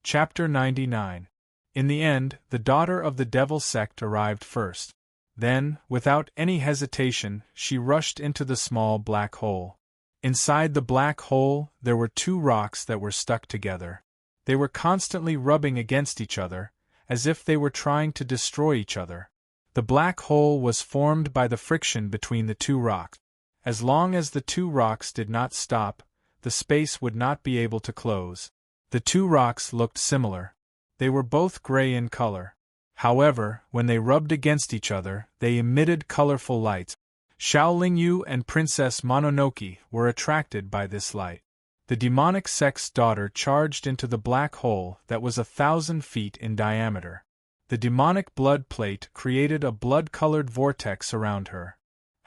Chapter 99. In the end, the daughter of the devil sect arrived first. Then, without any hesitation, she rushed into the small black hole. Inside the black hole, there were two rocks that were stuck together. They were constantly rubbing against each other, as if they were trying to destroy each other. The black hole was formed by the friction between the two rocks. As long as the two rocks did not stop, the space would not be able to close. The two rocks looked similar. They were both gray in color. However, when they rubbed against each other, they emitted colorful lights. Xiao Lingyu and Princess Mononoke were attracted by this light. The demonic sect's daughter charged into the black hole that was 1,000 feet in diameter. The demonic blood plate created a blood-colored vortex around her.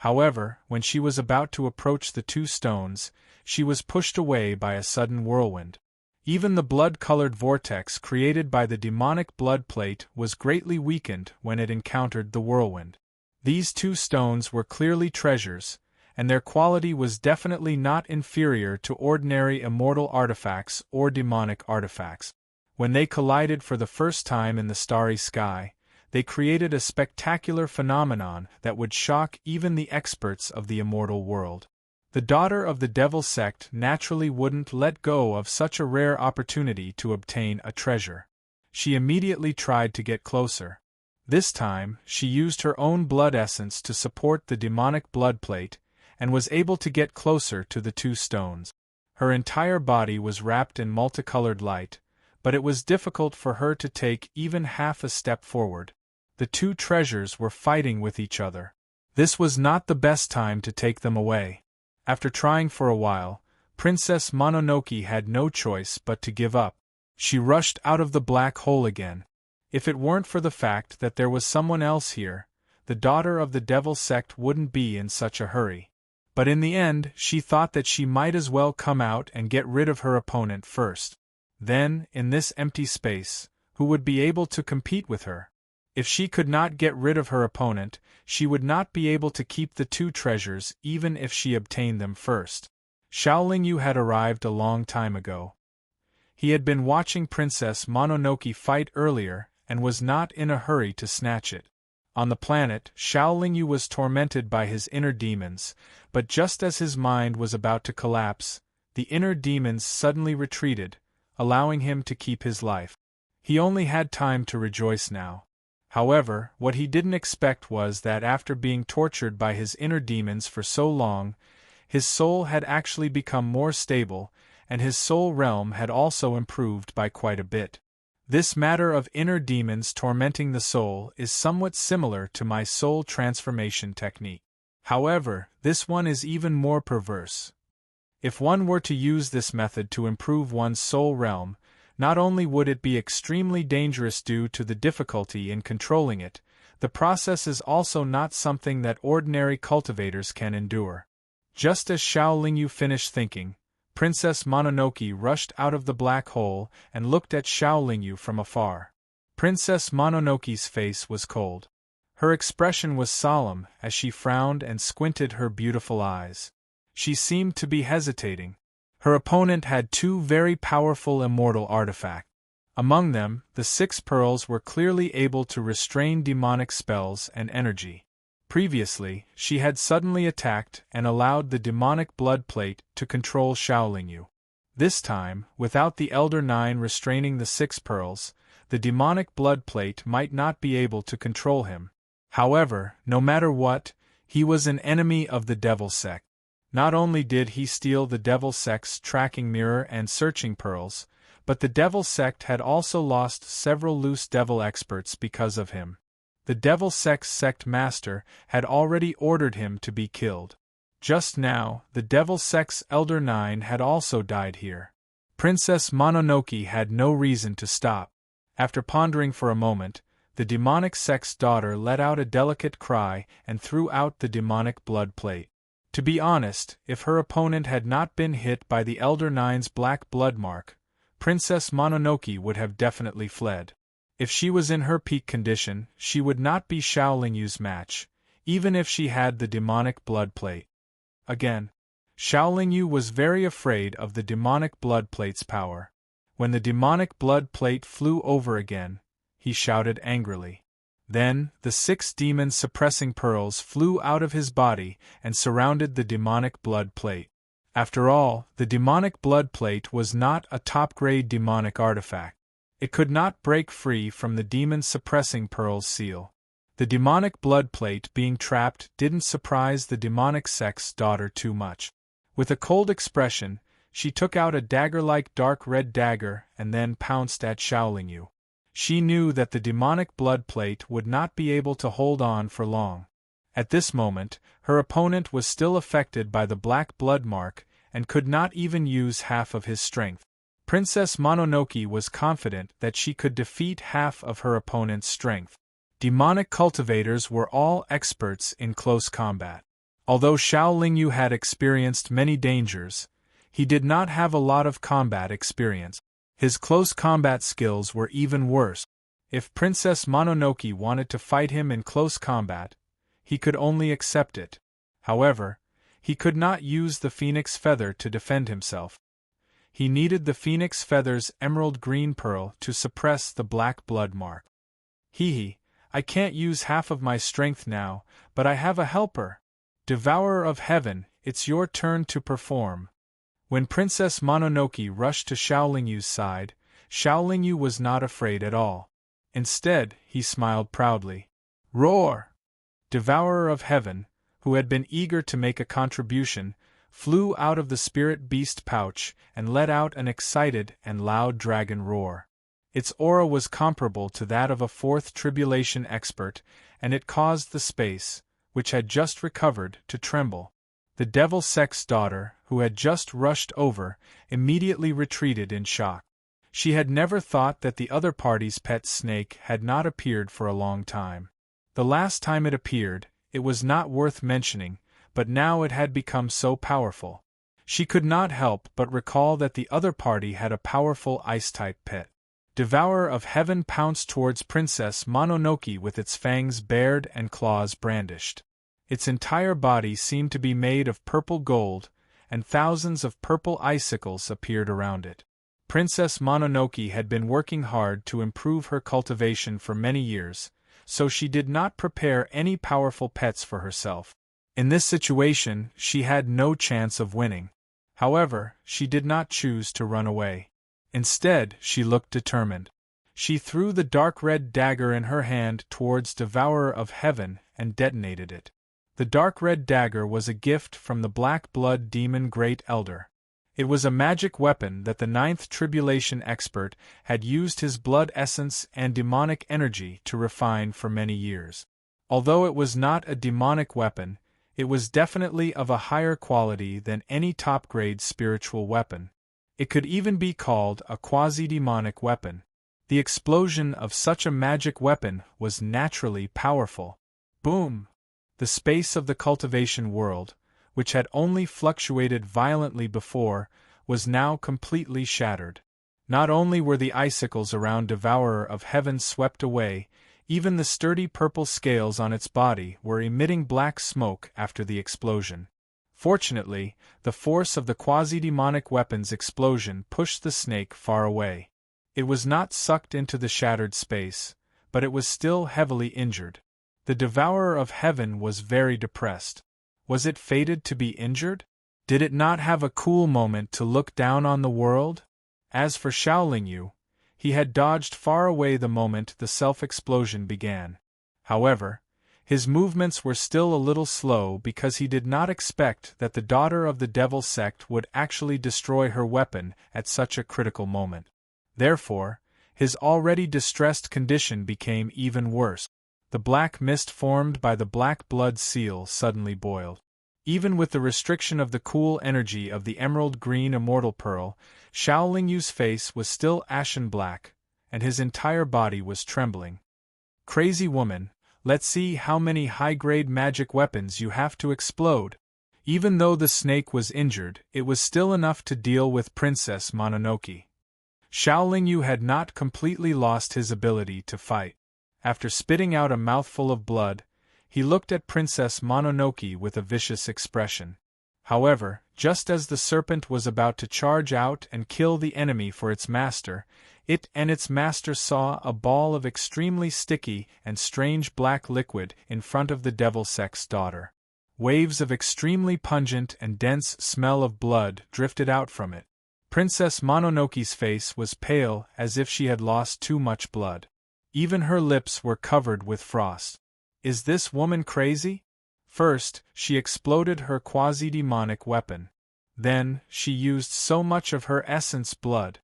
However, when she was about to approach the two stones, she was pushed away by a sudden whirlwind. Even the blood-colored vortex created by the demonic blood plate was greatly weakened when it encountered the whirlwind. These two stones were clearly treasures, and their quality was definitely not inferior to ordinary immortal artifacts or demonic artifacts. When they collided for the first time in the starry sky, they created a spectacular phenomenon that would shock even the experts of the immortal world. The daughter of the devil sect naturally wouldn't let go of such a rare opportunity to obtain a treasure. She immediately tried to get closer. This time, she used her own blood essence to support the demonic blood plate, and was able to get closer to the two stones. Her entire body was wrapped in multicolored light, but it was difficult for her to take even half a step forward. The two treasures were fighting with each other. This was not the best time to take them away. After trying for a while, Princess Mononoke had no choice but to give up. She rushed out of the black hole again. If it weren't for the fact that there was someone else here, the daughter of the devil sect wouldn't be in such a hurry. But in the end, she thought that she might as well come out and get rid of her opponent first. Then, in this empty space, who would be able to compete with her? If she could not get rid of her opponent, she would not be able to keep the two treasures even if she obtained them first. Xiao Lingyu had arrived a long time ago. He had been watching Princess Mononoke fight earlier and was not in a hurry to snatch it. On the planet, Xiao Lingyu was tormented by his inner demons, but just as his mind was about to collapse, the inner demons suddenly retreated, allowing him to keep his life. He only had time to rejoice now. However, what he didn't expect was that after being tortured by his inner demons for so long, his soul had actually become more stable, and his soul realm had also improved by quite a bit. This matter of inner demons tormenting the soul is somewhat similar to my soul transformation technique. However, this one is even more perverse. If one were to use this method to improve one's soul realm, not only would it be extremely dangerous due to the difficulty in controlling it, the process is also not something that ordinary cultivators can endure. Just as Xiao Lingyu finished thinking, Princess Mononoke rushed out of the black hole and looked at Xiao Lingyu from afar. Princess Mononoke's face was cold. Her expression was solemn as she frowned and squinted her beautiful eyes. She seemed to be hesitating. Her opponent had two very powerful immortal artifacts. Among them, the 6 pearls were clearly able to restrain demonic spells and energy. Previously, she had suddenly attacked and allowed the demonic blood plate to control Xiao Lingyu. This time, without the Elder Nine restraining the 6 pearls, the demonic blood plate might not be able to control him. However, no matter what, he was an enemy of the devil sect. Not only did he steal the devil sect's tracking mirror and searching pearls, but the devil sect had also lost several loose devil experts because of him. The devil sect's sect master had already ordered him to be killed. Just now, the devil sect's Elder Nine had also died here. Princess Mononoke had no reason to stop. After pondering for a moment, the demonic sect's daughter let out a delicate cry and threw out the demonic blood plate. To be honest, if her opponent had not been hit by the Elder Nine's black blood mark, Princess Mononoke would have definitely fled. If she was in her peak condition, she would not be Xiao Lingyu's match, even if she had the demonic blood plate. Again, Xiao Lingyu was very afraid of the demonic blood plate's power. When the demonic blood plate flew over again, he shouted angrily. Then, the 6 demon-suppressing pearls flew out of his body and surrounded the demonic blood plate. After all, the demonic blood plate was not a top-grade demonic artifact. It could not break free from the demon-suppressing pearls seal. The demonic blood plate being trapped didn't surprise the demonic sect's daughter too much. With a cold expression, she took out a dagger-like dark red dagger and then pounced at Xiaolingyu. She knew that the demonic blood plate would not be able to hold on for long. At this moment, her opponent was still affected by the black blood mark and could not even use half of his strength. Princess Mononoke was confident that she could defeat half of her opponent's strength. Demonic cultivators were all experts in close combat. Although Xiaolingyu had experienced many dangers, he did not have a lot of combat experience. His close combat skills were even worse. If Princess Mononoke wanted to fight him in close combat, he could only accept it. However, he could not use the phoenix feather to defend himself. He needed the phoenix feather's emerald green pearl to suppress the black blood mark. I can't use half of my strength now, but I have a helper. Devourer of Heaven, it's your turn to perform. When Princess Mononoke rushed to Xiaolingyu's side, Xiaolingyu was not afraid at all. Instead, he smiled proudly. Roar! Devourer of Heaven, who had been eager to make a contribution, flew out of the spirit beast pouch and let out an excited and loud dragon roar. Its aura was comparable to that of a 4th tribulation expert, and it caused the space, which had just recovered, to tremble. The devil sect's daughter, who had just rushed over, immediately retreated in shock. She had never thought that the other party's pet snake had not appeared for a long time. The last time it appeared, it was not worth mentioning, but now it had become so powerful. She could not help but recall that the other party had a powerful ice-type pet. Devourer of Heaven pounced towards Princess Mononoke with its fangs bared and claws brandished. Its entire body seemed to be made of purple gold, and thousands of purple icicles appeared around it. Princess Mononoke had been working hard to improve her cultivation for many years, so she did not prepare any powerful pets for herself. In this situation, she had no chance of winning. However, she did not choose to run away. Instead, she looked determined. She threw the dark red dagger in her hand towards Devourer of Heaven and detonated it. The dark red dagger was a gift from the Black Blood Demon Great Elder. It was a magic weapon that the 9th Tribulation expert had used his blood essence and demonic energy to refine for many years. Although it was not a demonic weapon, it was definitely of a higher quality than any top-grade spiritual weapon. It could even be called a quasi-demonic weapon. The explosion of such a magic weapon was naturally powerful. Boom! The space of the cultivation world, which had only fluctuated violently before, was now completely shattered. Not only were the icicles around Devourer of Heaven swept away, even the sturdy purple scales on its body were emitting black smoke after the explosion. Fortunately, the force of the quasi-demonic weapon's explosion pushed the snake far away. It was not sucked into the shattered space, but it was still heavily injured. The Devourer of Heaven was very depressed. Was it fated to be injured? Did it not have a cool moment to look down on the world? As for Xiaolingyu, he had dodged far away the moment the self-explosion began. However, his movements were still a little slow because he did not expect that the daughter of the devil sect would actually destroy her weapon at such a critical moment. Therefore, his already distressed condition became even worse. The black mist formed by the black blood seal suddenly boiled. Even with the restriction of the cool energy of the emerald green immortal pearl, Xiaolingyu's face was still ashen black, and his entire body was trembling. Crazy woman, let's see how many high-grade magic weapons you have to explode. Even though the snake was injured, it was still enough to deal with Princess Mononoke. Xiaolingyu had not completely lost his ability to fight. After spitting out a mouthful of blood, he looked at Princess Mononoke with a vicious expression. However, Just as the serpent was about to charge out and kill the enemy for its master, it and its master saw a ball of extremely sticky and strange black liquid in front of the devil-sex's daughter. Waves of extremely pungent and dense smell of blood drifted out from it. Princess Mononoke's face was pale as if she had lost too much blood. Even her lips were covered with frost. Is this woman crazy? First, she exploded her quasi-demonic weapon. Then, she used so much of her essence blood.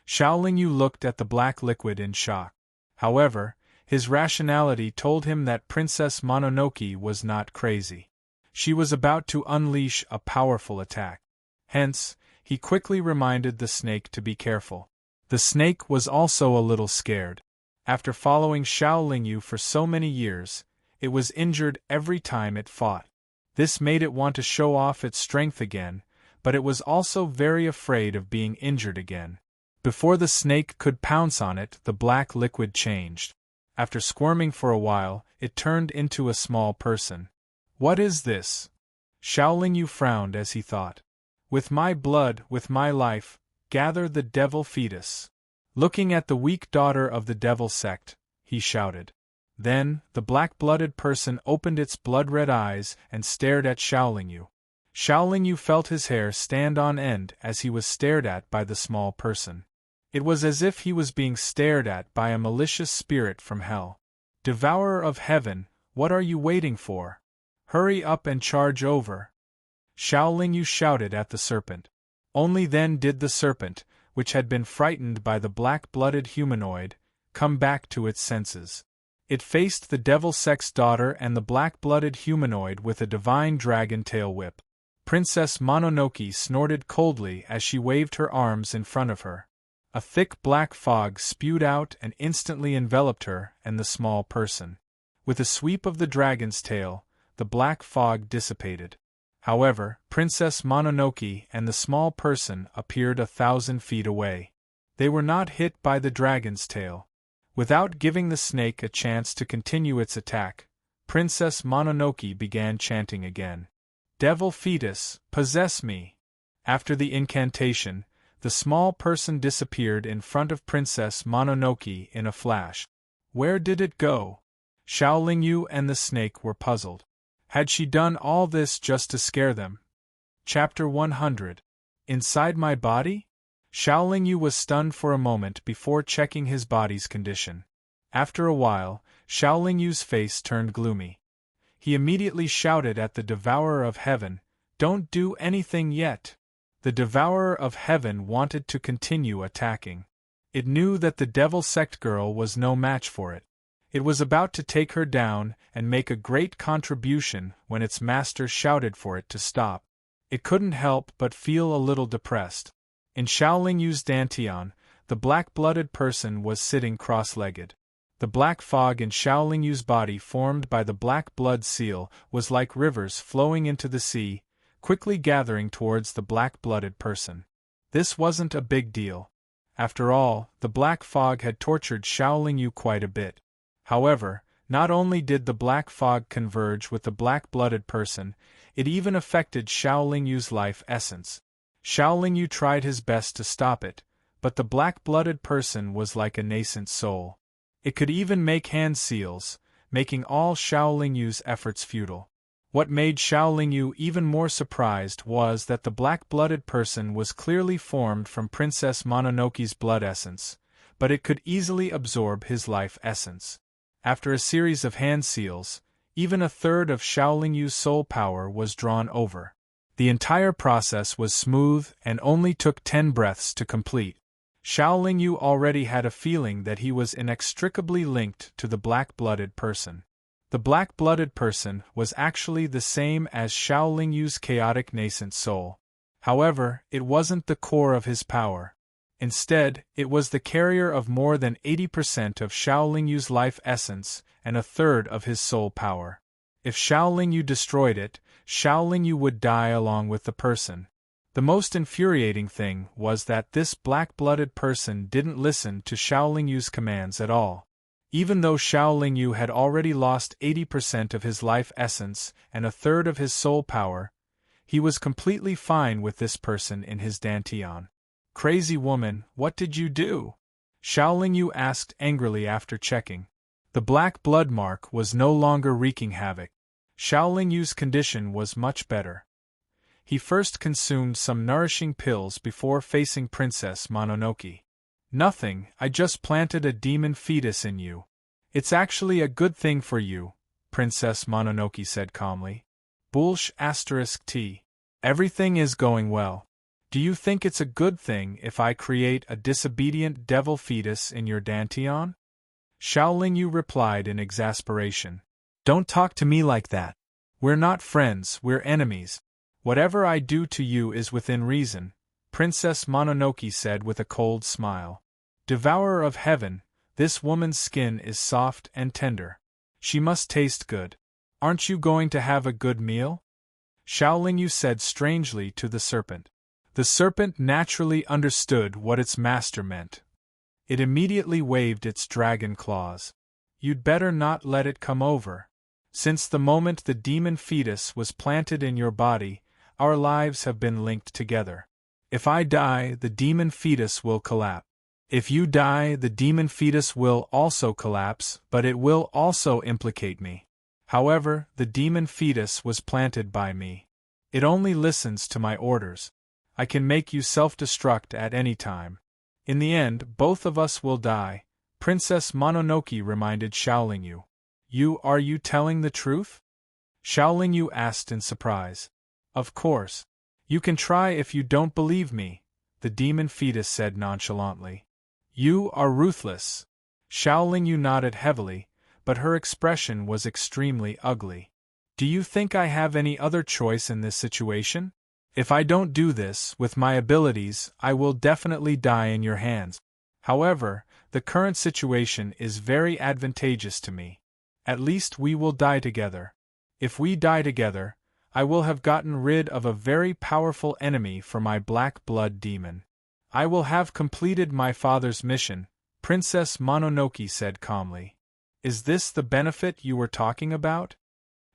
Xiaolingyu looked at the black liquid in shock. However, his rationality told him that Princess Mononoke was not crazy. She was about to unleash a powerful attack. Hence, he quickly reminded the snake to be careful. The snake was also a little scared. After following Xiaolingyu for so many years, it was injured every time it fought. This made it want to show off its strength again, but it was also very afraid of being injured again. Before the snake could pounce on it, the black liquid changed. After squirming for a while, it turned into a small person. What is this? Xiaolingyu frowned as he thought. With my blood, with my life, gather the devil fetus. Looking at the weak daughter of the devil sect, he shouted. Then, the black-blooded person opened its blood-red eyes and stared at Xiaolingyu. Xiaolingyu felt his hair stand on end as he was stared at by the small person. It was as if he was being stared at by a malicious spirit from hell. Devourer of heaven, what are you waiting for? Hurry up and charge over! Xiaolingyu shouted at the serpent. Only then did the serpent, which had been frightened by the black-blooded humanoid, come back to its senses. It faced the devil-sex's daughter and the black-blooded humanoid with a divine dragon tail whip. Princess Mononoke snorted coldly as she waved her arms in front of her. A thick black fog spewed out and instantly enveloped her and the small person. With a sweep of the dragon's tail, the black fog dissipated. However, Princess Mononoke and the small person appeared 1,000 feet away. They were not hit by the dragon's tail. Without giving the snake a chance to continue its attack, Princess Mononoke began chanting again. Devil fetus, possess me! After the incantation, the small person disappeared in front of Princess Mononoke in a flash. Where did it go? Xiaolingyu and the snake were puzzled. Had she done all this just to scare them? Chapter 100. Inside my body? Xiaolingyu was stunned for a moment before checking his body's condition. After a while, Xiaolingyu's face turned gloomy. He immediately shouted at the Devourer of Heaven, "Don't do anything yet!" The Devourer of Heaven wanted to continue attacking. It knew that the Devil Sect girl was no match for it. It was about to take her down and make a great contribution when its master shouted for it to stop. It couldn't help but feel a little depressed. In Xiaolingyu's dantian, the black-blooded person was sitting cross-legged. The black fog in Xiaolingyu's body formed by the black blood seal was like rivers flowing into the sea, quickly gathering towards the black-blooded person. This wasn't a big deal. After all, the black fog had tortured Xiaolingyu quite a bit. However, not only did the black fog converge with the black-blooded person, it even affected Xiaolingyu's life essence. Xiaolingyu tried his best to stop it, but the black-blooded person was like a nascent soul. It could even make hand seals, making all Xiaolingyu's efforts futile. What made Xiaolingyu even more surprised was that the black-blooded person was clearly formed from Princess Mononoke's blood essence, but it could easily absorb his life essence. After a series of hand seals, even a third of Xiaolingyu's soul power was drawn over. The entire process was smooth and only took 10 breaths to complete. Xiaolingyu already had a feeling that he was inextricably linked to the black-blooded person. The black-blooded person was actually the same as Xiaolingyu's chaotic nascent soul. However, it wasn't the core of his power. Instead, it was the carrier of more than 80% of Xiaolingyu's life essence and a third of his soul power. If Xiaolingyu destroyed it, Xiaolingyu would die along with the person. The most infuriating thing was that this black-blooded person didn't listen to Xiaolingyu's commands at all. Even though Xiaolingyu had already lost 80% of his life essence and a third of his soul power, He was completely fine with this person in his dantian. Crazy woman, what did you do? Xiaolingyu asked angrily after checking. The black blood mark was no longer wreaking havoc. Xiaolingyu's condition was much better. He first consumed some nourishing pills before facing Princess Mononoke. Nothing, I just planted a demon fetus in you. It's actually a good thing for you, Princess Mononoke said calmly. *T. Everything is going well. Do you think it's a good thing if I create a disobedient devil fetus in your dantian? Xiaolingyu replied in exasperation. Don't talk to me like that. We're not friends, we're enemies. Whatever I do to you is within reason, Princess Mononoke said with a cold smile. Devourer of heaven, this woman's skin is soft and tender. She must taste good. Aren't you going to have a good meal? Xiaolingyu said strangely to the serpent. The serpent naturally understood what its master meant. It immediately waved its dragon claws. You'd better not let it come over. Since the moment the demon fetus was planted in your body, our lives have been linked together. If I die, the demon fetus will collapse. If you die, the demon fetus will also collapse, but it will also implicate me. However, the demon fetus was planted by me. It only listens to my orders. I can make you self-destruct at any time. In the end, both of us will die, Princess Mononoke reminded Xiaolingyu. Are you telling the truth? Xiaolingyu asked in surprise. Of course. You can try if you don't believe me, the demon fetus said nonchalantly. You are ruthless. Xiaolingyu nodded heavily, but her expression was extremely ugly. Do you think I have any other choice in this situation? If I don't do this, with my abilities, I will definitely die in your hands. However, the current situation is very advantageous to me. At least we will die together. If we die together, I will have gotten rid of a very powerful enemy for my black blood demon. I will have completed my father's mission, Princess Mononoke said calmly. Is this the benefit you were talking about?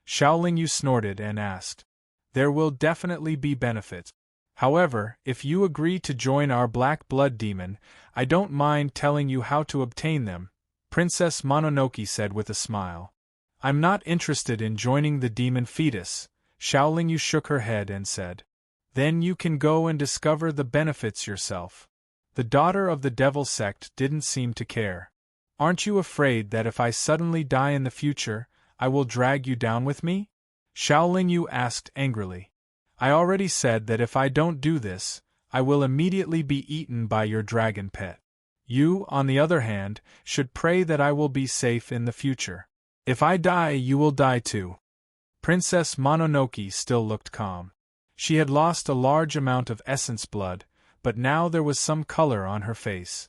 Xiaolingyu snorted and asked. There will definitely be benefits. However, if you agree to join our black blood demon, I don't mind telling you how to obtain them, Princess Mononoke said with a smile. I'm not interested in joining the demon fetus, Xiaolingyu shook her head and said. Then you can go and discover the benefits yourself. The daughter of the devil sect didn't seem to care. Aren't you afraid that if I suddenly die in the future, I will drag you down with me? Xiaolingyu asked angrily. I already said that if I don't do this, I will immediately be eaten by your dragon pet. You, on the other hand, should pray that I will be safe in the future. If I die, you will die too. Princess Mononoke still looked calm. She had lost a large amount of essence blood, but now there was some color on her face.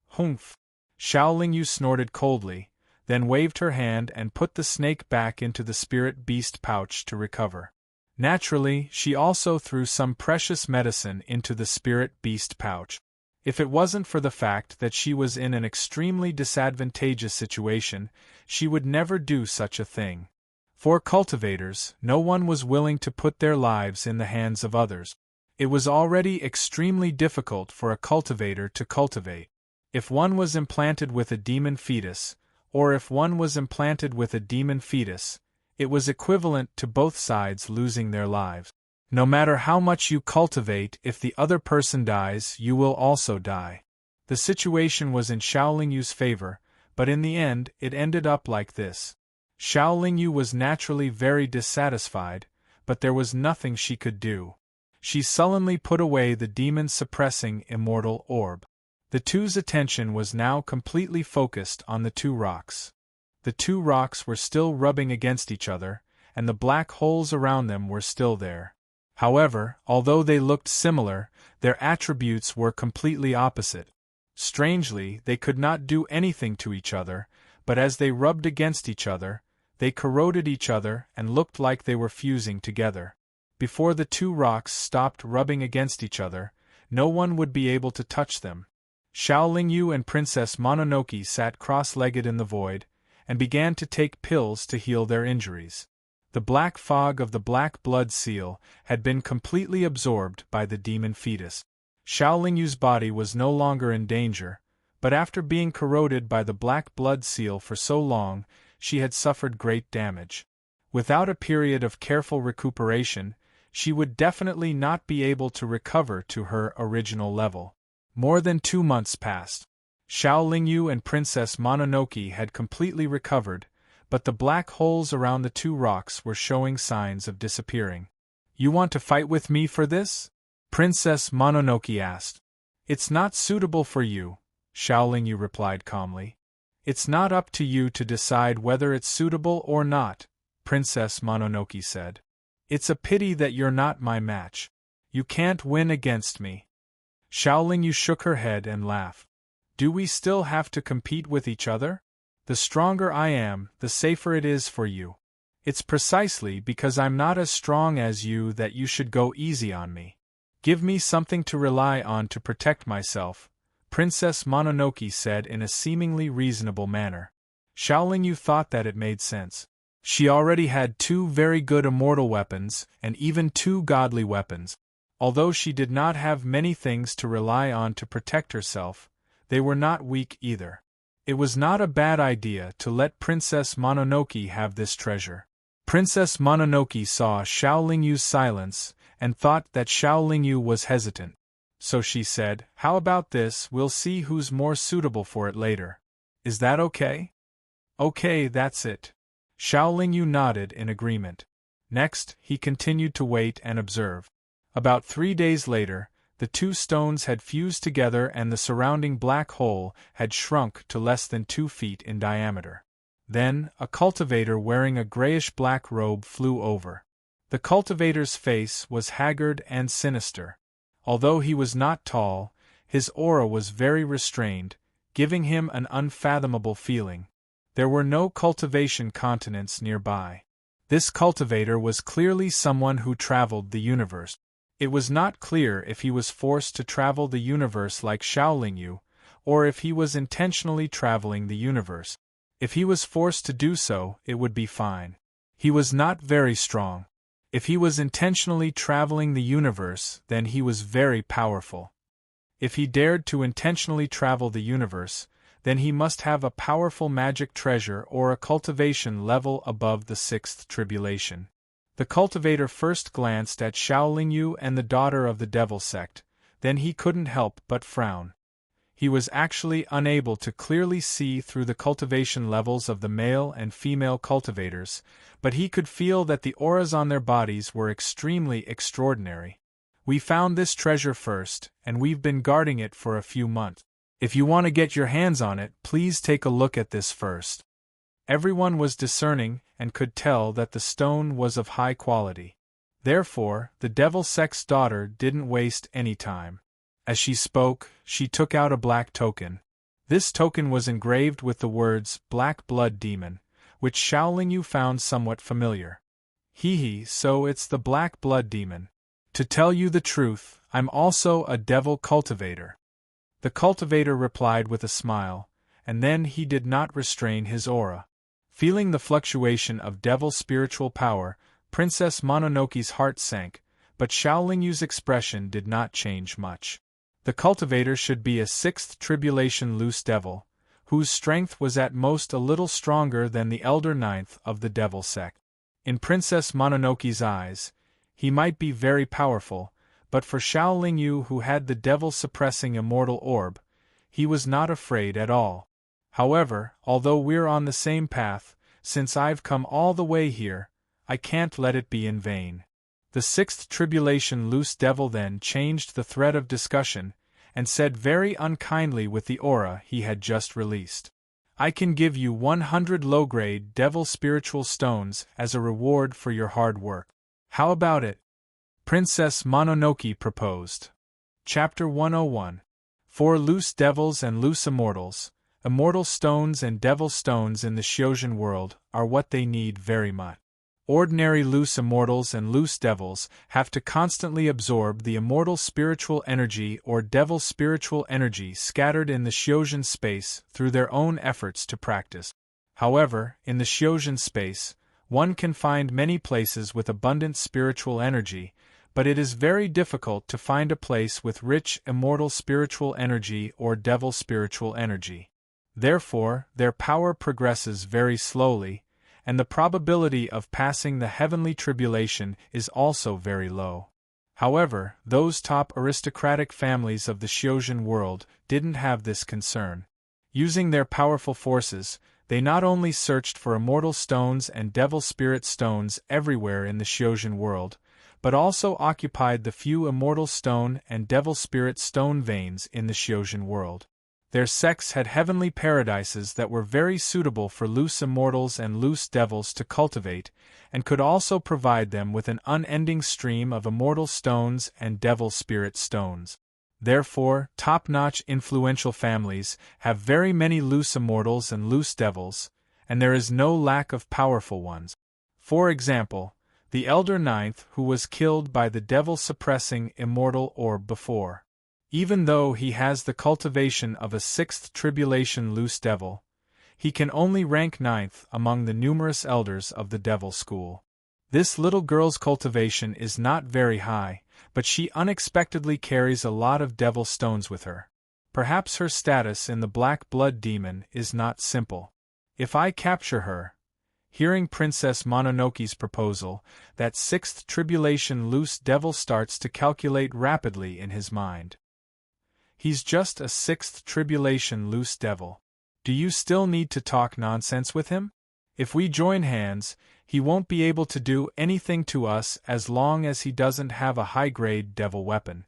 Humph! Xiaolingyu snorted coldly, then waved her hand and put the snake back into the spirit beast pouch to recover. Naturally, she also threw some precious medicine into the spirit beast pouch. If it wasn't for the fact that she was in an extremely disadvantageous situation, she would never do such a thing. For cultivators, no one was willing to put their lives in the hands of others. It was already extremely difficult for a cultivator to cultivate. If one was implanted with a demon fetus, or if one was implanted with a demon fetus, it was equivalent to both sides losing their lives. No matter how much you cultivate, if the other person dies, you will also die. The situation was in Xiaolingyu's favor, but in the end, it ended up like this. Xiaolingyu was naturally very dissatisfied, but there was nothing she could do. She sullenly put away the demon-suppressing immortal orb. The two's attention was now completely focused on the two rocks. The two rocks were still rubbing against each other, and the black holes around them were still there. However, although they looked similar, their attributes were completely opposite. Strangely, they could not do anything to each other, but as they rubbed against each other, they corroded each other and looked like they were fusing together. Before the two rocks stopped rubbing against each other, no one would be able to touch them. Xiaolingyu and Princess Mononoke sat cross-legged in the void, and began to take pills to heal their injuries. The black fog of the black blood seal had been completely absorbed by the demon fetus. Xiao Lingyu's body was no longer in danger, but after being corroded by the black blood seal for so long, she had suffered great damage. Without a period of careful recuperation, she would definitely not be able to recover to her original level. More than 2 months passed. Xiao Lingyu and Princess Mononoke had completely recovered, but the black holes around the 2 rocks were showing signs of disappearing. "You want to fight with me for this?" Princess Mononoke asked. "It's not suitable for you," Xiao Lingyu replied calmly. "It's not up to you to decide whether it's suitable or not," Princess Mononoke said. "It's a pity that you're not my match. You can't win against me." Xiao Lingyu shook her head and laughed. "Do we still have to compete with each other? The stronger I am, the safer it is for you. It's precisely because I'm not as strong as you that you should go easy on me. Give me something to rely on to protect myself," Princess Mononoke said in a seemingly reasonable manner. Xiao Lingyu thought that it made sense. She already had 2 very good immortal weapons and even 2 godly weapons. Although she did not have many things to rely on to protect herself, they were not weak either. It was not a bad idea to let Princess Mononoke have this treasure. Princess Mononoke saw Xiao Lingyu's silence and thought that Xiao Lingyu was hesitant. So she said, "How about this? We'll see who's more suitable for it later. Is that okay?" "Okay, that's it." Xiao Lingyu nodded in agreement. Next, he continued to wait and observe. About 3 days later, the 2 stones had fused together and the surrounding black hole had shrunk to less than 2 feet in diameter. Then, a cultivator wearing a grayish-black robe flew over. The cultivator's face was haggard and sinister. Although he was not tall, his aura was very restrained, giving him an unfathomable feeling. There were no cultivation continents nearby. This cultivator was clearly someone who traveled the universe. It was not clear if he was forced to travel the universe like Xiao Lingyu, or if he was intentionally traveling the universe. If he was forced to do so, it would be fine. He was not very strong. If he was intentionally traveling the universe, then he was very powerful. If he dared to intentionally travel the universe, then he must have a powerful magic treasure or a cultivation level above the 6th tribulation. The cultivator first glanced at Xiao Lingyu and the daughter of the devil sect, then he couldn't help but frown. He was actually unable to clearly see through the cultivation levels of the male and female cultivators, but he could feel that the auras on their bodies were extremely extraordinary. "We found this treasure first, and we've been guarding it for a few months. If you want to get your hands on it, please take a look at this first." Everyone was discerning and could tell that the stone was of high quality. Therefore, the devil sect's daughter didn't waste any time. As she spoke, she took out a black token. This token was engraved with the words "Black Blood Demon," which Xiao Lingyu found somewhat familiar. So it's the Black Blood Demon. To tell you the truth, I'm also a devil cultivator." The cultivator replied with a smile, and then he did not restrain his aura. Feeling the fluctuation of devil spiritual power, Princess Mononoke's heart sank, but Xiao Lingyu's expression did not change much. The cultivator should be a 6th tribulation loose devil, whose strength was at most a little stronger than the elder 9th of the devil sect. In Princess Mononoke's eyes, he might be very powerful, but for Xiao Lingyu, who had the devil-suppressing immortal orb, he was not afraid at all. "However, although we're on the same path, since I've come all the way here, I can't let it be in vain." The 6th tribulation loose devil then changed the thread of discussion, and said very unkindly with the aura he had just released, "I can give you 100 low-grade devil spiritual stones as a reward for your hard work. How about it?" Princess Mononoke proposed. Chapter 101. 4 Loose Devils and Loose Immortals. Immortal stones and devil stones in the Xiozhen world are what they need very much. Ordinary loose immortals and loose devils have to constantly absorb the immortal spiritual energy or devil spiritual energy scattered in the Xiozhen space through their own efforts to practice. However, in the Xiozhen space, One can find many places with abundant spiritual energy, but it is very difficult to find a place with rich immortal spiritual energy or devil spiritual energy. Therefore, their power progresses very slowly, and the probability of passing the heavenly tribulation is also very low. However, those top aristocratic families of the Shiojin world didn't have this concern. Using their powerful forces, they not only searched for immortal stones and devil spirit stones everywhere in the Shiojin world, but also occupied the few immortal stone and devil spirit stone veins in the Shiojin world. Their sects had heavenly paradises that were very suitable for loose immortals and loose devils to cultivate, and could also provide them with an unending stream of immortal stones and devil spirit stones. Therefore, top-notch influential families have very many loose immortals and loose devils, and there is no lack of powerful ones. For example, the Elder Ninth who was killed by the devil-suppressing immortal orb before. Even though he has the cultivation of a sixth tribulation loose devil, he can only rank ninth among the numerous elders of the devil school. This little girl's cultivation is not very high, but she unexpectedly carries a lot of devil stones with her. Perhaps her status in the Black Blood Demon is not simple. If I capture her, hearing Princess Mononoke's proposal, that sixth tribulation loose devil starts to calculate rapidly in his mind. He's just a sixth tribulation loose devil. Do you still need to talk nonsense with him? If we join hands, he won't be able to do anything to us as long as he doesn't have a high-grade devil weapon.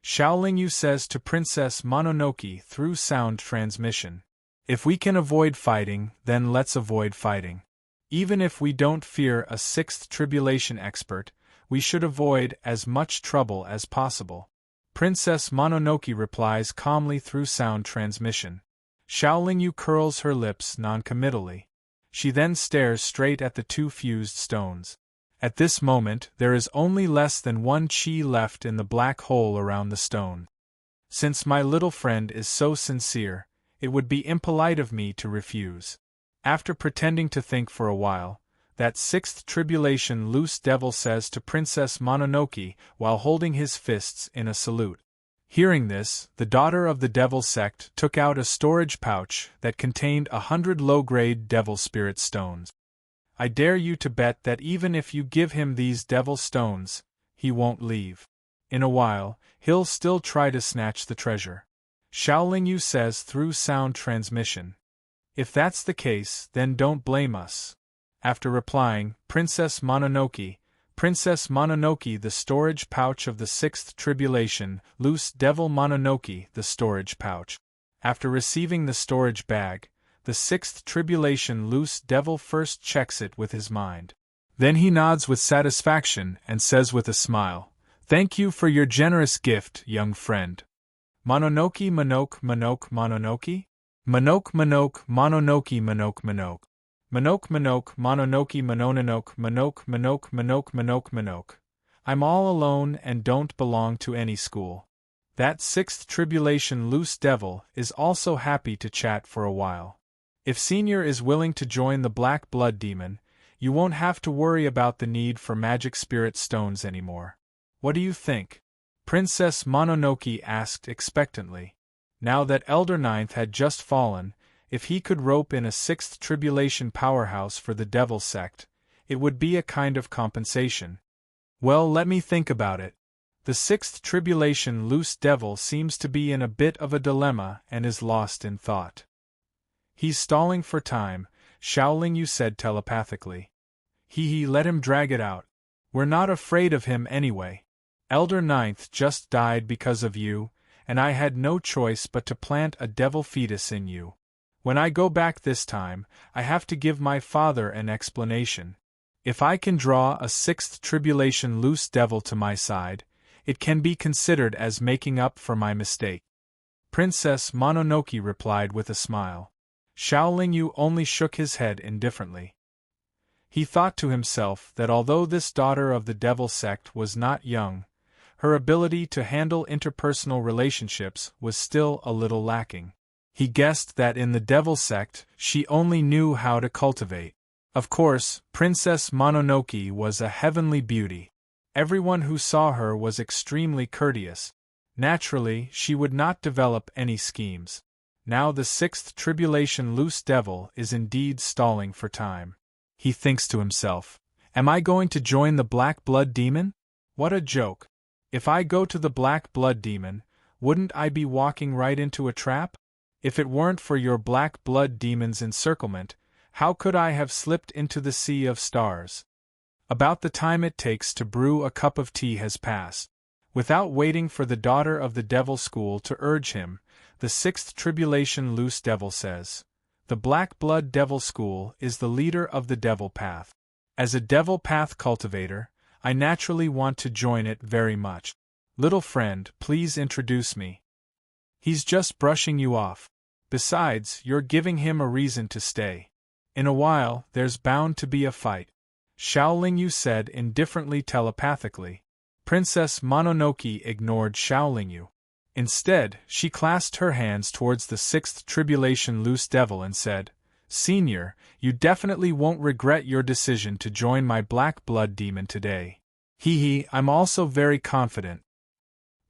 Xiaolingyu says to Princess Mononoke through sound transmission. If we can avoid fighting, then let's avoid fighting. Even if we don't fear a sixth tribulation expert, we should avoid as much trouble as possible. Princess Mononoke replies calmly through sound transmission. Xiaolingyu curls her lips noncommittally. She then stares straight at the two fused stones. At this moment, there is only less than one chi left in the black hole around the stone. Since my little friend is so sincere, it would be impolite of me to refuse. After pretending to think for a while, that sixth tribulation loose devil says to Princess Mononoke while holding his fists in a salute. Hearing this, the daughter of the devil sect took out a storage pouch that contained 100 low-grade devil spirit stones. I dare you to bet that even if you give him these devil stones, he won't leave. In a while, he'll still try to snatch the treasure. Xiaolingyu says through sound transmission. If that's the case, then don't blame us. After replying, Princess Mononoke, the storage pouch of the sixth tribulation, loose devil Mononoke, the storage pouch. After receiving the storage bag, the sixth tribulation loose devil first checks it with his mind. Then he nods with satisfaction and says with a smile, "Thank you for your generous gift, young friend." Mononoke Mononoke Mononoke? Mononoke Mononoke Mononoke. Mononoke Mononoke. I'm all alone and don't belong to any school. That sixth tribulation loose devil is also happy to chat for a while. If Senior is willing to join the Black Blood Demon, you won't have to worry about the need for magic spirit stones anymore. What do you think? Princess Mononoke asked expectantly. Now that Elder Ninth had just fallen, if he could rope in a sixth tribulation powerhouse for the devil sect, it would be a kind of compensation. Well, let me think about it. The sixth tribulation loose devil seems to be in a bit of a dilemma and is lost in thought. He's stalling for time, Xiaolingyu said telepathically. Let him drag it out. We're not afraid of him anyway. Elder Ninth just died because of you, and I had no choice but to plant a devil fetus in you. When I go back this time, I have to give my father an explanation. If I can draw a sixth tribulation loose devil to my side, it can be considered as making up for my mistake. Princess Mononoke replied with a smile. Xiaolingyu only shook his head indifferently. He thought to himself that although this daughter of the devil sect was not young, her ability to handle interpersonal relationships was still a little lacking. He guessed that in the devil sect she only knew how to cultivate. Of course, Princess Mononoke was a heavenly beauty. Everyone who saw her was extremely courteous. Naturally, she would not develop any schemes. Now the sixth tribulation loose devil is indeed stalling for time. He thinks to himself, "Am I going to join the Black Blood Demon? What a joke! If I go to the Black Blood Demon, wouldn't I be walking right into a trap? If it weren't for your Black Blood Demon's encirclement, how could I have slipped into the sea of stars?" About the time it takes to brew a cup of tea has passed. Without waiting for the daughter of the devil school to urge him, the sixth tribulation loose devil says, "The Black Blood Devil School is the leader of the devil path. As a devil path cultivator, I naturally want to join it very much. Little friend, please introduce me." He's just brushing you off. Besides, you're giving him a reason to stay. In a while, there's bound to be a fight. Xiaolingyu said indifferently telepathically. Princess Mononoke ignored Xiaolingyu. Instead, she clasped her hands towards the sixth tribulation loose devil and said, "Senior, you definitely won't regret your decision to join my Black Blood Demon today. I'm also very confident."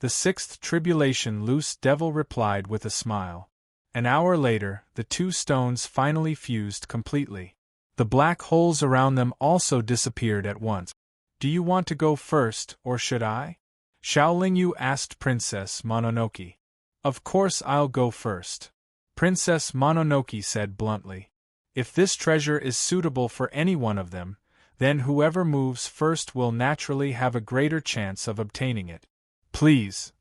The sixth tribulation loose devil replied with a smile. An hour later, the two stones finally fused completely. The black holes around them also disappeared at once. "Do you want to go first, or should I?" Xiaolingyu asked Princess Mononoke. "Of course I'll go first," Princess Mononoke said bluntly. "If this treasure is suitable for any one of them, then whoever moves first will naturally have a greater chance of obtaining it." "Please."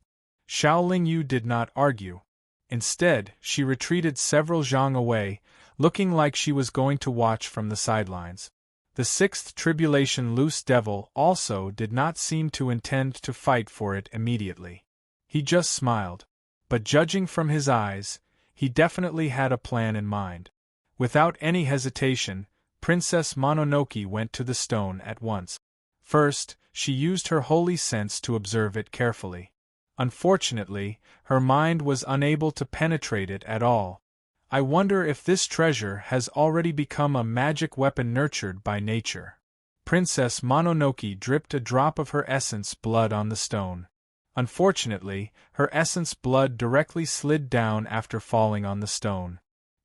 Xiaolingyu did not argue. Instead, she retreated several zhang away, looking like she was going to watch from the sidelines. The sixth tribulation loose devil also did not seem to intend to fight for it immediately. He just smiled. But judging from his eyes, he definitely had a plan in mind. Without any hesitation, Princess Mononoke went to the stone at once. First, she used her holy sense to observe it carefully. Unfortunately, her mind was unable to penetrate it at all. I wonder if this treasure has already become a magic weapon nurtured by nature. Princess Mononoke dripped a drop of her essence blood on the stone. Unfortunately, her essence blood directly slid down after falling on the stone.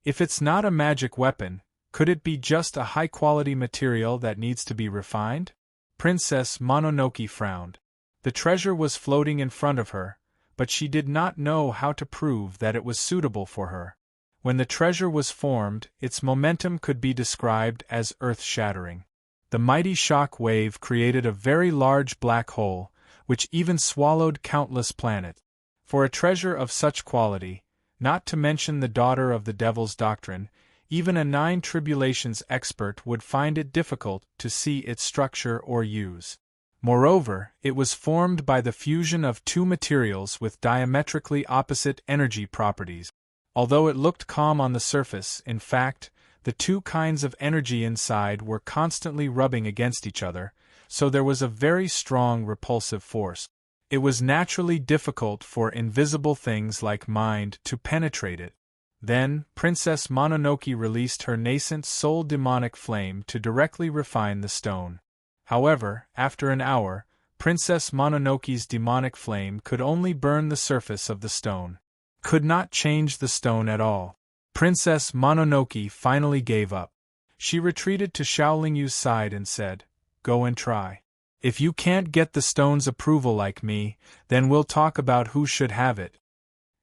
If it's not a magic weapon, could it be just a high-quality material that needs to be refined? Princess Mononoke frowned. The treasure was floating in front of her, but she did not know how to prove that it was suitable for her. When the treasure was formed, its momentum could be described as earth-shattering. The mighty shock wave created a very large black hole, which even swallowed countless planets. For a treasure of such quality, not to mention the daughter of the devil's doctrine, even a nine tribulations expert would find it difficult to see its structure or use. Moreover, it was formed by the fusion of two materials with diametrically opposite energy properties. Although it looked calm on the surface, in fact, the two kinds of energy inside were constantly rubbing against each other, so there was a very strong repulsive force. It was naturally difficult for invisible things like mind to penetrate it. Then, Princess Mononoke released her nascent soul demonic flame to directly refine the stone. However, after an hour, Princess Mononoke's demonic flame could only burn the surface of the stone. Could not change the stone at all. Princess Mononoke finally gave up. She retreated to Xiaolingyu's side and said, "Go and try. If you can't get the stone's approval like me, then we'll talk about who should have it.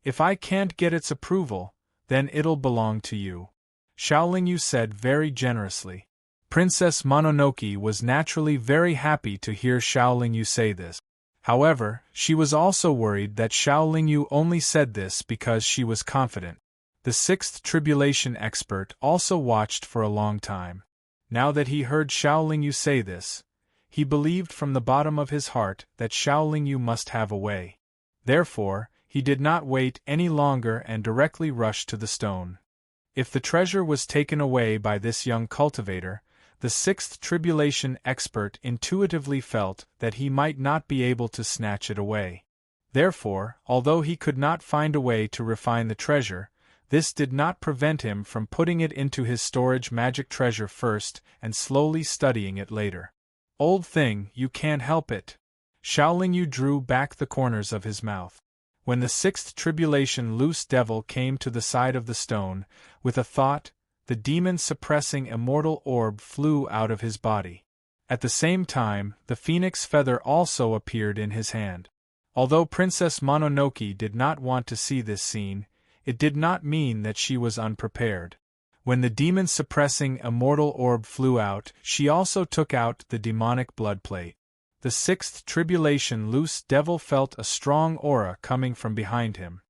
If I can't get its approval, then it'll belong to you," Xiaolingyu said very generously. Princess Mononoke was naturally very happy to hear Xiaolingyu say this. However, she was also worried that Xiaolingyu only said this because she was confident. The sixth tribulation expert also watched for a long time. Now that he heard Xiaolingyu say this, he believed from the bottom of his heart that Xiaolingyu must have a way. Therefore, he did not wait any longer and directly rushed to the stone. If the treasure was taken away by this young cultivator, the sixth tribulation expert intuitively felt that he might not be able to snatch it away. Therefore, although he could not find a way to refine the treasure, This did not prevent him from putting it into his storage magic treasure first and slowly studying it later. Old thing, you can't help it. Xiaolingyu drew back the corners of his mouth. When the sixth tribulation loose devil came to the side of the stone, with a thought, the demon-suppressing immortal orb flew out of his body. At the same time, the phoenix feather also appeared in his hand. Although Princess Mononoke did not want to see this scene, it did not mean that she was unprepared. When the demon-suppressing immortal orb flew out, she also took out the demonic blood plate. The sixth tribulation loose devil felt a strong aura coming from behind him.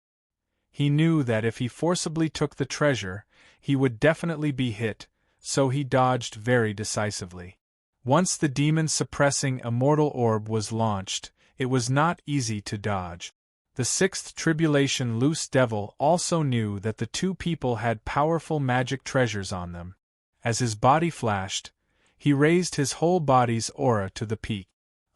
He knew that if he forcibly took the treasure, he would definitely be hit, so he dodged very decisively. Once the demon-suppressing immortal orb was launched, it was not easy to dodge. The sixth tribulation loose devil also knew that the two people had powerful magic treasures on them. As his body flashed, he raised his whole body's aura to the peak.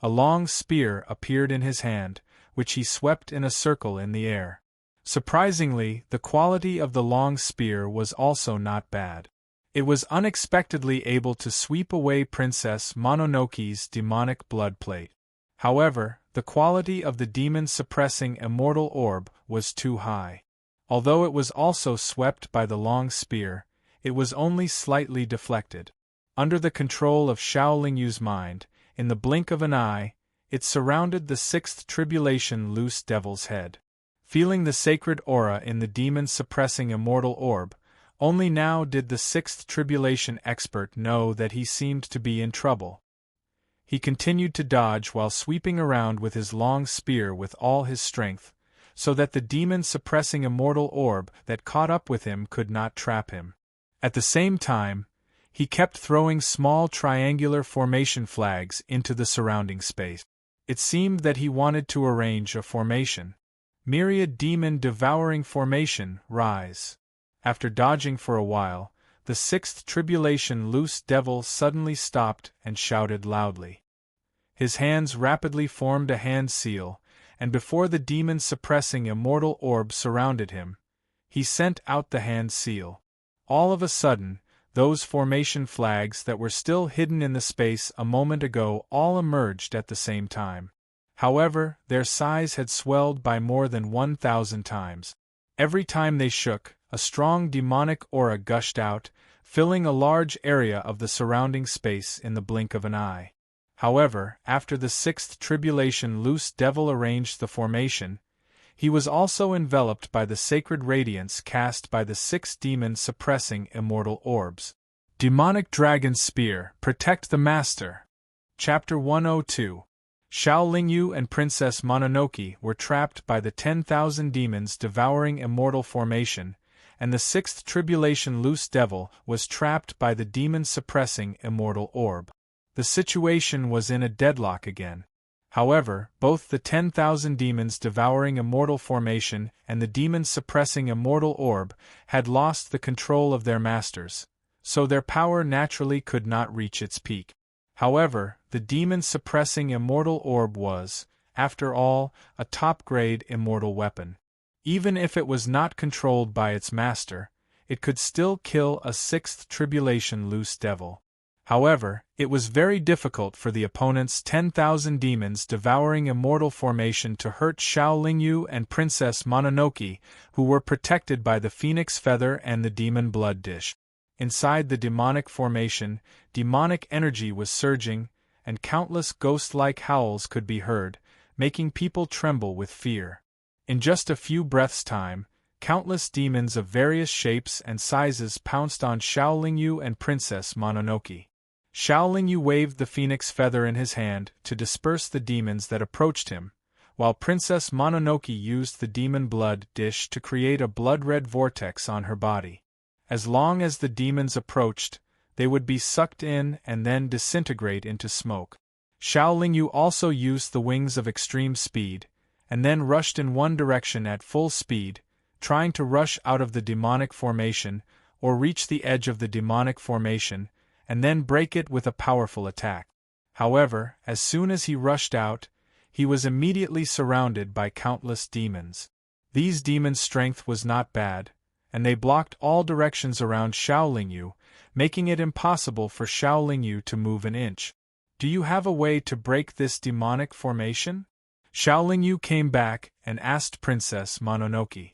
A long spear appeared in his hand, which he swept in a circle in the air. Surprisingly, the quality of the long spear was also not bad. It was unexpectedly able to sweep away Princess Mononoke's demonic blood plate. However, the quality of the demon-suppressing immortal orb was too high. Although it was also swept by the long spear, it was only slightly deflected. Under the control of Xiaolingyu's mind, in the blink of an eye, it surrounded the sixth tribulation loose devil's head. Feeling the sacred aura in the demon-suppressing immortal orb, only now did the sixth tribulation expert know that he seemed to be in trouble. He continued to dodge while sweeping around with his long spear with all his strength, so that the demon-suppressing immortal orb that caught up with him could not trap him. At the same time, he kept throwing small triangular formation flags into the surrounding space. It seemed that he wanted to arrange a formation. Myriad demon-devouring formation, rise. After dodging for a while, the sixth tribulation loose devil suddenly stopped and shouted loudly. His hands rapidly formed a hand seal, and before the demon-suppressing immortal orb surrounded him, he sent out the hand seal. All of a sudden, those formation flags that were still hidden in the space a moment ago all emerged at the same time. However, their size had swelled by more than 1,000 times. Every time they shook, a strong demonic aura gushed out, filling a large area of the surrounding space in the blink of an eye. However, after the sixth tribulation loose devil arranged the formation, he was also enveloped by the sacred radiance cast by the six demon-suppressing immortal orbs. Demonic Dragon Spear, Protect the Master. Chapter 102. Xiaolingyu and Princess Mononoke were trapped by the 10,000 demons devouring immortal formation, and the sixth tribulation loose devil was trapped by the demon-suppressing immortal orb. The situation was in a deadlock again. However, both the 10,000 demons devouring immortal formation and the demon-suppressing immortal orb had lost the control of their masters, so their power naturally could not reach its peak. However, the demon-suppressing immortal orb was, after all, a top-grade immortal weapon. Even if it was not controlled by its master, it could still kill a sixth tribulation loose devil. However, it was very difficult for the opponent's 10,000 demons devouring immortal formation to hurt Xiaolingyu and Princess Mononoke, who were protected by the phoenix feather and the demon blood dish. Inside the demonic formation, demonic energy was surging, and countless ghost-like howls could be heard, making people tremble with fear. In just a few breaths' time, countless demons of various shapes and sizes pounced on Xiaolingyu and Princess Mononoke. Xiaolingyu waved the phoenix feather in his hand to disperse the demons that approached him, while Princess Mononoke used the demon blood dish to create a blood-red vortex on her body. As long as the demons approached, they would be sucked in and then disintegrate into smoke. Xiaolingyu also used the wings of extreme speed, and then rushed in one direction at full speed, trying to rush out of the demonic formation, or reach the edge of the demonic formation, and then break it with a powerful attack. However, as soon as he rushed out, he was immediately surrounded by countless demons. These demons' strength was not bad, and they blocked all directions around Xiaolingyu, making it impossible for Xiaolingyu to move an inch. Do you have a way to break this demonic formation? Xiaolingyu came back and asked Princess Mononoke.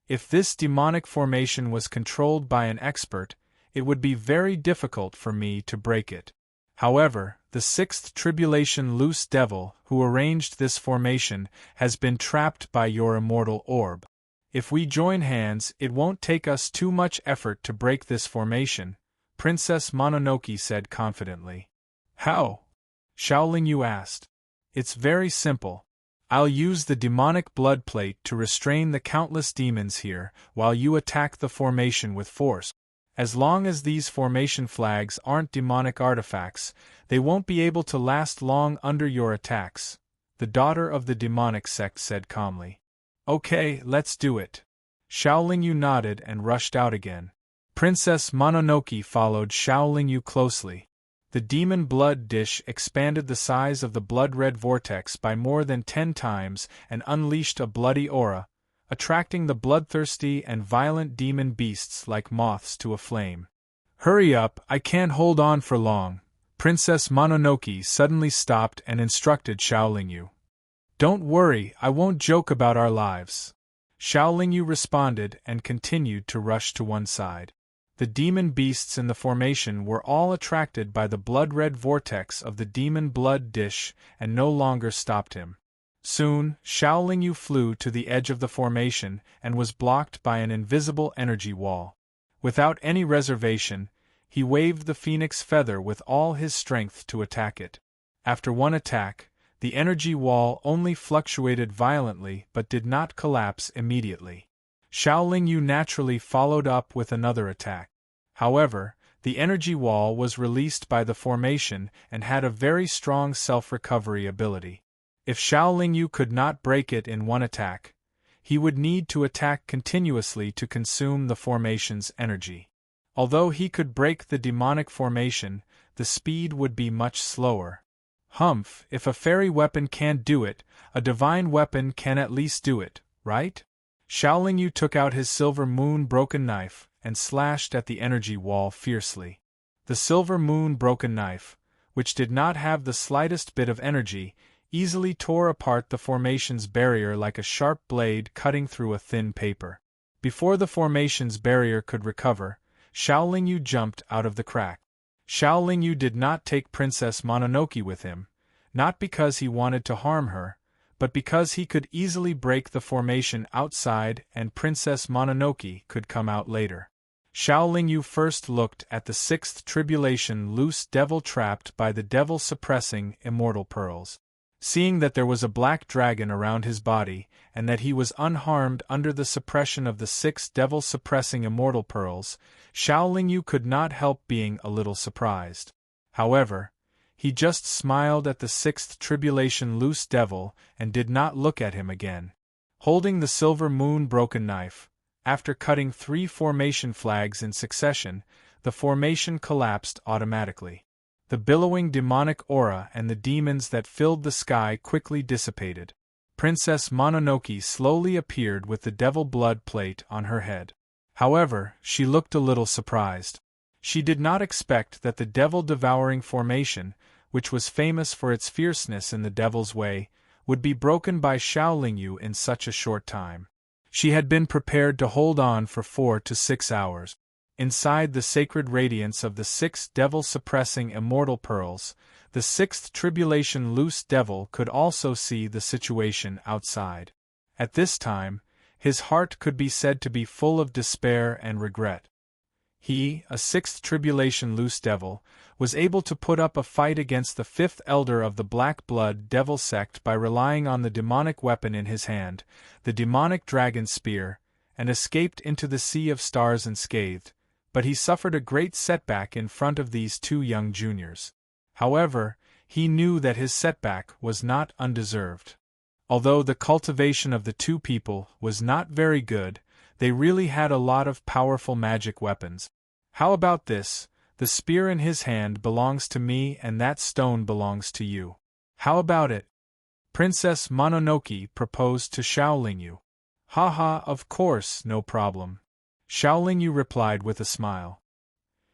If this demonic formation was controlled by an expert, it would be very difficult for me to break it. However, the sixth tribulation loose devil who arranged this formation has been trapped by your immortal orb. If we join hands, it won't take us too much effort to break this formation, Princess Mononoke said confidently. How? Xiaolingyu asked. It's very simple. I'll use the demonic blood plate to restrain the countless demons here while you attack the formation with force. As long as these formation flags aren't demonic artifacts, they won't be able to last long under your attacks, the daughter of the demonic sect said calmly. Okay, let's do it. Xiaolingyu nodded and rushed out again. Princess Mononoke followed Xiaolingyu closely. The demon blood dish expanded the size of the blood-red vortex by more than 10 times and unleashed a bloody aura, attracting the bloodthirsty and violent demon beasts like moths to a flame. Hurry up, I can't hold on for long. Princess Mononoke suddenly stopped and instructed Xiaolingyu. Don't worry, I won't joke about our lives. Xiaolingyu responded and continued to rush to one side. The demon beasts in the formation were all attracted by the blood-red vortex of the demon blood dish and no longer stopped him. Soon, Xiaolingyu flew to the edge of the formation and was blocked by an invisible energy wall. Without any reservation, he waved the phoenix feather with all his strength to attack it. After one attack, the energy wall only fluctuated violently but did not collapse immediately. Xiaolingyu naturally followed up with another attack. However, the energy wall was released by the formation and had a very strong self-recovery ability. If Xiaolingyu could not break it in one attack, he would need to attack continuously to consume the formation's energy. Although he could break the demonic formation, the speed would be much slower. Humph, if a fairy weapon can't do it, a divine weapon can at least do it, right? Xiaolingyu took out his silver moon broken knife and slashed at the energy wall fiercely. The silver moon broken knife, which did not have the slightest bit of energy, easily tore apart the formation's barrier like a sharp blade cutting through a thin paper. Before the formation's barrier could recover, Xiaolingyu jumped out of the crack. Xiaolingyu did not take Princess Mononoke with him, not because he wanted to harm her, but because he could easily break the formation outside and Princess Mononoke could come out later. Xiaolingyu first looked at the sixth tribulation loose devil trapped by the devil-suppressing immortal pearls. Seeing that there was a black dragon around his body and that he was unharmed under the suppression of the 6 devil-suppressing immortal pearls, Xiaolingyu could not help being a little surprised. However, he just smiled at the 6th tribulation loose devil and did not look at him again. Holding the silver moon broken knife, after cutting 3 formation flags in succession, the formation collapsed automatically. The billowing demonic aura and the demons that filled the sky quickly dissipated. Princess Mononoke slowly appeared with the devil blood plate on her head. However, she looked a little surprised. She did not expect that the devil-devouring formation, which was famous for its fierceness in the devil's way, would be broken by Xiaolingyu in such a short time. She had been prepared to hold on for 4 to 6 hours. Inside the sacred radiance of the 6 devil-suppressing immortal pearls, the 6th tribulation loose devil could also see the situation outside. At this time, his heart could be said to be full of despair and regret. He, a 6th tribulation loose devil, was able to put up a fight against the 5th elder of the Black Blood Devil sect by relying on the demonic weapon in his hand, the demonic dragon spear, and escaped into the sea of stars unscathed. But he suffered a great setback in front of these 2 young juniors. However, he knew that his setback was not undeserved. Although the cultivation of the 2 people was not very good, they really had a lot of powerful magic weapons. How about this? The spear in his hand belongs to me and that stone belongs to you. How about it? Princess Mononoke proposed to Xiaolingyu. Haha, of course, no problem. Xiao Yu replied with a smile.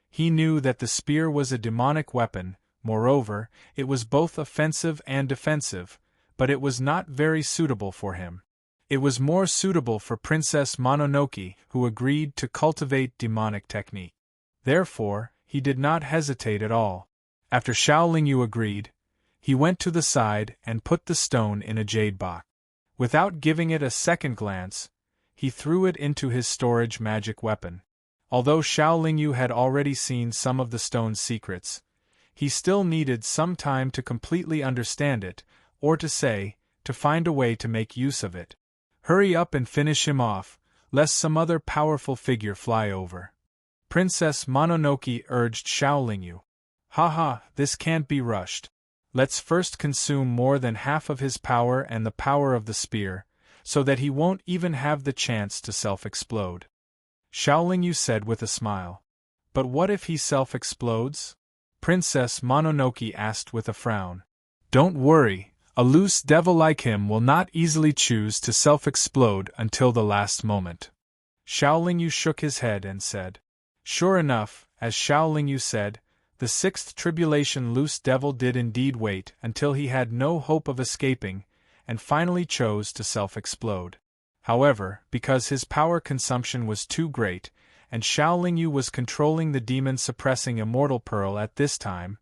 He knew that the spear was a demonic weapon, moreover, it was both offensive and defensive, but it was not very suitable for him. It was more suitable for Princess Mononoke, who agreed to cultivate demonic technique. Therefore, he did not hesitate at all. After Xiao Yu agreed, he went to the side and put the stone in a jade box. Without giving it a second glance, he threw it into his storage magic weapon. Although Xiao Yu had already seen some of the stone's secrets, he still needed some time to completely understand it, or to find a way to make use of it. Hurry up and finish him off, lest some other powerful figure fly over. Princess Mononoke urged Xiao Yu. Haha, this can't be rushed. Let's first consume more than half of his power and the power of the spear, so that he won't even have the chance to self-explode. Xiao Yu said with a smile. But what if he self-explodes? Princess Mononoke asked with a frown. Don't worry, a loose devil like him will not easily choose to self-explode until the last moment. Xiao Yu shook his head and said. Sure enough, as Xiao Yu said, the sixth tribulation loose devil did indeed wait until he had no hope of escaping, and finally chose to self-explode. However, because his power consumption was too great, and Xiao Yu was controlling the demon-suppressing immortal pearl at this time,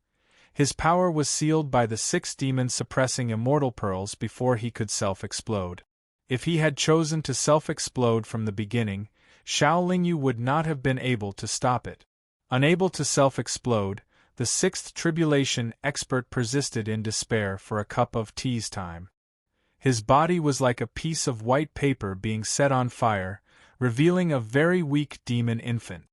his power was sealed by the 6 demon-suppressing immortal pearls before he could self-explode. If he had chosen to self-explode from the beginning, Xiao Yu would not have been able to stop it. Unable to self-explode, the 6th tribulation expert persisted in despair for a cup of tea's time. His body was like a piece of white paper being set on fire, revealing a very weak demon infant.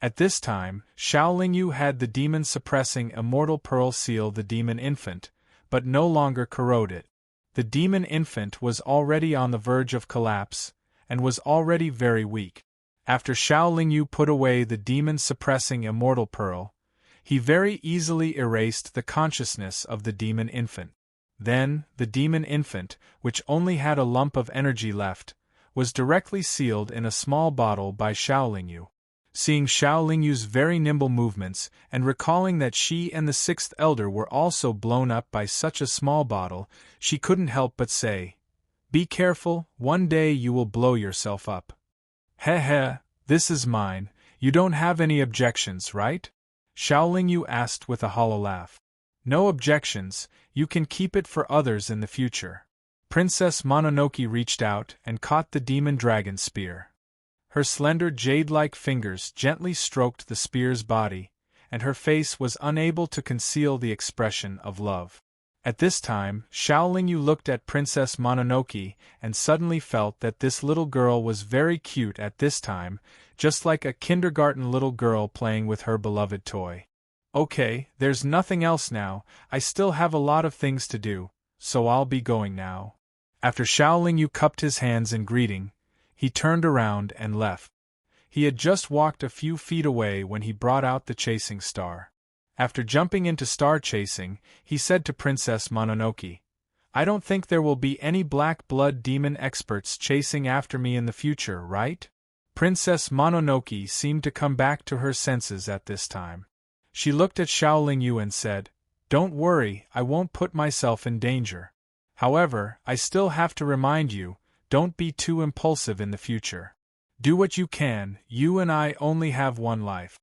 At this time, Xiao Yu had the demon-suppressing immortal pearl seal the demon infant, but no longer corrode it. The demon infant was already on the verge of collapse, and was already very weak. After Xiao Yu put away the demon-suppressing immortal pearl, he very easily erased the consciousness of the demon infant. Then, the demon infant, which only had a lump of energy left, was directly sealed in a small bottle by Xiao Yu. Seeing Xiao Yu's very nimble movements, and recalling that she and the 6th elder were also blown up by such a small bottle, she couldn't help but say, "Be careful, one day you will blow yourself up." Heh, this is mine, you don't have any objections, right? Xiao Yu asked with a hollow laugh. No objections, you can keep it for others in the future. Princess Mononoke reached out and caught the demon dragon spear. Her slender jade-like fingers gently stroked the spear's body, and her face was unable to conceal the expression of love. At this time, Xiao Yu looked at Princess Mononoke and suddenly felt that this little girl was very cute at this time, just like a kindergarten little girl playing with her beloved toy. Okay, there's nothing else now, I still have a lot of things to do, so I'll be going now. After Xiao Yu cupped his hands in greeting, he turned around and left. He had just walked a few feet away when he brought out the chasing star. After jumping into star chasing, he said to Princess Mononoke, I don't think there will be any black blood demon experts chasing after me in the future, right? Princess Mononoke seemed to come back to her senses at this time. She looked at Xiao Yu and said, Don't worry, I won't put myself in danger. However, I still have to remind you, don't be too impulsive in the future. Do what you can, you and I only have one life.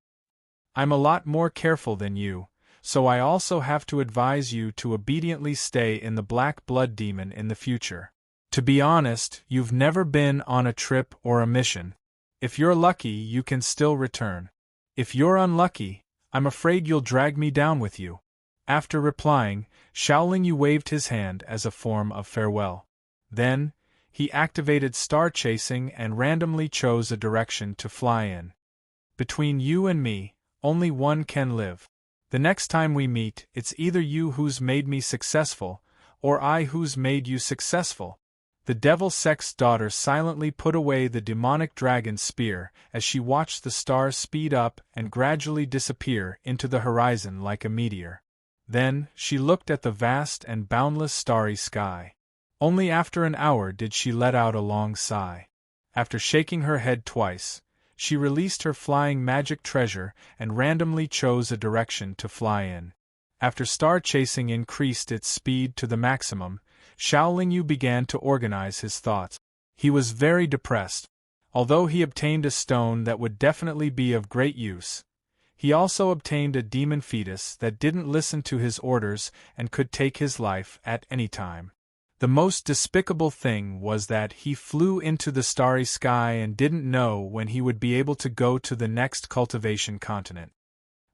I'm a lot more careful than you, so I also have to advise you to obediently stay in the Black Blood Demon in the future. To be honest, you've never been on a trip or a mission. If you're lucky, you can still return. If you're unlucky, I'm afraid you'll drag me down with you. After replying, Xiao Yu waved his hand as a form of farewell. Then, he activated star chasing and randomly chose a direction to fly in. Between you and me, only one can live. The next time we meet, it's either you who's made me successful, or I who's made you successful. The Devil Sect's daughter silently put away the demonic dragon's spear as she watched the stars speed up and gradually disappear into the horizon like a meteor. Then, she looked at the vast and boundless starry sky. Only after an hour did she let out a long sigh. After shaking her head twice, She released her flying magic treasure and randomly chose a direction to fly in. After star chasing increased its speed to the maximum, Xiaolingyu began to organize his thoughts. He was very depressed. Although he obtained a stone that would definitely be of great use, he also obtained a demon fetus that didn't listen to his orders and could take his life at any time. The most despicable thing was that he flew into the starry sky and didn't know when he would be able to go to the next cultivation continent.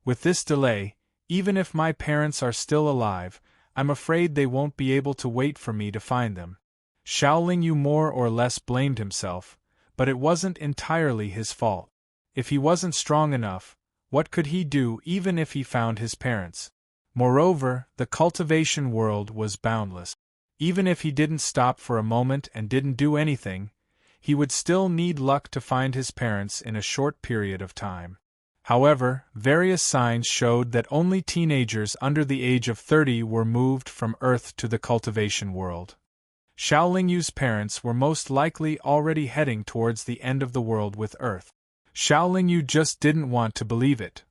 With this delay, even if my parents are still alive, I'm afraid they won't be able to wait for me to find them. Xiaolingyu more or less blamed himself, but it wasn't entirely his fault. If he wasn't strong enough, what could he do even if he found his parents? Moreover, the cultivation world was boundless. Even if he didn't stop for a moment and didn't do anything, he would still need luck to find his parents in a short period of time. However, various signs showed that only teenagers under the age of 30 were moved from Earth to the cultivation world. Xiaolingyu's parents were most likely already heading towards the end of the world with Earth. Xiaolingyu just didn't want to believe it.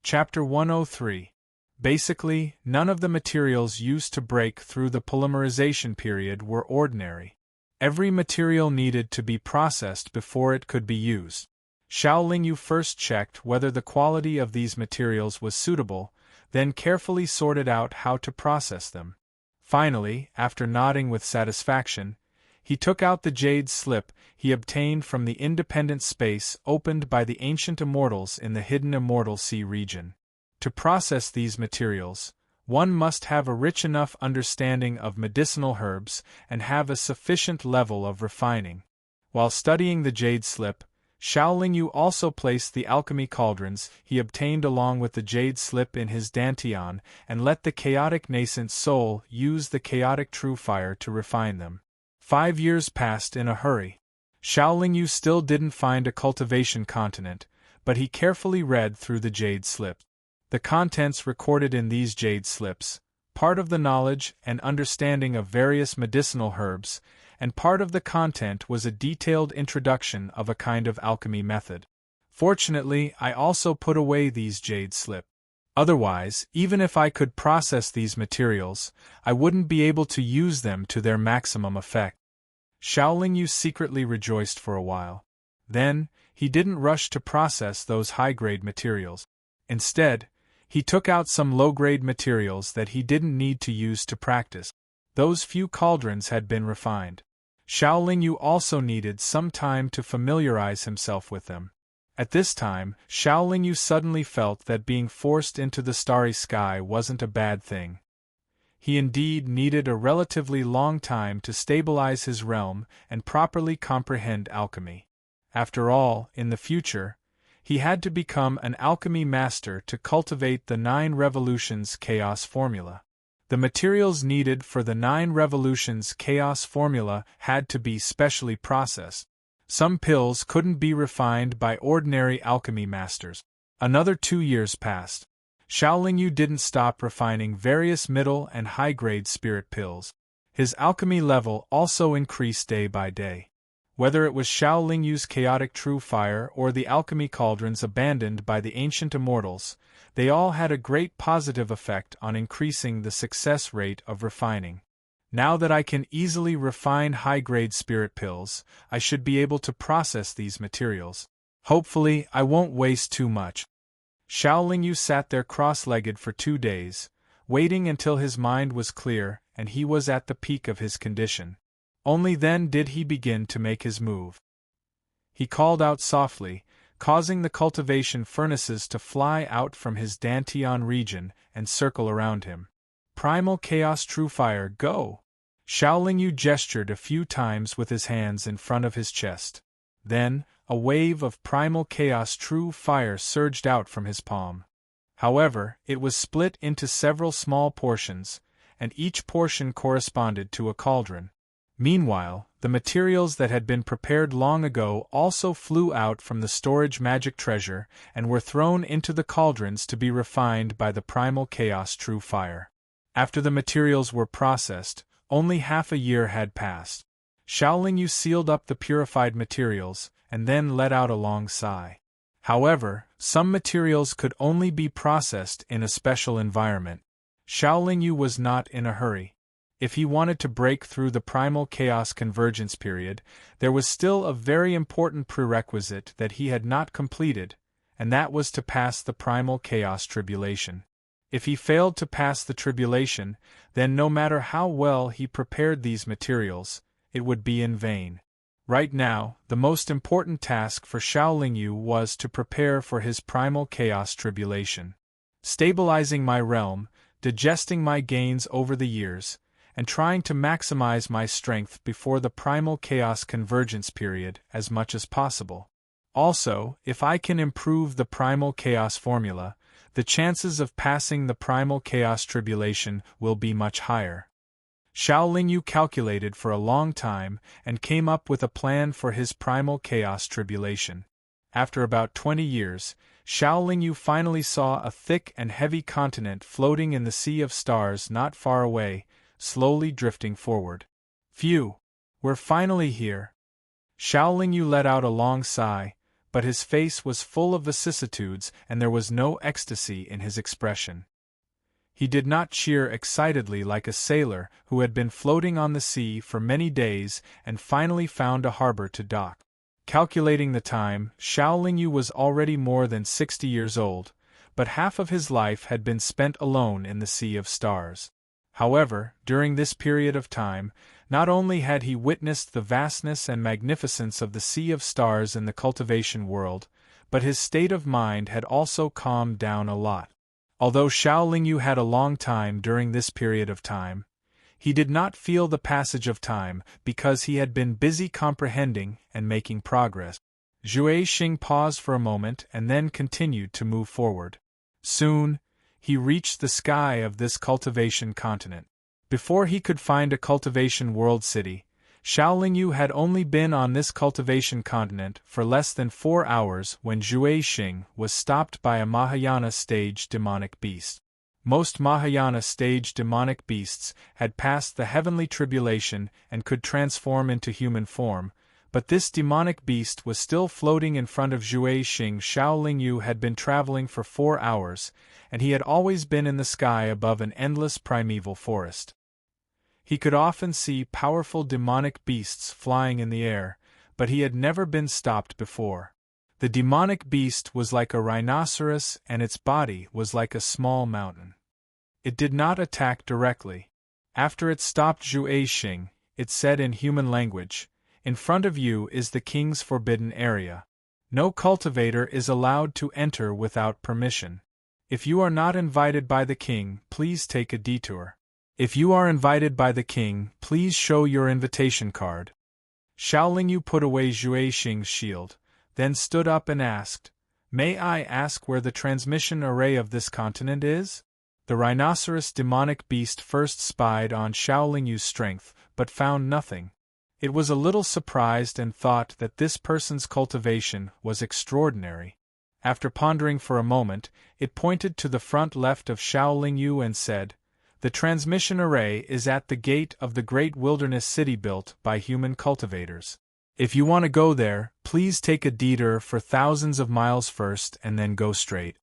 Chapter 103. Basically, none of the materials used to break through the polymerization period were ordinary. Every material needed to be processed before it could be used. Xiaolingyu first checked whether the quality of these materials was suitable, then carefully sorted out how to process them. Finally, after nodding with satisfaction, he took out the jade slip he obtained from the independent space opened by the ancient immortals in the hidden Immortal Sea region. To process these materials, one must have a rich enough understanding of medicinal herbs and have a sufficient level of refining. While studying the jade slip, Xiaolingyu also placed the alchemy cauldrons he obtained along with the jade slip in his dantian and let the chaotic nascent soul use the chaotic true fire to refine them. 5 years passed in a hurry. Xiaolingyu still didn't find a cultivation continent, but he carefully read through the jade slip. The contents recorded in these jade slips, part of the knowledge and understanding of various medicinal herbs, and part of the content was a detailed introduction of a kind of alchemy method. Fortunately, I also put away these jade slips. Otherwise, even if I could process these materials, I wouldn't be able to use them to their maximum effect. Xiaolingyu secretly rejoiced for a while. Then, he didn't rush to process those high-grade materials. Instead, he took out some low-grade materials that he didn't need to use to practice. Those few cauldrons had been refined. Xiaolingyu also needed some time to familiarize himself with them. At this time, Xiaolingyu suddenly felt that being forced into the starry sky wasn't a bad thing. He indeed needed a relatively long time to stabilize his realm and properly comprehend alchemy. After all, in the future, he had to become an alchemy master to cultivate the 9 revolutions chaos formula. The materials needed for the 9 revolutions chaos formula had to be specially processed. Some pills couldn't be refined by ordinary alchemy masters. Another 2 years passed. Xiaolingyu didn't stop refining various middle and high-grade spirit pills. His alchemy level also increased day by day. Whether it was Xiaolingyu's chaotic true fire or the alchemy cauldrons abandoned by the ancient immortals, they all had a great positive effect on increasing the success rate of refining. Now that I can easily refine high-grade spirit pills, I should be able to process these materials. Hopefully, I won't waste too much. Xiaolingyu sat there cross-legged for 2 days, waiting until his mind was clear and he was at the peak of his condition. Only then did he begin to make his move. He called out softly, causing the cultivation furnaces to fly out from his dantian region and circle around him. Primal Chaos True Fire, go! Xiaolingyu gestured a few times with his hands in front of his chest. Then, a wave of Primal Chaos True Fire surged out from his palm. However, it was split into several small portions, and each portion corresponded to a cauldron. Meanwhile, the materials that had been prepared long ago also flew out from the storage magic treasure and were thrown into the cauldrons to be refined by the Primal Chaos True Fire. After the materials were processed, only half a year had passed. Xiaolingyu sealed up the purified materials and then let out a long sigh. However, some materials could only be processed in a special environment. Xiaolingyu was not in a hurry. If he wanted to break through the primal chaos convergence period, there was still a very important prerequisite that he had not completed, and that was to pass the primal chaos tribulation. If he failed to pass the tribulation, then no matter how well he prepared these materials, it would be in vain. Right now, the most important task for Xiaolingyu was to prepare for his primal chaos tribulation. Stabilizing my realm, digesting my gains over the years, and trying to maximize my strength before the primal chaos convergence period as much as possible. Also, if I can improve the primal chaos formula, the chances of passing the primal chaos tribulation will be much higher. Xiaolingyu calculated for a long time and came up with a plan for his primal chaos tribulation. After about 20 years, Xiaolingyu finally saw a thick and heavy continent floating in the sea of stars not far away, slowly drifting forward. Phew! We're finally here. Xiaolingyu let out a long sigh, but his face was full of vicissitudes and there was no ecstasy in his expression. He did not cheer excitedly like a sailor who had been floating on the sea for many days and finally found a harbor to dock. Calculating the time, Xiaolingyu was already more than 60 years old, but half of his life had been spent alone in the sea of stars. However, during this period of time, not only had he witnessed the vastness and magnificence of the sea of stars in the cultivation world, but his state of mind had also calmed down a lot. Although Xiaolingyu had a long time during this period of time, he did not feel the passage of time because he had been busy comprehending and making progress. Zhuai Xing paused for a moment and then continued to move forward. Soon, he reached the sky of this cultivation continent. Before he could find a cultivation world city, Xiaolingyu had only been on this cultivation continent for less than 4 hours when Zhuai Xing was stopped by a Mahayana stage demonic beast. Most Mahayana stage demonic beasts had passed the heavenly tribulation and could transform into human form, but this demonic beast was still floating in front of Zhuai Xing. Xiaolingyu had been traveling for 4 hours, and he had always been in the sky above an endless primeval forest. He could often see powerful demonic beasts flying in the air, but he had never been stopped before. The demonic beast was like a rhinoceros and its body was like a small mountain. It did not attack directly. After it stopped Zhuai Xing, it said in human language, "In front of you is the king's forbidden area. No cultivator is allowed to enter without permission. If you are not invited by the king, please take a detour. If you are invited by the king, please show your invitation card." Xiaolingyu put away Zhuai Xing's shield, then stood up and asked, "May I ask where the transmission array of this continent is?" The rhinoceros demonic beast first spied on Xiaolingyu's strength, but found nothing. It was a little surprised and thought that this person's cultivation was extraordinary. After pondering for a moment, it pointed to the front left of Xiaolingyu and said, "The transmission array is at the gate of the great wilderness city built by human cultivators. If you want to go there, please take a detour for thousands of miles first and then go straight."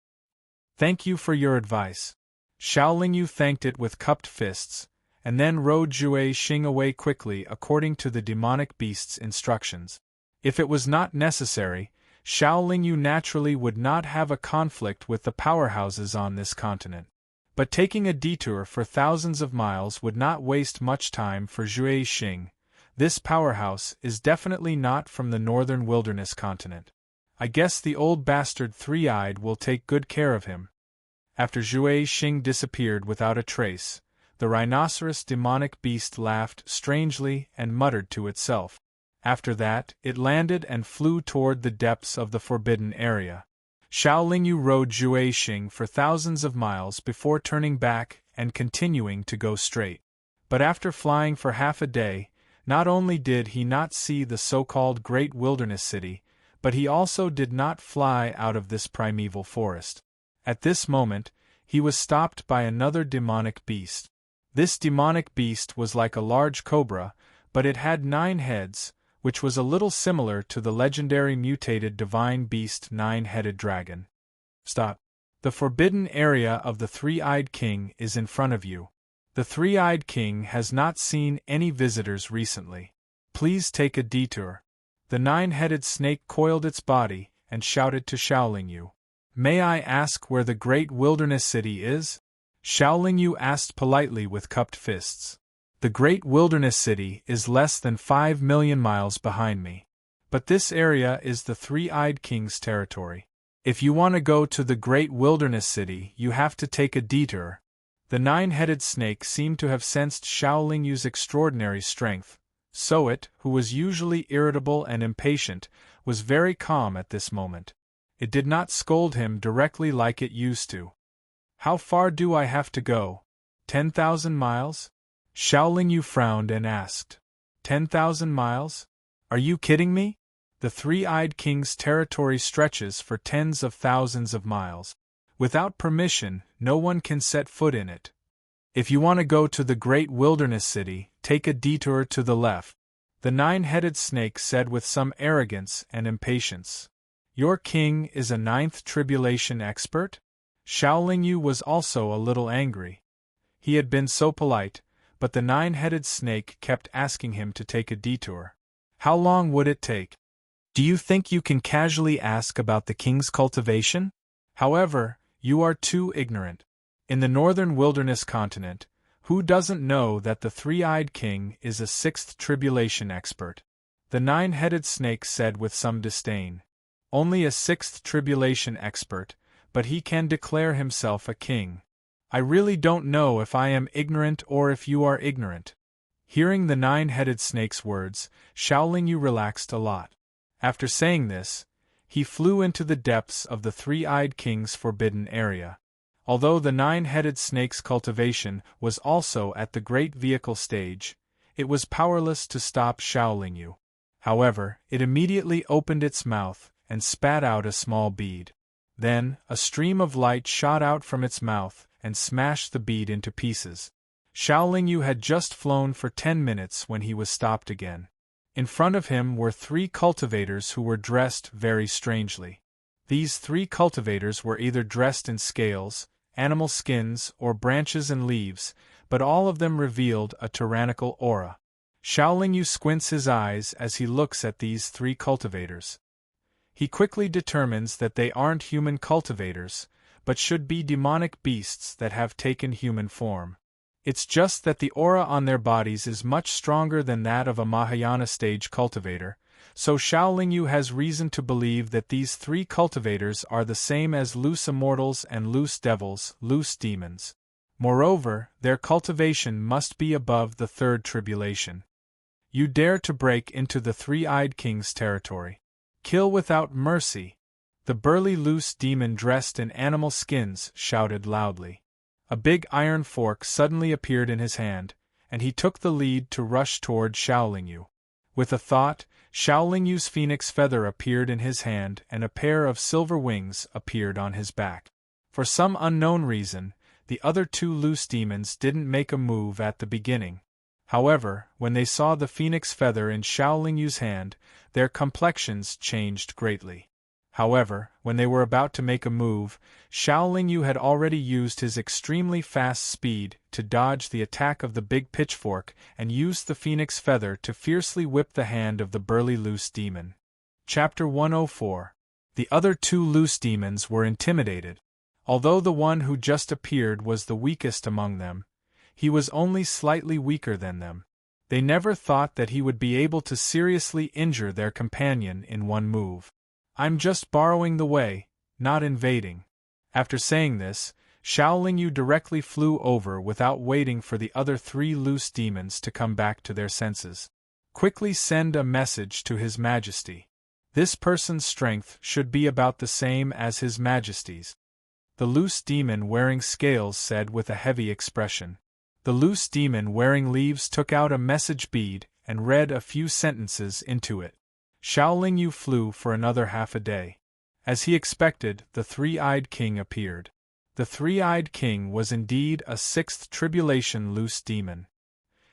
"Thank you for your advice." Xiaolingyu thanked it with cupped fists, and then rode Zhuai Xing away quickly according to the demonic beast's instructions. If it was not necessary, Xiaolingyu naturally would not have a conflict with the powerhouses on this continent. But taking a detour for thousands of miles would not waste much time for Zhuai Xing. This powerhouse is definitely not from the northern wilderness continent. I guess the old bastard three-eyed will take good care of him. After Zhuai Xing disappeared without a trace, the rhinoceros demonic beast laughed strangely and muttered to itself. After that, it landed and flew toward the depths of the forbidden area. Xiaolingyu rode Zhuai Xing for thousands of miles before turning back and continuing to go straight. But after flying for half a day, not only did he not see the so-called Great Wilderness City, but he also did not fly out of this primeval forest. At this moment, he was stopped by another demonic beast. This demonic beast was like a large cobra, but it had 9 heads, which was a little similar to the legendary mutated divine beast nine-headed dragon. Stop. The forbidden area of the three-eyed king is in front of you. The three-eyed king has not seen any visitors recently. Please take a detour. The nine-headed snake coiled its body and shouted to Xiaolingyu. May I ask where the great wilderness city is? Xiaolingyu asked politely with cupped fists. The great wilderness city is less than 5 million miles behind me. But this area is the three-eyed king's territory. If you want to go to the great wilderness city, you have to take a detour. The nine-headed snake seemed to have sensed Xiaolingyu's extraordinary strength. So it, who was usually irritable and impatient, was very calm at this moment. It did not scold him directly like it used to. How far do I have to go? 10,000 miles? Xiaolingyu frowned and asked. 10,000 miles? Are you kidding me? The three-eyed king's territory stretches for tens of thousands of miles. Without permission, no one can set foot in it. If you want to go to the great wilderness city, take a detour to the left, the nine-headed snake said with some arrogance and impatience. Your king is a ninth tribulation expert? Xiaolingyu was also a little angry. He had been so polite, but the nine-headed snake kept asking him to take a detour. How long would it take? Do you think you can casually ask about the king's cultivation? However, you are too ignorant. In the northern wilderness continent, who doesn't know that the three-eyed king is a sixth tribulation expert? The nine-headed snake said with some disdain. Only a sixth tribulation expert, but he can declare himself a king. I really don't know if I am ignorant or if you are ignorant. Hearing the nine-headed snake's words, Xiaolingyu relaxed a lot. After saying this, he flew into the depths of the three-eyed king's forbidden area. Although the nine-headed snake's cultivation was also at the great vehicle stage, it was powerless to stop Xiaolingyu. However, it immediately opened its mouth and spat out a small bead. Then, a stream of light shot out from its mouth and smashed the bead into pieces. Xiaolingyu had just flown for 10 minutes when he was stopped again. In front of him were 3 cultivators who were dressed very strangely. These 3 cultivators were either dressed in scales, animal skins, or branches and leaves, but all of them revealed a tyrannical aura. Xiaolingyu squints his eyes as he looks at these 3 cultivators. He quickly determines that they aren't human cultivators, but should be demonic beasts that have taken human form. It's just that the aura on their bodies is much stronger than that of a Mahayana stage cultivator, so Xiaolingyu has reason to believe that these 3 cultivators are the same as loose immortals and loose devils, loose demons. Moreover, their cultivation must be above the third tribulation. You dare to break into the three-eyed king's territory. Kill without mercy. The burly loose demon dressed in animal skins shouted loudly. A big iron fork suddenly appeared in his hand, and he took the lead to rush toward Xiaolingyu. With a thought, Xiaolingyu's phoenix feather appeared in his hand and a pair of silver wings appeared on his back. For some unknown reason, the other 2 loose demons didn't make a move at the beginning. However, when they saw the phoenix feather in Xiaolingyu's hand, their complexions changed greatly. However, when they were about to make a move, Xiaolingyu had already used his extremely fast speed to dodge the attack of the big pitchfork and used the phoenix feather to fiercely whip the hand of the burly loose demon. Chapter 104. The other 2 loose demons were intimidated. Although the one who just appeared was the weakest among them, he was only slightly weaker than them. They never thought that he would be able to seriously injure their companion in one move. I'm just borrowing the way, not invading. After saying this, Xiaolingyu directly flew over without waiting for the other 3 loose demons to come back to their senses. Quickly send a message to His Majesty. This person's strength should be about the same as His Majesty's. The loose demon wearing scales said with a heavy expression. The loose demon wearing leaves took out a message bead and read a few sentences into it. Xiaolingyu flew for another half a day. As he expected, the three-eyed king appeared. The three-eyed king was indeed a sixth tribulation loose demon.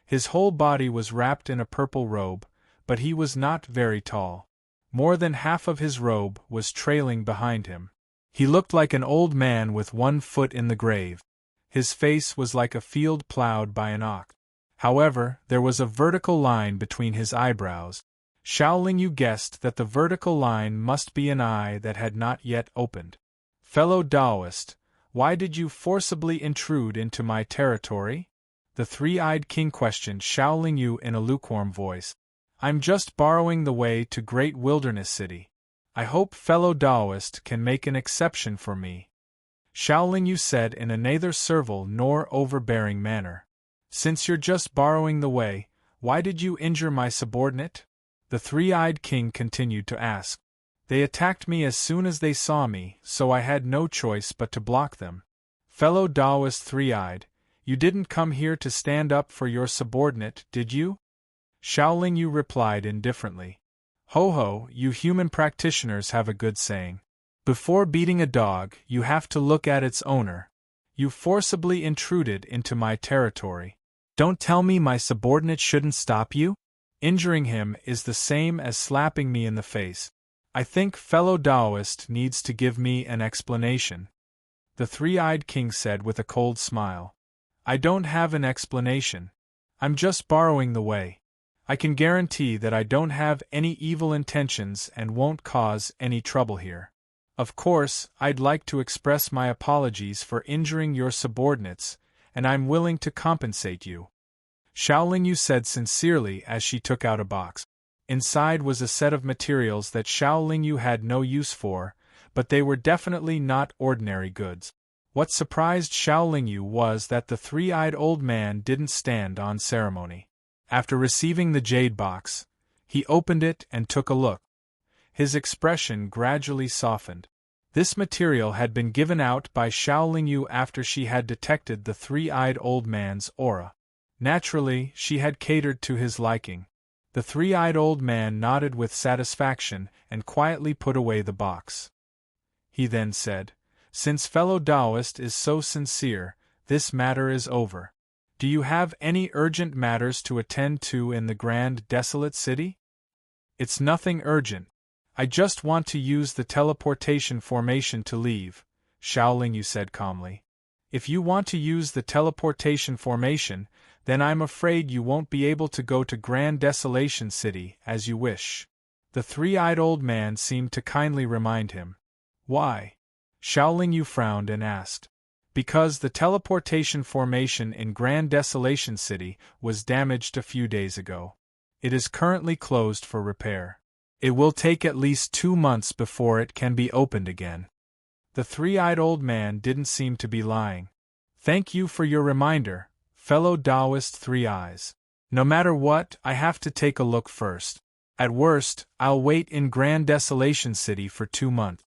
His whole body was wrapped in a purple robe, but he was not very tall. More than half of his robe was trailing behind him. He looked like an old man with one foot in the grave. His face was like a field plowed by an ox. However, there was a vertical line between his eyebrows. Xiaoling guessed that the vertical line must be an eye that had not yet opened. "Fellow Taoist, why did you forcibly intrude into my territory?" The three-eyed king questioned Xiaoling in a lukewarm voice. "I'm just borrowing the way to Great Wilderness City. I hope fellow Taoist can make an exception for me," Xiaoling said in a neither servile nor overbearing manner. "Since you're just borrowing the way, why did you injure my subordinate?" The three-eyed king continued to ask. "They attacked me as soon as they saw me, so I had no choice but to block them." "Fellow Taoist three-eyed, you didn't come here to stand up for your subordinate, did you?" Xiaoling replied indifferently. "Ho ho, you human practitioners have a good saying. Before beating a dog, you have to look at its owner. You forcibly intruded into my territory. Don't tell me my subordinate shouldn't stop you? Injuring him is the same as slapping me in the face. I think fellow Taoist needs to give me an explanation," the three-eyed king said with a cold smile. "I don't have an explanation. I'm just borrowing the way. I can guarantee that I don't have any evil intentions and won't cause any trouble here. Of course, I'd like to express my apologies for injuring your subordinates, and I'm willing to compensate you," Xiaoling said sincerely as she took out a box. Inside was a set of materials that Xiaoling had no use for, but they were definitely not ordinary goods. What surprised Xiaoling was that the three-eyed old man didn't stand on ceremony. After receiving the jade box, he opened it and took a look. His expression gradually softened. This material had been given out by Xiaoling after she had detected the three-eyed old man's aura. Naturally, she had catered to his liking. The three-eyed old man nodded with satisfaction and quietly put away the box. He then said, "Since fellow Taoist is so sincere, this matter is over. Do you have any urgent matters to attend to in the Grand Desolate City?" "It's nothing urgent. I just want to use the teleportation formation to leave," Xiaoling said calmly. "If you want to use the teleportation formation, then I'm afraid you won't be able to go to Grand Desolation City as you wish." The three-eyed old man seemed to kindly remind him. "Why?" Xiaoling frowned and asked. "Because the teleportation formation in Grand Desolation City was damaged a few days ago. It is currently closed for repair. It will take at least 2 months before it can be opened again." The three-eyed old man didn't seem to be lying. "Thank you for your reminder, fellow Taoist Three Eyes. No matter what, I have to take a look first. At worst, I'll wait in Grand Desolation City for 2 months."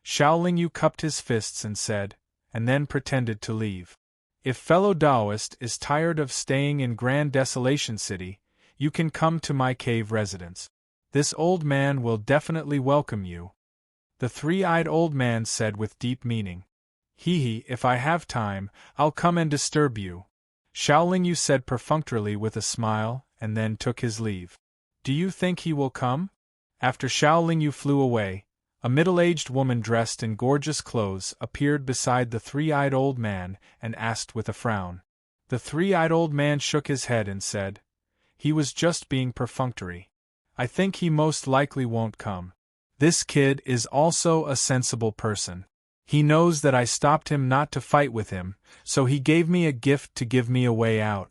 Xiaoling cupped his fists and said, and then pretended to leave. "If fellow Taoist is tired of staying in Grand Desolation City, you can come to my cave residence. This old man will definitely welcome you," the three-eyed old man said with deep meaning. "Hee, if I have time, I'll come and disturb you," Xiaoling said perfunctorily with a smile, and then took his leave. "Do you think he will come?" After Xiaoling flew away, a middle-aged woman dressed in gorgeous clothes appeared beside the three-eyed old man and asked with a frown. The three-eyed old man shook his head and said, "He was just being perfunctory. I think he most likely won't come. This kid is also a sensible person. He knows that I stopped him not to fight with him, so he gave me a gift to give me a way out."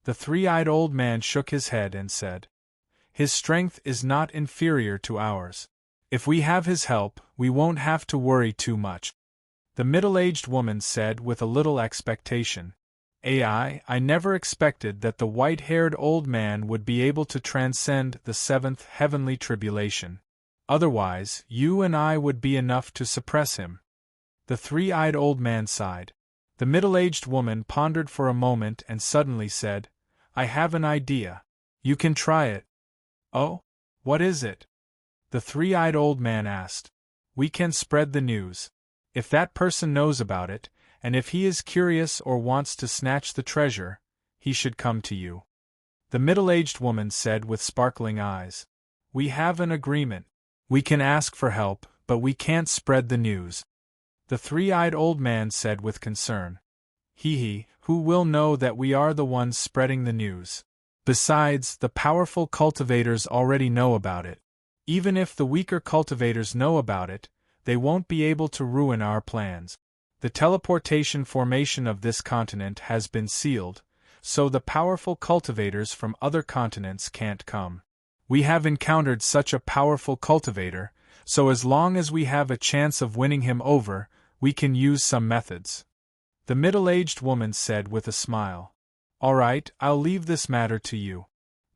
The three-eyed old man shook his head and said, "His strength is not inferior to ours. If we have his help, we won't have to worry too much." The middle-aged woman said with a little expectation, I never expected that the white-haired old man would be able to transcend the 7th heavenly tribulation. Otherwise, you and I would be enough to suppress him." The three-eyed old man sighed. The middle-aged woman pondered for a moment and suddenly said, "I have an idea. You can try it." "Oh? What is it?" the three-eyed old man asked. "We can spread the news. If that person knows about it, and if he is curious or wants to snatch the treasure, he should come to you." The middle-aged woman said with sparkling eyes. We have an agreement. We can ask for help, but we can't spread the news. The three-eyed old man said with concern. Who will know that we are the ones spreading the news? Besides, the powerful cultivators already know about it. Even if the weaker cultivators know about it, they won't be able to ruin our plans. The teleportation formation of this continent has been sealed, so the powerful cultivators from other continents can't come. We have encountered such a powerful cultivator, so as long as we have a chance of winning him over, we can use some methods. The middle-aged woman said with a smile. All right, I'll leave this matter to you.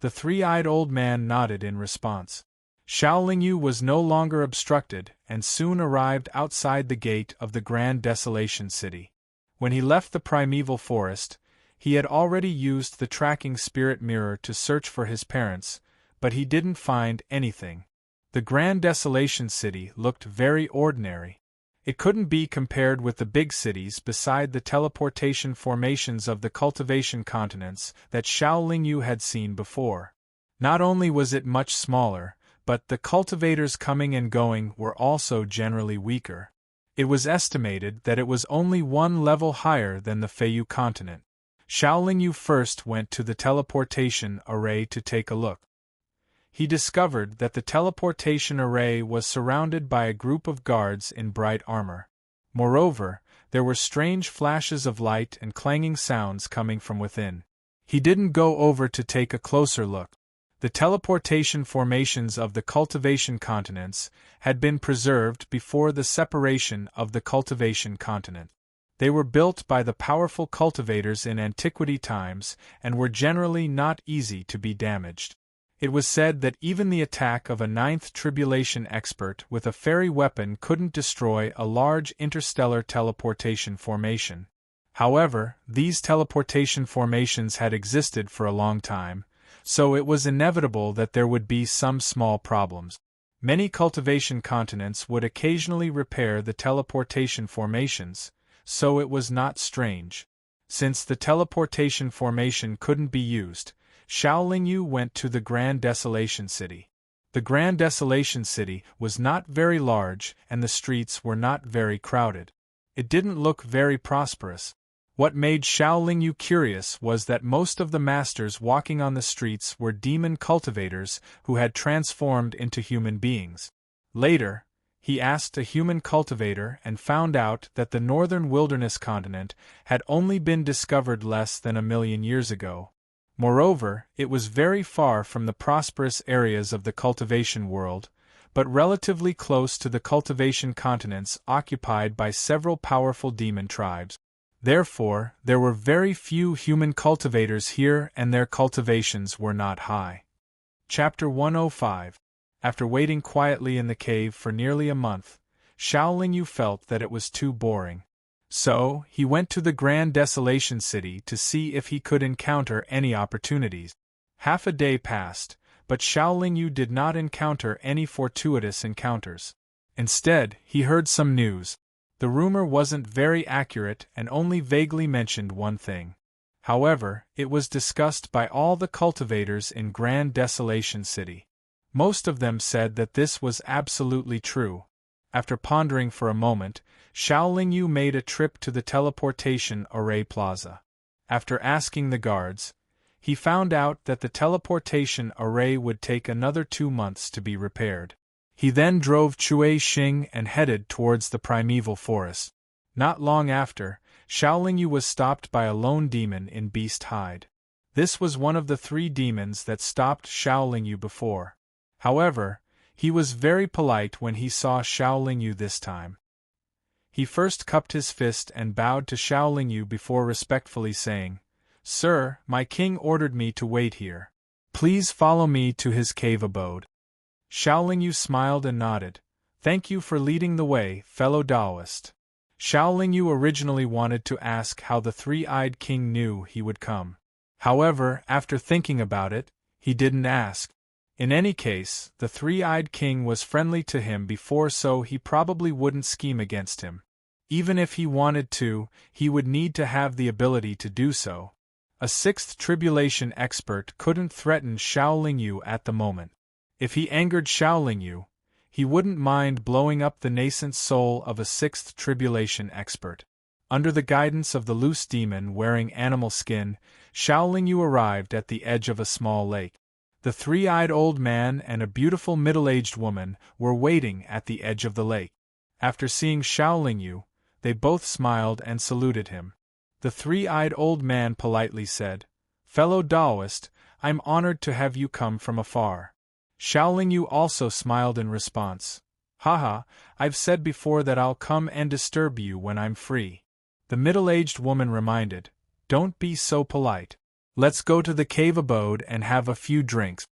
The three-eyed old man nodded in response. Xiaolingyu was no longer obstructed and soon arrived outside the gate of the Grand Desolation City. When he left the primeval forest, he had already used the tracking spirit mirror to search for his parents, but he didn't find anything. The Grand Desolation City looked very ordinary. It couldn't be compared with the big cities beside the teleportation formations of the cultivation continents that Xiaolingyu had seen before. Not only was it much smaller, but the cultivators coming and going were also generally weaker. It was estimated that it was only one level higher than the Feiyu continent. Xiaolingyu first went to the teleportation array to take a look. He discovered that the teleportation array was surrounded by a group of guards in bright armor. Moreover, there were strange flashes of light and clanging sounds coming from within. He didn't go over to take a closer look. The teleportation formations of the cultivation continents had been preserved before the separation of the cultivation continent. They were built by the powerful cultivators in antiquity times and were generally not easy to be damaged. It was said that even the attack of a ninth tribulation expert with a fairy weapon couldn't destroy a large interstellar teleportation formation. However, these teleportation formations had existed for a long time, so it was inevitable that there would be some small problems. Many cultivation continents would occasionally repair the teleportation formations, so it was not strange. Since the teleportation formation couldn't be used, Xiaolingyu went to the Grand Desolation City. The Grand Desolation City was not very large and the streets were not very crowded. It didn't look very prosperous. What made Xiaolingyu curious was that most of the masters walking on the streets were demon cultivators who had transformed into human beings. Later, he asked a human cultivator and found out that the northern wilderness continent had only been discovered less than 1,000,000 years ago. Moreover, it was very far from the prosperous areas of the cultivation world, but relatively close to the cultivation continents occupied by several powerful demon tribes. Therefore, there were very few human cultivators here and their cultivations were not high. Chapter 105. After waiting quietly in the cave for nearly a month, Xiaolingyu felt that it was too boring. So, he went to the Grand Desolation City to see if he could encounter any opportunities. Half a day passed, but Xiaolingyu did not encounter any fortuitous encounters. Instead, he heard some news. The rumor wasn't very accurate and only vaguely mentioned one thing. However, it was discussed by all the cultivators in Grand Desolation City. Most of them said that this was absolutely true. After pondering for a moment, Xiaolingyu made a trip to the teleportation array plaza. After asking the guards, he found out that the teleportation array would take another 2 months to be repaired. He then drove Chui Xing and headed towards the primeval forest. Not long after, Xiaolingyu was stopped by a lone demon in beast hide. This was one of the 3 demons that stopped Xiaolingyu before. However, he was very polite when he saw Xiaolingyu this time. He first cupped his fist and bowed to Xiaolingyu before respectfully saying, "Sir, my king ordered me to wait here. Please follow me to his cave abode." Xiaolingyu smiled and nodded. "Thank you for leading the way, fellow Taoist." Xiaolingyu originally wanted to ask how the three-eyed king knew he would come. However, after thinking about it, he didn't ask. In any case, the three-eyed king was friendly to him before, so he probably wouldn't scheme against him. Even if he wanted to, he would need to have the ability to do so. A sixth tribulation expert couldn't threaten Xiao Lingyu at the moment. If he angered Xiao Lingyu, he wouldn't mind blowing up the nascent soul of a sixth tribulation expert. Under the guidance of the loose demon wearing animal skin, Xiao Lingyu arrived at the edge of a small lake. The three-eyed old man and a beautiful middle-aged woman were waiting at the edge of the lake. After seeing Xiao Lingyu, they both smiled and saluted him. The three-eyed old man politely said, "Fellow Taoist, I'm honored to have you come from afar." Xiao Lingyu also smiled in response. "Haha, I've said before that I'll come and disturb you when I'm free." The middle-aged woman reminded, "Don't be so polite. Let's go to the cave abode and have a few drinks."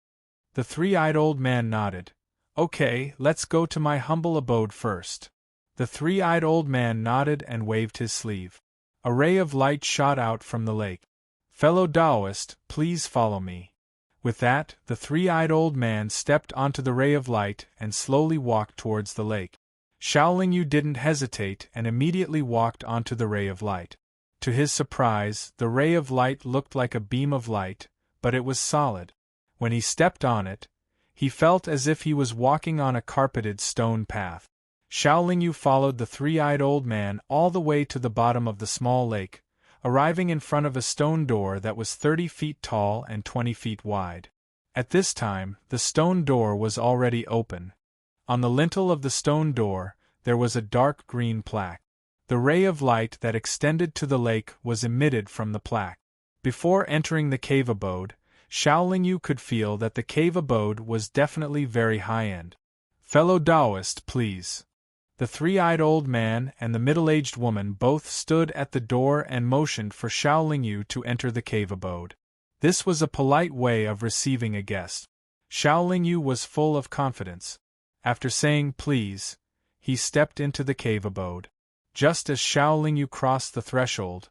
The three-eyed old man nodded. "Okay, let's go to my humble abode first." The three-eyed old man nodded and waved his sleeve. A ray of light shot out from the lake. "Fellow Taoist, please follow me." With that, the three-eyed old man stepped onto the ray of light and slowly walked towards the lake. Xiao Lingyu didn't hesitate and immediately walked onto the ray of light. To his surprise, the ray of light looked like a beam of light, but it was solid. When he stepped on it, he felt as if he was walking on a carpeted stone path. Xiao Lingyu followed the three-eyed old man all the way to the bottom of the small lake, arriving in front of a stone door that was 30 feet tall and 20 feet wide. At this time, the stone door was already open. On the lintel of the stone door, there was a dark green plaque. The ray of light that extended to the lake was emitted from the plaque. Before entering the cave abode, Xiao Lingyu could feel that the cave abode was definitely very high-end. "Fellow Taoist, please." The three-eyed old man and the middle-aged woman both stood at the door and motioned for Xiao Lingyu to enter the cave abode. This was a polite way of receiving a guest. Xiao Lingyu was full of confidence. After saying "please," he stepped into the cave abode. Just as Xiao Lingyu crossed the threshold,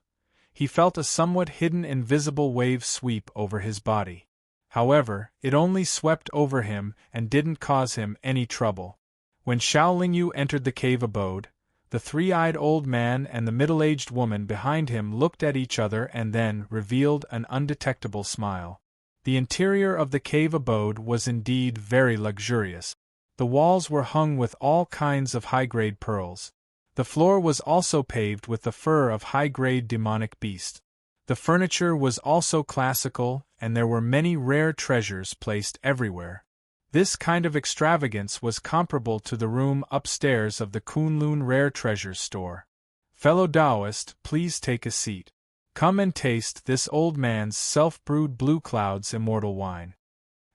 he felt a somewhat hidden invisible wave sweep over his body. However, it only swept over him and didn't cause him any trouble. When Xiao Lingyu entered the cave abode, the three-eyed old man and the middle-aged woman behind him looked at each other and then revealed an undetectable smile. The interior of the cave abode was indeed very luxurious. The walls were hung with all kinds of high-grade pearls. The floor was also paved with the fur of high-grade demonic beasts. The furniture was also classical, and there were many rare treasures placed everywhere. This kind of extravagance was comparable to the room upstairs of the Kunlun Rare Treasures store. "Fellow Taoist, please take a seat. Come and taste this old man's self-brewed Blue Cloud's immortal wine."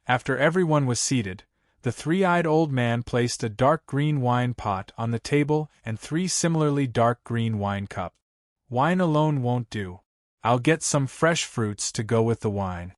After everyone was seated, the three-eyed old man placed a dark green wine pot on the table and 3 similarly dark green wine cups. "Wine alone won't do. I'll get some fresh fruits to go with the wine."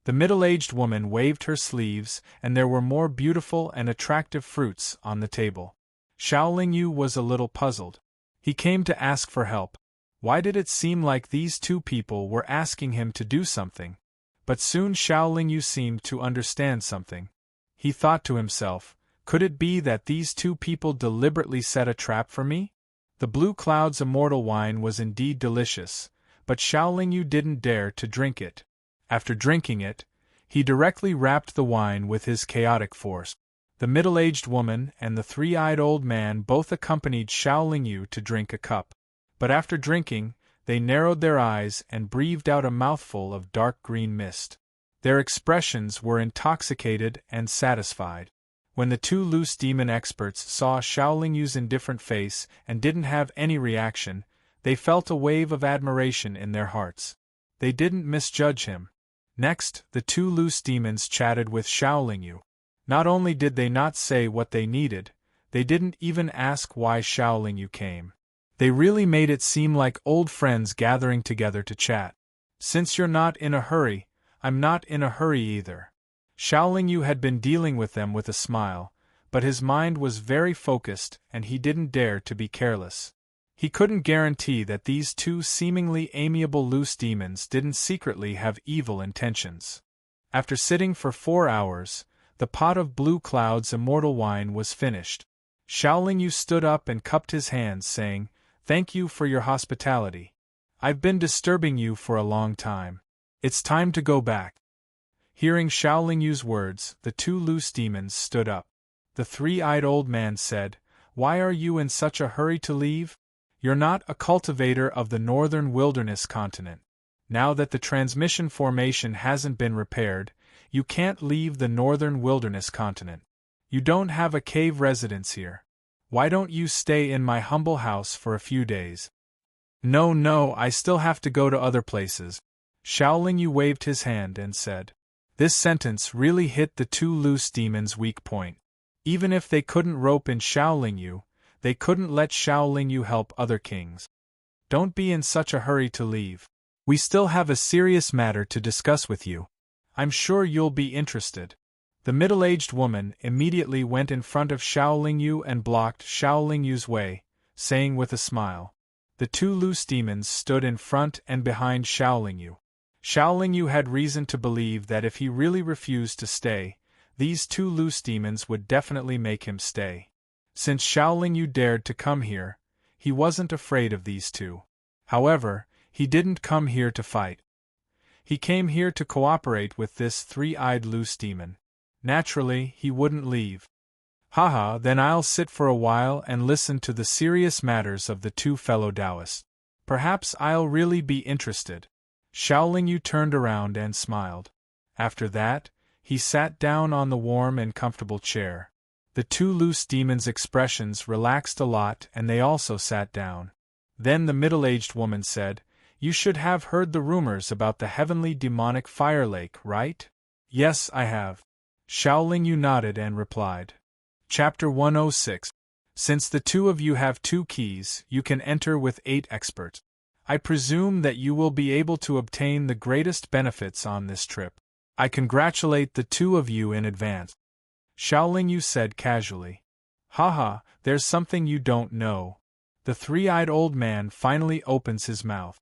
The middle-aged woman waved her sleeves, and there were more beautiful and attractive fruits on the table. Xiao Lingyu was a little puzzled. He came to ask for help. Why did it seem like these two people were asking him to do something? But soon Xiao Lingyu seemed to understand something. He thought to himself, could it be that these two people deliberately set a trap for me? The Blue Cloud's immortal wine was indeed delicious, but Xiao Lingyu didn't dare to drink it. After drinking it, he directly wrapped the wine with his chaotic force. The middle-aged woman and the three-eyed old man both accompanied Xiao Lingyu to drink a cup. But after drinking, they narrowed their eyes and breathed out a mouthful of dark green mist. Their expressions were intoxicated and satisfied. When the two loose demon experts saw Xiao Lingyu's indifferent face and didn't have any reaction, they felt a wave of admiration in their hearts. They didn't misjudge him. Next, the two loose demons chatted with Xiao Lingyu. Not only did they not say what they needed, they didn't even ask why Xiao Lingyu came. They really made it seem like old friends gathering together to chat. "Since you're not in a hurry, I'm not in a hurry either." Xiao Lingyu had been dealing with them with a smile, but his mind was very focused and he didn't dare to be careless. He couldn't guarantee that these two seemingly amiable loose demons didn't secretly have evil intentions. After sitting for 4 hours, the pot of Blue Cloud's immortal wine was finished. Xiao Lingyu stood up and cupped his hands, saying, "Thank you for your hospitality. I've been disturbing you for a long time. It's time to go back. Hearing Xiaolingyu's words, the two loose demons stood up. The three-eyed old man said, "Why are you in such a hurry to leave? You're not a cultivator of the northern wilderness continent. Now that the transmission formation hasn't been repaired, you can't leave the northern wilderness continent. You don't have a cave residence here. Why don't you stay in my humble house for a few days?" No, I still have to go to other places." Xiaolingyu waved his hand and said. This sentence really hit the two loose demons' weak point. Even if they couldn't rope in Xiaolingyu, they couldn't let Xiaolingyu help other kings. "Don't be in such a hurry to leave. We still have a serious matter to discuss with you. I'm sure you'll be interested." The middle-aged woman immediately went in front of Xiaolingyu and blocked Xiaolingyu's way, saying with a smile. The two loose demons stood in front and behind Xiaolingyu. Xiaolingyu had reason to believe that if he really refused to stay, these two loose demons would definitely make him stay. Since Xiaolingyu dared to come here, he wasn't afraid of these two. However, he didn't come here to fight. He came here to cooperate with this three-eyed loose demon. Naturally, he wouldn't leave. Haha, then I'll sit for a while and listen to the serious matters of the two fellow Taoists. Perhaps I'll really be interested. Xiaolingyu turned around and smiled. After that, he sat down on the warm and comfortable chair. The two loose demons' expressions relaxed a lot and they also sat down. Then the middle-aged woman said, "You should have heard the rumors about the heavenly demonic fire lake, right?" "Yes, I have." Xiaolingyu nodded and replied. Chapter 106. Since the two of you have 2 keys, you can enter with 8 experts. I presume that you will be able to obtain the greatest benefits on this trip. I congratulate the two of you in advance. Xiaolingyu said casually. Haha, there's something you don't know. The three-eyed old man finally opens his mouth.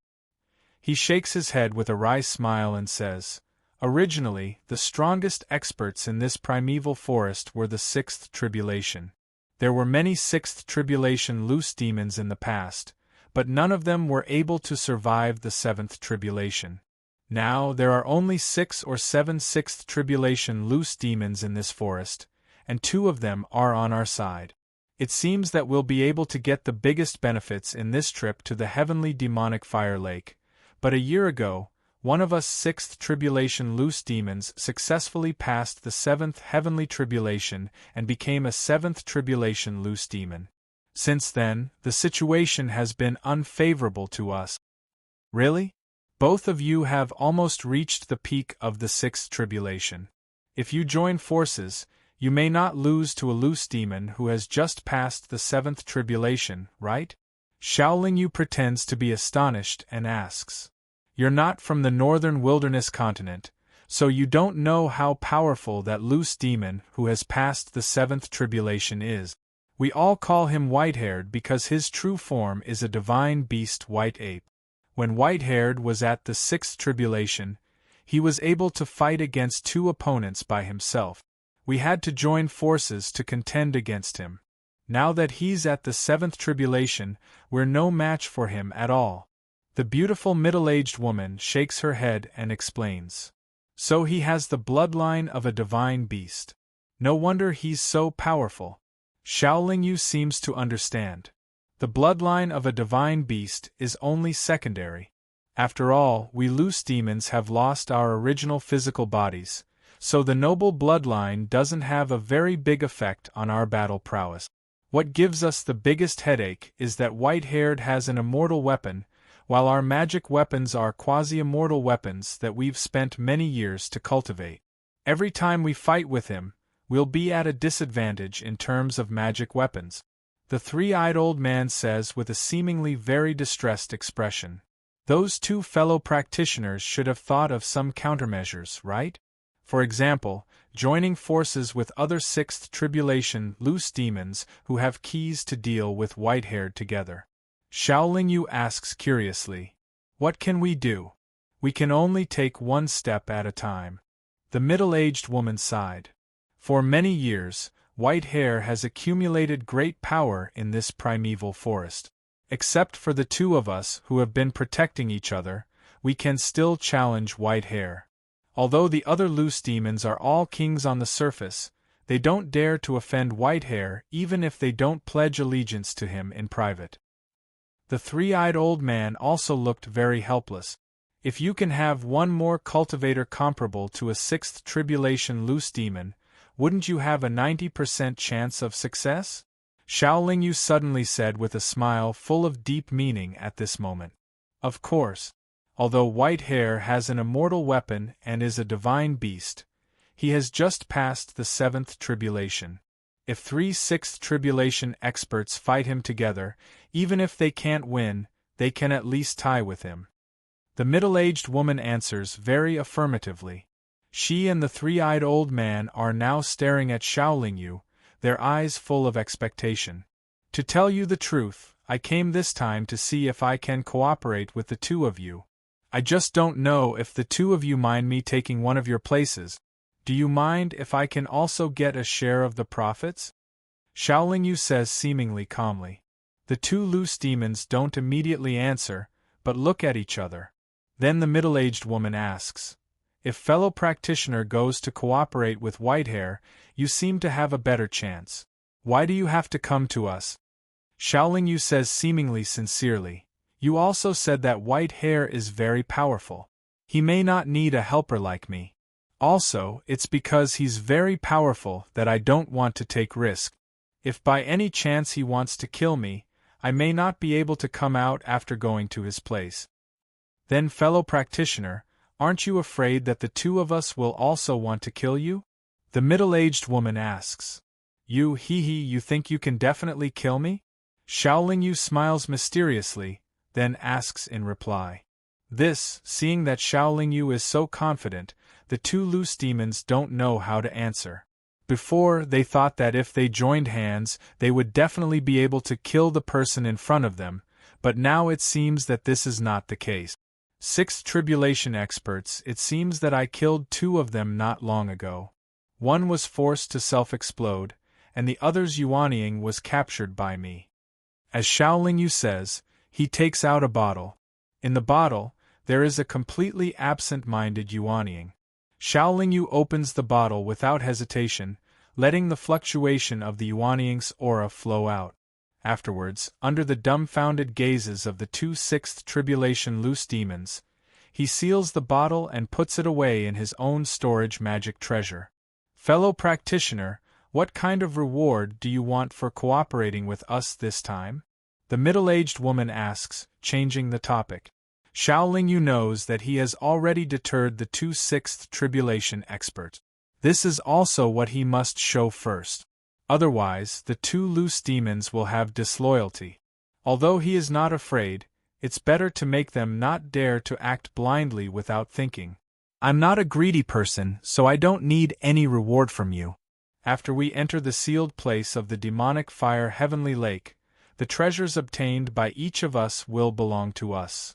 He shakes his head with a wry smile and says, Originally, the strongest experts in this primeval forest were the 6th Tribulation. There were many 6th Tribulation loose demons in the past, but none of them were able to survive the 7th Tribulation. Now there are only 6 or 7 6th Tribulation loose demons in this forest, and 2 of them are on our side. It seems that we'll be able to get the biggest benefits in this trip to the heavenly demonic fire lake, but a year ago, one of us 6th Tribulation loose demons successfully passed the 7th Heavenly Tribulation and became a 7th Tribulation loose demon. Since then, the situation has been unfavorable to us. Really? Both of you have almost reached the peak of the 6th Tribulation. If you join forces, you may not lose to a loose demon who has just passed the 7th Tribulation, right? Xiaolingyu pretends to be astonished and asks. You're not from the northern wilderness continent, so you don't know how powerful that loose demon who has passed the 7th Tribulation is. We all call him White-Haired because his true form is a divine beast white ape. When White-Haired was at the 6th Tribulation, he was able to fight against 2 opponents by himself. We had to join forces to contend against him. Now that he's at the 7th Tribulation, we're no match for him at all. The beautiful middle-aged woman shakes her head and explains. So he has the bloodline of a divine beast. No wonder he's so powerful. Xiaolingyu seems to understand. The bloodline of a divine beast is only secondary. After all, we loose demons have lost our original physical bodies, so the noble bloodline doesn't have a very big effect on our battle prowess. What gives us the biggest headache is that White-Haired has an immortal weapon, while our magic weapons are quasi-immortal weapons that we've spent many years to cultivate. Every time we fight with him, we'll be at a disadvantage in terms of magic weapons. The three-eyed old man says with a seemingly very distressed expression. Those 2 fellow practitioners should have thought of some countermeasures, right? For example, joining forces with other 6th Tribulation loose demons who have keys to deal with White-Haired together. Xiaolingyu asks curiously, What can we do? We can only take one step at a time. The middle-aged woman sighed. For many years, White-Hair has accumulated great power in this primeval forest. Except for the 2 of us who have been protecting each other, we can still challenge Whitehair. Although the other loose demons are all kings on the surface, they don't dare to offend Whitehair even if they don't pledge allegiance to him in private. The three-eyed old man also looked very helpless. If you can have one more cultivator comparable to a sixth tribulation loose demon, wouldn't you have a 90% chance of success? Xiaolingyu suddenly said with a smile full of deep meaning at this moment. Of course. Although Whitehair has an immortal weapon and is a divine beast, he has just passed the seventh tribulation. If 3 sixth tribulation experts fight him together, even if they can't win, they can at least tie with him. The middle-aged woman answers very affirmatively. She and the three-eyed old man are now staring at Xiaolingyu, their eyes full of expectation. To tell you the truth, I came this time to see if I can cooperate with the two of you. I just don't know if the two of you mind me taking one of your places. Do you mind if I can also get a share of the profits? Xiaolingyu says seemingly calmly. The two loose demons don't immediately answer, but look at each other. Then the middle-aged woman asks, if fellow practitioner goes to cooperate with Whitehair, you seem to have a better chance. Why do you have to come to us? Xiaolingyu says seemingly sincerely. You also said that Whitehair is very powerful. He may not need a helper like me. Also, it's because he's very powerful that I don't want to take risk. If by any chance he wants to kill me, I may not be able to come out after going to his place. Then, fellow practitioner, aren't you afraid that the two of us will also want to kill you? The middle-aged woman asks. You think you can definitely kill me? Xiaolingyu smiles mysteriously, then asks in reply. Seeing that Xiaolingyu is so confident, the two loose demons don't know how to answer. Before, they thought that if they joined hands, they would definitely be able to kill the person in front of them, but now it seems that this is not the case. Sixth tribulation experts, it seems that I killed 2 of them not long ago. One was forced to self-explode, and the other's Yuanying was captured by me. As Xiaolingyu says, he takes out a bottle. In the bottle, there is a completely absent-minded Yuanying. Xiaolingyu opens the bottle without hesitation, letting the fluctuation of the Yuanying's aura flow out. Afterwards, under the dumbfounded gazes of the 2 sixth tribulation loose demons, he seals the bottle and puts it away in his own storage magic treasure. Fellow practitioner, what kind of reward do you want for cooperating with us this time? The middle-aged woman asks, changing the topic. Xiaolingyu knows that he has already deterred the 2 sixth tribulation experts. This is also what he must show first. Otherwise, the 2 loose demons will have disloyalty. Although he is not afraid, it's better to make them not dare to act blindly without thinking. I'm not a greedy person, so I don't need any reward from you. After we enter the sealed place of the demonic fire heavenly lake, the treasures obtained by each of us will belong to us.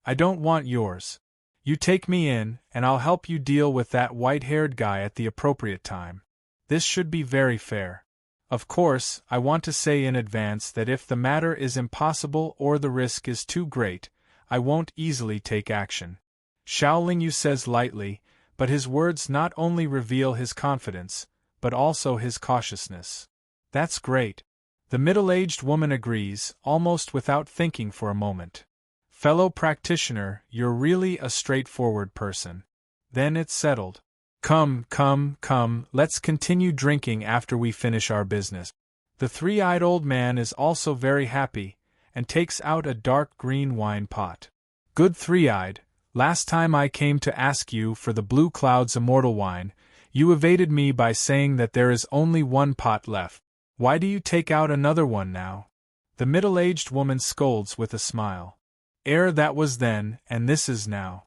I don't want yours. You take me in, and I'll help you deal with that white-haired guy at the appropriate time. This should be very fair. Of course, I want to say in advance that if the matter is impossible or the risk is too great, I won't easily take action. Xiaolingyu says lightly, but his words not only reveal his confidence, but also his cautiousness. That's great. The middle-aged woman agrees, almost without thinking for a moment. Fellow practitioner, you're really a straightforward person. Then it's settled. Come, let's continue drinking after we finish our business. The three-eyed old man is also very happy, and takes out a dark green wine pot. Good three-eyed, last time I came to ask you for the Blue Cloud's immortal wine, you evaded me by saying that there is only 1 pot left. Why do you take out another one now? The middle-aged woman scolds with a smile. That was then, and this is now.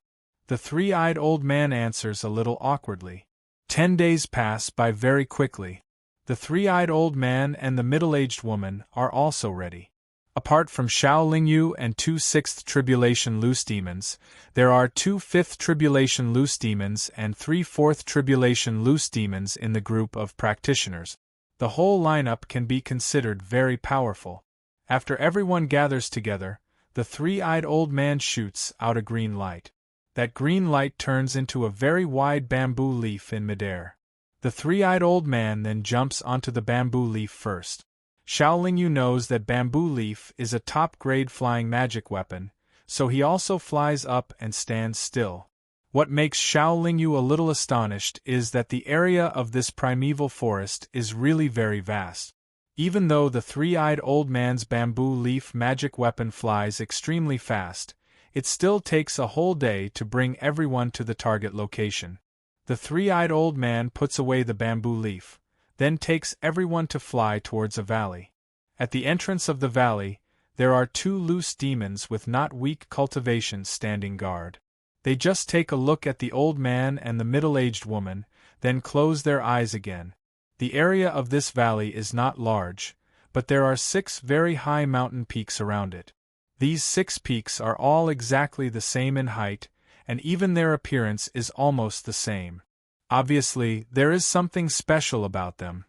The three-eyed old man answers a little awkwardly. 10 days pass by very quickly. The three-eyed old man and the middle-aged woman are also ready. Apart from Xiaolingyu and 2 sixth tribulation loose demons, there are 2 fifth tribulation loose demons and 3 fourth tribulation loose demons in the group of practitioners. The whole lineup can be considered very powerful. After everyone gathers together, the three-eyed old man shoots out a green light. that green light turns into a very wide bamboo leaf in midair. The three-eyed old man then jumps onto the bamboo leaf first. Xiaolingyu knows that bamboo leaf is a top-grade flying magic weapon, so he also flies up and stands still. What makes Xiaolingyu a little astonished is that the area of this primeval forest is really very vast. Even though the three-eyed old man's bamboo leaf magic weapon flies extremely fast, it still takes a whole day to bring everyone to the target location. The three-eyed old man puts away the bamboo leaf, then takes everyone to fly towards a valley. At the entrance of the valley, there are two loose demons with not weak cultivations standing guard. They just take a look at the old man and the middle-aged woman, then close their eyes again. The area of this valley is not large, but there are 6 very high mountain peaks around it. These 6 peaks are all exactly the same in height, and even their appearance is almost the same. Obviously, there is something special about them.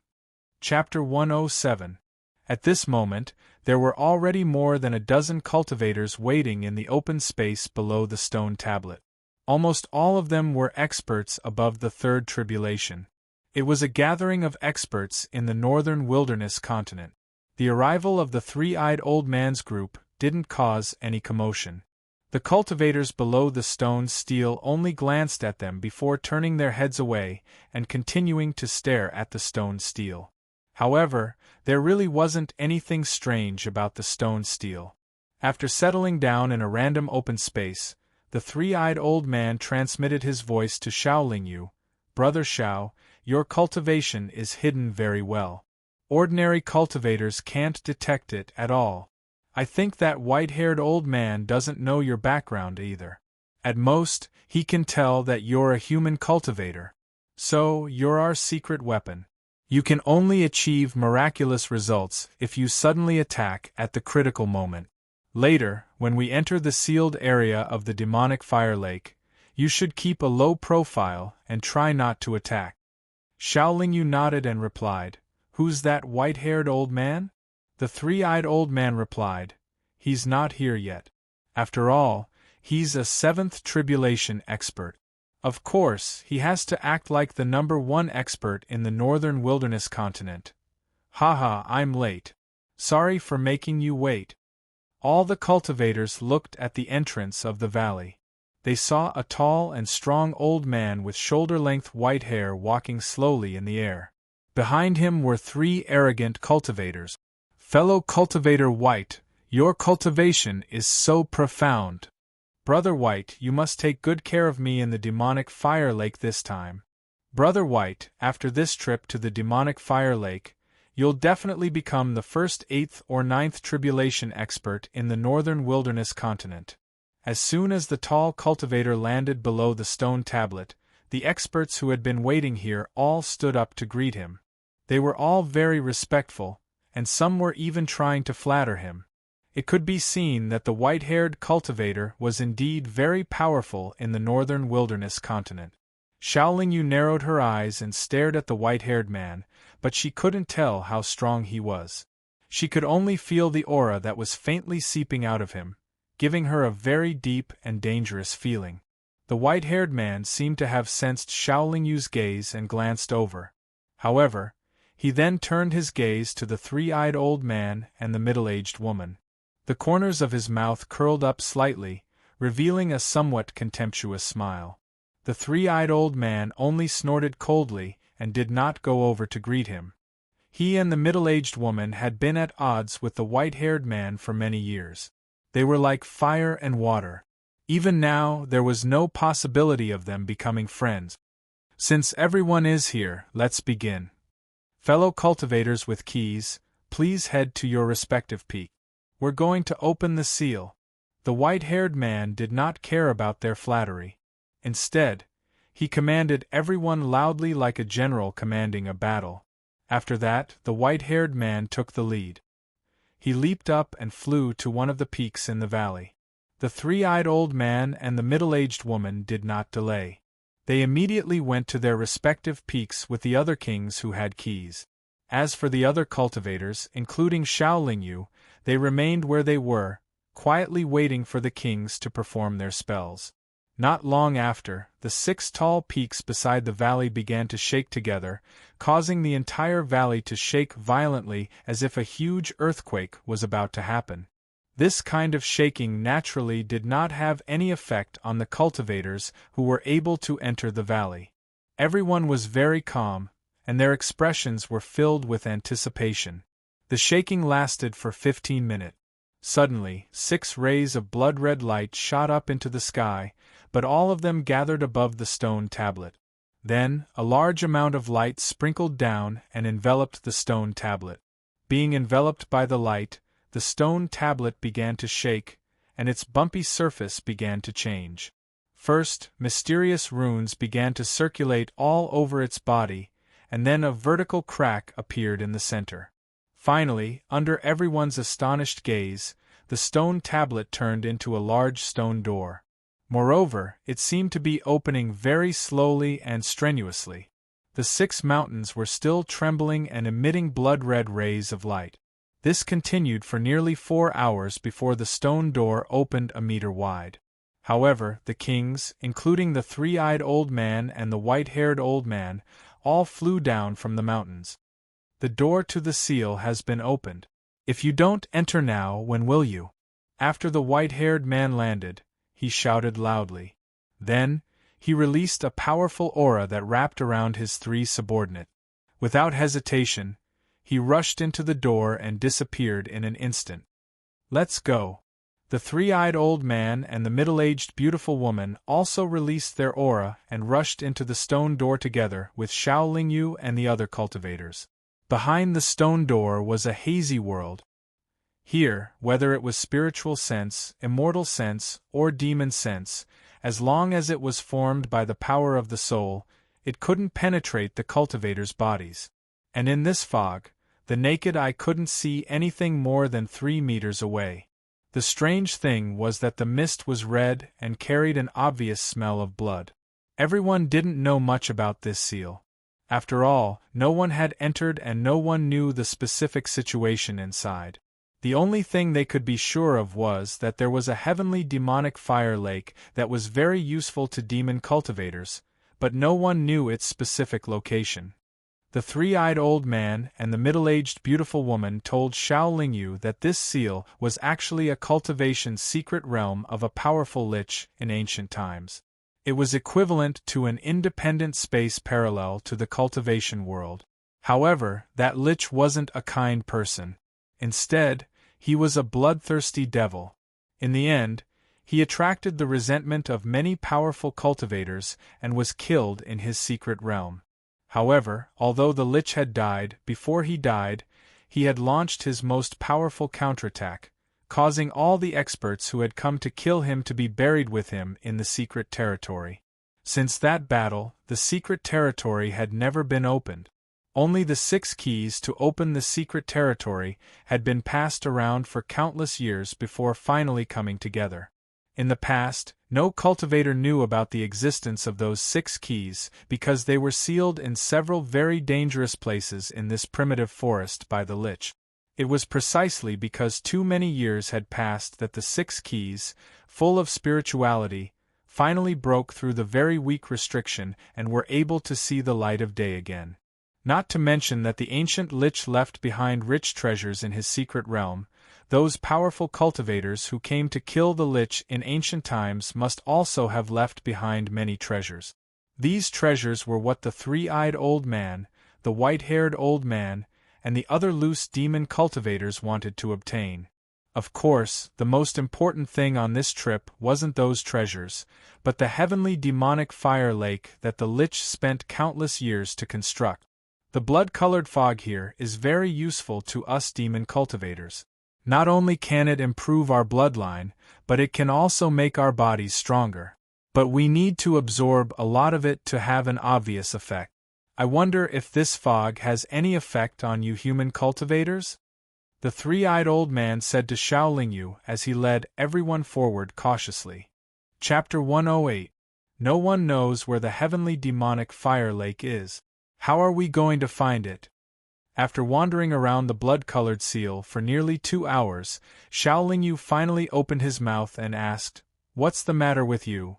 Chapter 107. At this moment, there were already more than a dozen cultivators waiting in the open space below the stone tablet. Almost all of them were experts above the third tribulation. It was a gathering of experts in the northern wilderness continent. The arrival of the three-eyed old man's group didn't cause any commotion. The cultivators below the stone stele only glanced at them before turning their heads away and continuing to stare at the stone stele. However, there really wasn't anything strange about the stone stele. After settling down in a random open space, the three-eyed old man transmitted his voice to Xiaolingyu. "Brother Xiao, your cultivation is hidden very well. Ordinary cultivators can't detect it at all. I think that white-haired old man doesn't know your background either. At most, he can tell that you're a human cultivator. So, you're our secret weapon. You can only achieve miraculous results if you suddenly attack at the critical moment. Later, when we enter the sealed area of the demonic fire lake, you should keep a low profile and try not to attack." Xiaolingyu nodded and replied, "Who's that white-haired old man?" The three-eyed old man replied, "He's not here yet. After all, he's a 7th tribulation expert. Of course, he has to act like the #1 expert in the northern wilderness continent. Haha, I'm late. Sorry for making you wait." All the cultivators looked at the entrance of the valley. They saw a tall and strong old man with shoulder-length white hair walking slowly in the air. Behind him were 3 arrogant cultivators. "Fellow cultivator White, your cultivation is so profound. Brother White, you must take good care of me in the demonic fire lake this time. Brother White, after this trip to the demonic fire lake, you'll definitely become the first 8th or 9th tribulation expert in the northern wilderness continent." As soon as the tall cultivator landed below the stone tablet, the experts who had been waiting here all stood up to greet him. They were all very respectful, and some were even trying to flatter him. It could be seen that the white-haired cultivator was indeed very powerful in the northern wilderness continent. Xiaolingyu narrowed her eyes and stared at the white-haired man, but she couldn't tell how strong he was. She could only feel the aura that was faintly seeping out of him, giving her a very deep and dangerous feeling. The white-haired man seemed to have sensed Xiaolingyu's gaze and glanced over. However, he then turned his gaze to the three-eyed old man and the middle-aged woman. The corners of his mouth curled up slightly, revealing a somewhat contemptuous smile. The three-eyed old man only snorted coldly and did not go over to greet him. He and the middle-aged woman had been at odds with the white-haired man for many years. They were like fire and water. Even now, there was no possibility of them becoming friends. "Since everyone is here, let's begin. Fellow cultivators with keys, please head to your respective peak. We're going to open the seal." The white-haired man did not care about their flattery. Instead, he commanded everyone loudly like a general commanding a battle. After that, the white-haired man took the lead. He leaped up and flew to one of the peaks in the valley. The three-eyed old man and the middle-aged woman did not delay. They immediately went to their respective peaks with the other kings who had keys. As for the other cultivators, including Xiaolingyu, they remained where they were, quietly waiting for the kings to perform their spells. Not long after, the 6 tall peaks beside the valley began to shake together, causing the entire valley to shake violently as if a huge earthquake was about to happen. This kind of shaking naturally did not have any effect on the cultivators who were able to enter the valley. Everyone was very calm, and their expressions were filled with anticipation. The shaking lasted for 15 minutes. Suddenly, 6 rays of blood-red light shot up into the sky, but all of them gathered above the stone tablet. Then, a large amount of light sprinkled down and enveloped the stone tablet. Being enveloped by the light, the stone tablet began to shake, and its bumpy surface began to change. First, mysterious runes began to circulate all over its body, and then a vertical crack appeared in the center. Finally, under everyone's astonished gaze, the stone tablet turned into a large stone door. Moreover, it seemed to be opening very slowly and strenuously. The 6 mountains were still trembling and emitting blood-red rays of light. This continued for nearly 4 hours before the stone door opened a meter wide. However, the kings, including the 3-eyed old man and the white-haired old man, all flew down from the mountains. The door to the seal has been opened. If you don't enter now, when will you? After the white-haired man landed, he shouted loudly. Then, he released a powerful aura that wrapped around his 3 subordinates. Without hesitation, he rushed into the door and disappeared in an instant. Let's go. The 3-eyed old man and the middle-aged beautiful woman also released their aura and rushed into the stone door together with Xiao Lingyu and the other cultivators. Behind the stone door was a hazy world. Here, whether it was spiritual sense, immortal sense, or demon sense, as long as it was formed by the power of the soul, it couldn't penetrate the cultivators' bodies. And in this fog, the naked eye couldn't see anything more than 3 meters away. The strange thing was that the mist was red and carried an obvious smell of blood. Everyone didn't know much about this seal. After all, no one had entered and no one knew the specific situation inside. The only thing they could be sure of was that there was a heavenly demonic fire lake that was very useful to demon cultivators, but no one knew its specific location. The 3-eyed old man and the middle-aged beautiful woman told Xiao Lingyu that this seal was actually a cultivation secret realm of a powerful lich in ancient times. It was equivalent to an independent space parallel to the cultivation world. However, that lich wasn't a kind person. Instead, he was a bloodthirsty devil. In the end, he attracted the resentment of many powerful cultivators and was killed in his secret realm. However, although the lich had died, before he died, he had launched his most powerful counterattack, causing all the experts who had come to kill him to be buried with him in the secret territory. Since that battle, the secret territory had never been opened. Only the 6 keys to open the secret territory had been passed around for countless years before finally coming together. In the past, no cultivator knew about the existence of those 6 keys because they were sealed in several very dangerous places in this primitive forest by the lich. It was precisely because too many years had passed that the 6 keys, full of spirituality, finally broke through the very weak restriction and were able to see the light of day again. Not to mention that the ancient lich left behind rich treasures in his secret realm. Those powerful cultivators who came to kill the lich in ancient times must also have left behind many treasures. These treasures were what the 3-eyed old man, the white-haired old man, and the other loose demon cultivators wanted to obtain. Of course, the most important thing on this trip wasn't those treasures, but the heavenly demonic fire lake that the lich spent countless years to construct. The blood-colored fog here is very useful to us demon cultivators. Not only can it improve our bloodline, but it can also make our bodies stronger. But we need to absorb a lot of it to have an obvious effect. I wonder if this fog has any effect on you human cultivators? The 3-eyed old man said to Xiao Lingyu as he led everyone forward cautiously. Chapter 108. No one knows where the heavenly demonic fire lake is. How are we going to find it? After wandering around the blood-colored seal for nearly 2 hours, Xiao Lingyu finally opened his mouth and asked, "What's the matter with you?"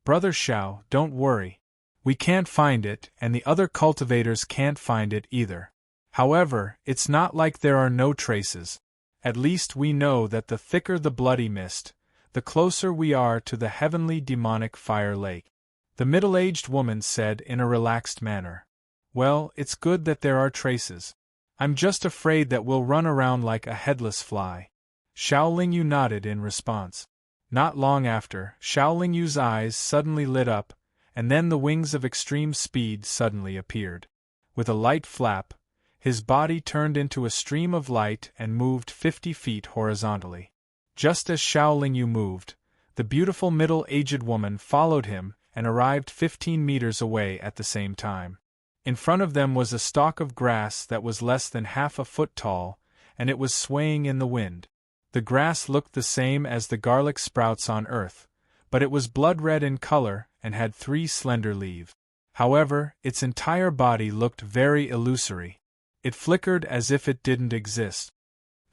Brother Xiao, don't worry. We can't find it, and the other cultivators can't find it either. However, it's not like there are no traces. At least we know that the thicker the bloody mist, the closer we are to the heavenly demonic fire lake. The middle-aged woman said in a relaxed manner. Well, it's good that there are traces. I'm just afraid that we'll run around like a headless fly. Xiaolingyu nodded in response. Not long after, Xiaolingyu's eyes suddenly lit up, and then the wings of extreme speed suddenly appeared. With a light flap, his body turned into a stream of light and moved 50 feet horizontally. Just as Xiaolingyu moved, the beautiful middle-aged woman followed him and arrived 15 meters away at the same time. In front of them was a stalk of grass that was less than half a foot tall, and it was swaying in the wind. The grass looked the same as the garlic sprouts on earth, but it was blood-red in color and had 3 slender leaves. However, its entire body looked very illusory. It flickered as if it didn't exist.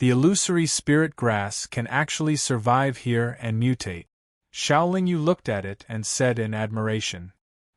The illusory spirit grass can actually survive here and mutate. Xiaolingyu looked at it and said in admiration,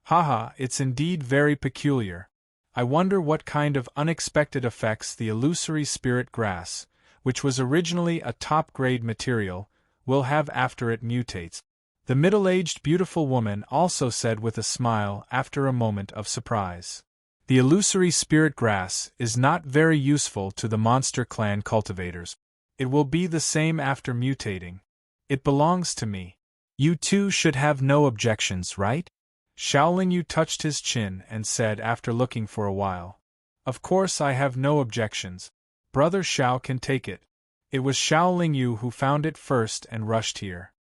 Haha, it's indeed very peculiar. I wonder what kind of unexpected effects the illusory spirit grass, which was originally a top-grade material, will have after it mutates. The middle-aged beautiful woman also said with a smile after a moment of surprise. The illusory spirit grass is not very useful to the monster clan cultivators. It will be the same after mutating. It belongs to me. You two should have no objections, right? Xiaolingyu touched his chin and said after looking for a while. Of course I have no objections. Brother Xiao can take it. It was Xiaolingyu who found it first and rushed here.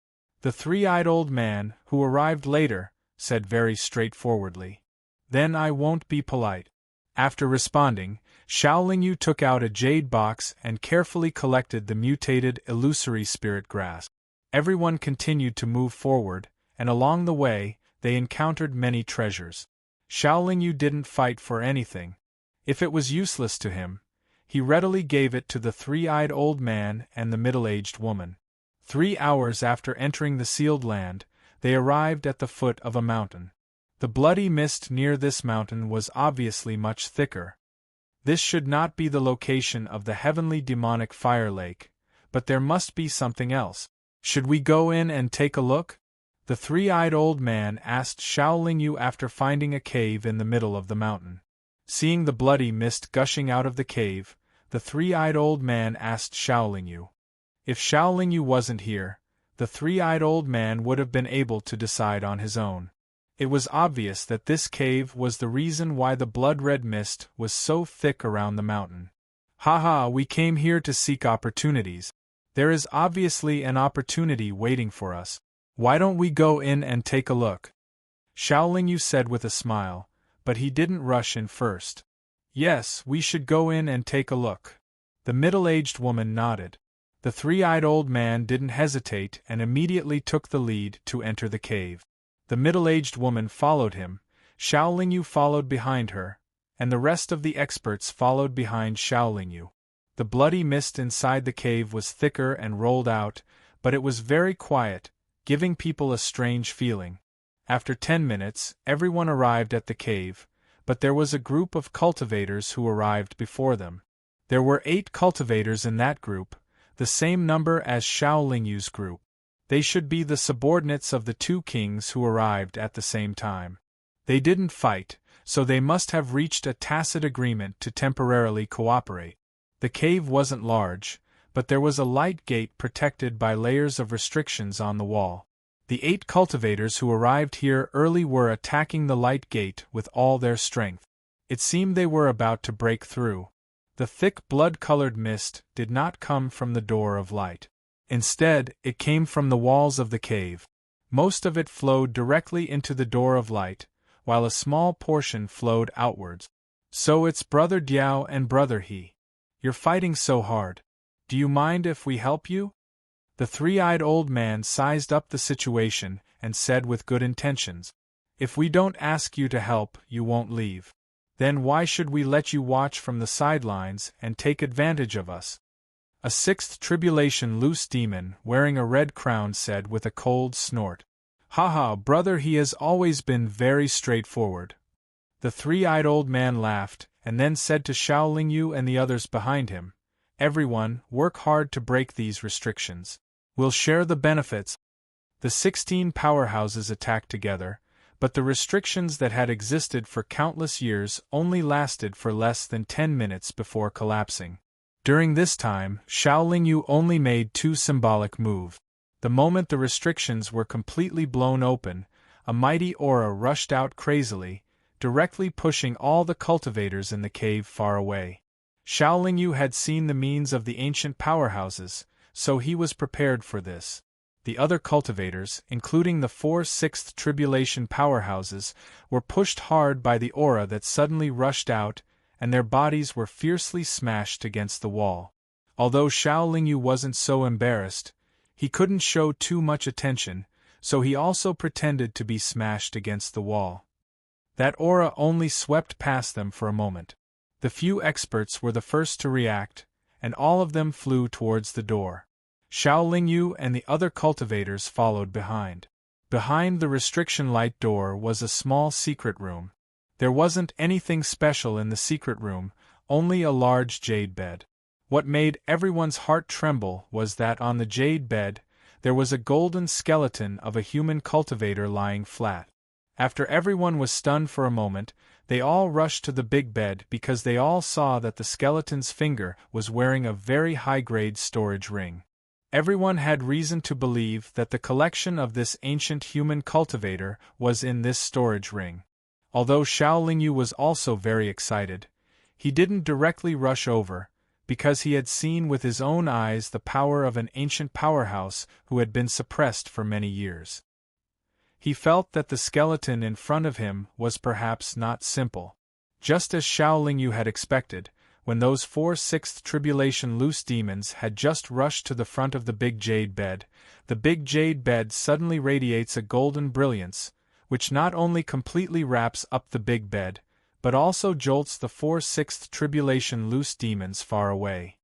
The three-eyed old man, who arrived later, said very straightforwardly. Then I won't be polite. After responding, Xiaolingyu took out a jade box and carefully collected the mutated illusory spirit grass. Everyone continued to move forward, and along the way, they encountered many treasures. Xiaolingyu didn't fight for anything. If it was useless to him, he readily gave it to the three-eyed old man and the middle-aged woman. 3 hours after entering the sealed land, they arrived at the foot of a mountain. The bloody mist near this mountain was obviously much thicker. This should not be the location of the heavenly demonic fire lake, but there must be something else. Should we go in and take a look? The three-eyed old man asked Xiaolingyu after finding a cave in the middle of the mountain. Seeing the bloody mist gushing out of the cave, the three-eyed old man asked Xiaolingyu. If Xiaolingyu wasn't here, the three-eyed old man would have been able to decide on his own. It was obvious that this cave was the reason why the blood-red mist was so thick around the mountain. Haha, we came here to seek opportunities. There is obviously an opportunity waiting for us. Why don't we go in and take a look? Xiaolingyu said with a smile, but he didn't rush in first. Yes, we should go in and take a look. The middle-aged woman nodded. The three-eyed old man didn't hesitate and immediately took the lead to enter the cave. The middle-aged woman followed him, Xiaolingyu followed behind her, and the rest of the experts followed behind Xiaolingyu. The bloody mist inside the cave was thicker and rolled out, but it was very quiet, giving people a strange feeling. After 10 minutes, everyone arrived at the cave, but there was a group of cultivators who arrived before them. There were 8 cultivators in that group, the same number as Xiaolingyu's group. They should be the subordinates of the 2 kings who arrived at the same time. They didn't fight, so they must have reached a tacit agreement to temporarily cooperate. The cave wasn't large, but there was a light gate protected by layers of restrictions on the wall. The 8 cultivators who arrived here early were attacking the light gate with all their strength. It seemed they were about to break through. The thick blood-colored mist did not come from the door of light. Instead, it came from the walls of the cave. Most of it flowed directly into the door of light, while a small portion flowed outwards. So it's Brother Diao and Brother He. You're fighting so hard. Do you mind if we help you? The three-eyed old man sized up the situation and said with good intentions. If we don't ask you to help, you won't leave. Then why should we let you watch from the sidelines and take advantage of us? A 6th tribulation loose demon wearing a red crown said with a cold snort. "Haha, brother, he has always been very straightforward." The three-eyed old man laughed, and then said to Xiao Lingyu and the others behind him, "Everyone, work hard to break these restrictions. We'll share the benefits." The 16 powerhouses attacked together, but the restrictions that had existed for countless years only lasted for less than 10 minutes before collapsing. During this time, Xiao Lingyu only made 2 symbolic moves. The moment the restrictions were completely blown open, a mighty aura rushed out crazily, directly pushing all the cultivators in the cave far away. Xiao Lingyu had seen the means of the ancient powerhouses, so he was prepared for this. The other cultivators, including the 4 sixth tribulation powerhouses, were pushed hard by the aura that suddenly rushed out, and their bodies were fiercely smashed against the wall. Although Xiao Lingyu wasn't so embarrassed, he couldn't show too much attention, so he also pretended to be smashed against the wall. That aura only swept past them for a moment. The few experts were the first to react, and all of them flew towards the door. Xiao Lingyu and the other cultivators followed behind. Behind the restriction light door was a small secret room. There wasn't anything special in the secret room, only a large jade bed. What made everyone's heart tremble was that on the jade bed, there was a golden skeleton of a human cultivator lying flat. After everyone was stunned for a moment, they all rushed to the big bed because they all saw that the skeleton's finger was wearing a very high-grade storage ring. Everyone had reason to believe that the collection of this ancient human cultivator was in this storage ring. Although Xiao Lingyu was also very excited, he didn't directly rush over, because he had seen with his own eyes the power of an ancient powerhouse who had been suppressed for many years. He felt that the skeleton in front of him was perhaps not simple. Just as Xiao Lingyu had expected, when those 4 sixth tribulation loose demons had just rushed to the front of the big jade bed, the big jade bed suddenly radiates a golden brilliance, which not only completely wraps up the big bed, but also jolts the 4 sixth tribulation loose demons far away.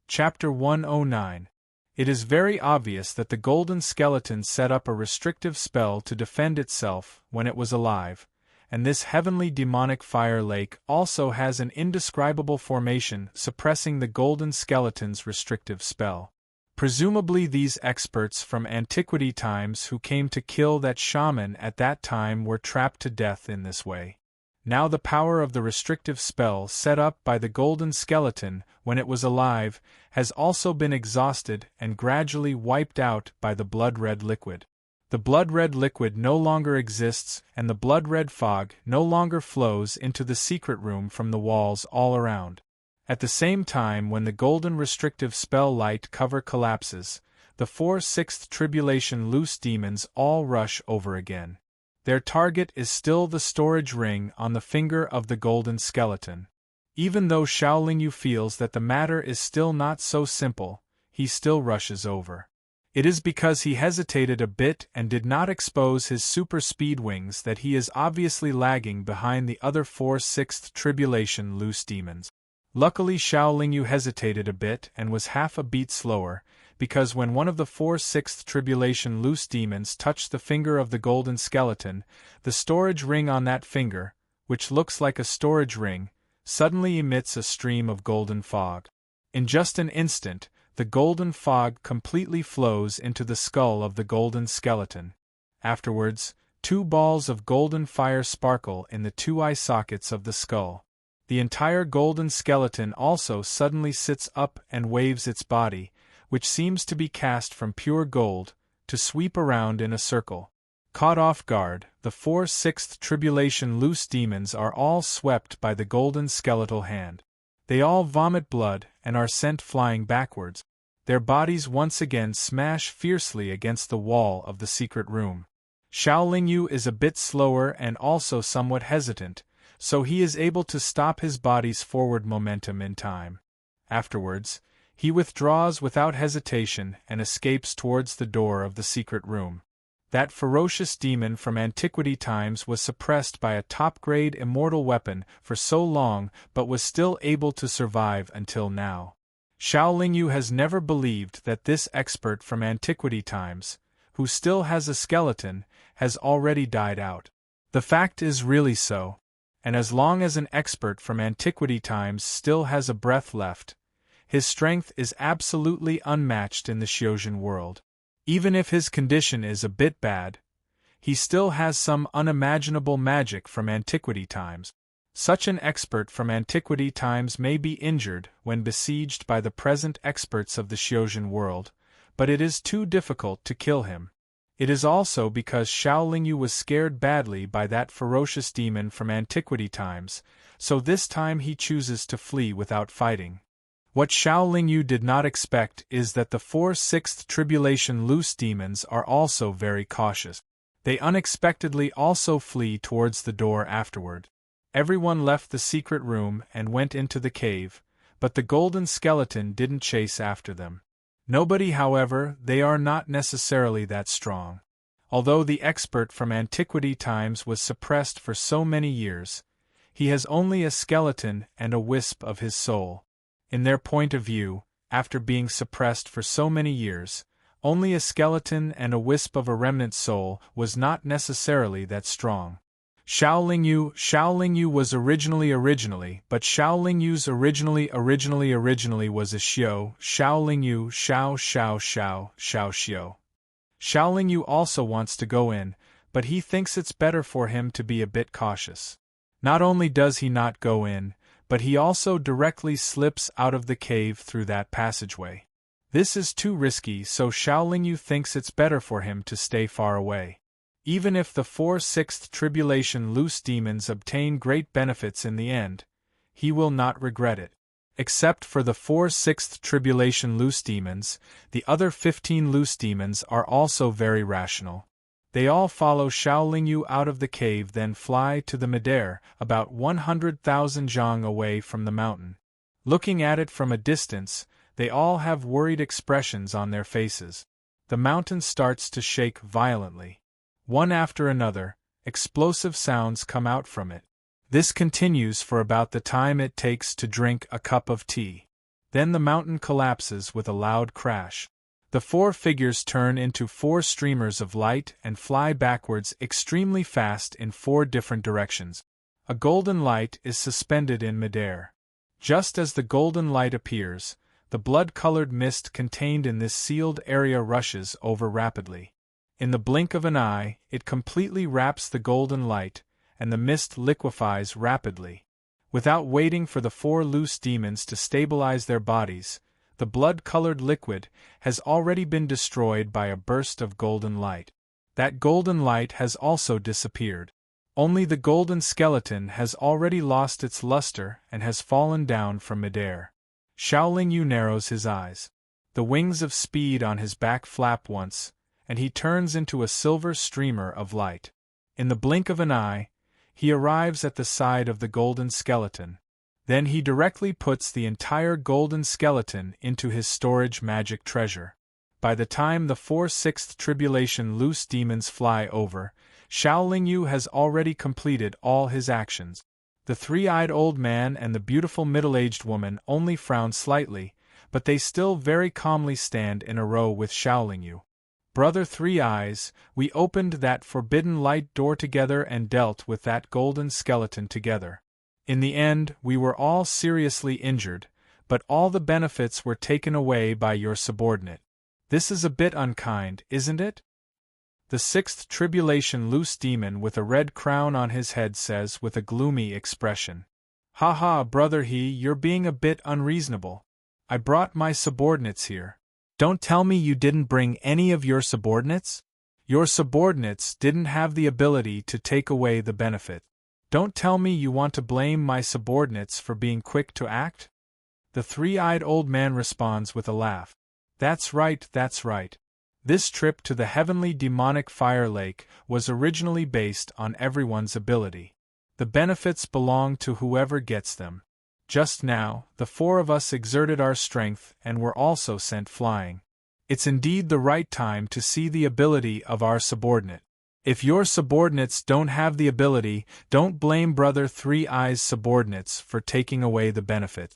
Chapter 109. It is very obvious that the golden skeleton set up a restrictive spell to defend itself when it was alive, and this heavenly demonic fire lake also has an indescribable formation suppressing the golden skeleton's restrictive spell. Presumably these experts from antiquity times who came to kill that shaman at that time were trapped to death in this way. Now the power of the restrictive spell set up by the golden skeleton when it was alive has also been exhausted and gradually wiped out by the blood-red liquid. The blood-red liquid no longer exists, and the blood-red fog no longer flows into the secret room from the walls all around. At the same time, when the golden restrictive spell light cover collapses, the 4 sixth tribulation loose demons all rush over again. Their target is still the storage ring on the finger of the golden skeleton. Even though Xiao Lingyu feels that the matter is still not so simple, he still rushes over. It is because he hesitated a bit and did not expose his super speed wings that he is obviously lagging behind the other 4 sixth tribulation loose demons. Luckily Xiao Lingyu hesitated a bit and was half a beat slower, because when one of the 4 sixth tribulation loose demons touched the finger of the golden skeleton, the storage ring on that finger, which looks like a storage ring, suddenly emits a stream of golden fog. In just an instant, the golden fog completely flows into the skull of the golden skeleton. Afterwards, 2 balls of golden fire sparkle in the 2 eye sockets of the skull. The entire golden skeleton also suddenly sits up and waves its body, which seems to be cast from pure gold, to sweep around in a circle. Caught off guard, the 4 sixth tribulation loose demons are all swept by the golden skeletal hand. They all vomit blood and are sent flying backwards. Their bodies once again smash fiercely against the wall of the secret room. Xiao Lingyu is a bit slower and also somewhat hesitant, so he is able to stop his body's forward momentum in time. Afterwards, he withdraws without hesitation and escapes towards the door of the secret room. That ferocious demon from antiquity times was suppressed by a top-grade immortal weapon for so long but was still able to survive until now. Xiao Lingyu has never believed that this expert from antiquity times, who still has a skeleton, has already died out. The fact is really so. And as long as an expert from antiquity times still has a breath left, his strength is absolutely unmatched in the Xiojin world. Even if his condition is a bit bad, he still has some unimaginable magic from antiquity times. Such an expert from antiquity times may be injured when besieged by the present experts of the Xiojin world, but it is too difficult to kill him. It is also because Xiao Lingyu was scared badly by that ferocious demon from antiquity times, so this time he chooses to flee without fighting. What Xiao Lingyu did not expect is that the 4/6th tribulation loose demons are also very cautious. They unexpectedly also flee towards the door afterward. Everyone left the secret room and went into the cave, but the golden skeleton didn't chase after them. Nobody, however, they are not necessarily that strong. Although the expert from antiquity times was suppressed for so many years, he has only a skeleton and a wisp of his soul. In their point of view, after being suppressed for so many years, only a skeleton and a wisp of a remnant soul was not necessarily that strong. Xiao Lingyu was originally, but Xiao Lingyu's originally was a Xiao Lingyu, Xiao Xiao. Xiao Lingyu also wants to go in, but he thinks it's better for him to be a bit cautious. Not only does he not go in, but he also directly slips out of the cave through that passageway. This is too risky, so Xiao Lingyu thinks it's better for him to stay far away. Even if the 4/6th tribulation loose demons obtain great benefits in the end, he will not regret it. Except for the 4/6th tribulation loose demons, the other 15 loose demons are also very rational. They all follow Xiao Lingyu out of the cave, then fly to the midair, about 100,000 zhang away from the mountain. Looking at it from a distance, they all have worried expressions on their faces. The mountain starts to shake violently. One after another, explosive sounds come out from it. This continues for about the time it takes to drink a cup of tea. Then the mountain collapses with a loud crash. The 4 figures turn into 4 streamers of light and fly backwards extremely fast in 4 different directions. A golden light is suspended in midair. Just as the golden light appears, the blood-colored mist contained in this sealed area rushes over rapidly. In the blink of an eye, it completely wraps the golden light, and the mist liquefies rapidly. Without waiting for the 4 loose demons to stabilize their bodies, the blood-colored liquid has already been destroyed by a burst of golden light. That golden light has also disappeared. Only the golden skeleton has already lost its luster and has fallen down from midair. Xiao Lingyu narrows his eyes. The wings of speed on his back flap once, and he turns into a silver streamer of light. In the blink of an eye, he arrives at the side of the golden skeleton. Then he directly puts the entire golden skeleton into his storage magic treasure. By the time the 4/6th tribulation loose demons fly over, Xiao Lingyu has already completed all his actions. The 3-eyed old man and the beautiful middle-aged woman only frown slightly, but they still very calmly stand in a row with Xiao Lingyu. Brother 3 Eyes, we opened that forbidden light door together and dealt with that golden skeleton together. In the end, we were all seriously injured, but all the benefits were taken away by your subordinate. This is a bit unkind, isn't it? The 6th tribulation loose demon with a red crown on his head says with a gloomy expression. Ha ha, brother you're being a bit unreasonable. I brought my subordinates here. Don't tell me you didn't bring any of your subordinates? Your subordinates didn't have the ability to take away the benefit. Don't tell me you want to blame my subordinates for being quick to act? The 3-eyed old man responds with a laugh. That's right, that's right. This trip to the heavenly demonic fire lake was originally based on everyone's ability. The benefits belong to whoever gets them. Just now, the 4 of us exerted our strength and were also sent flying. It's indeed the right time to see the ability of our subordinate. If your subordinates don't have the ability, don't blame Brother 3 Eyes' subordinates for taking away the benefit.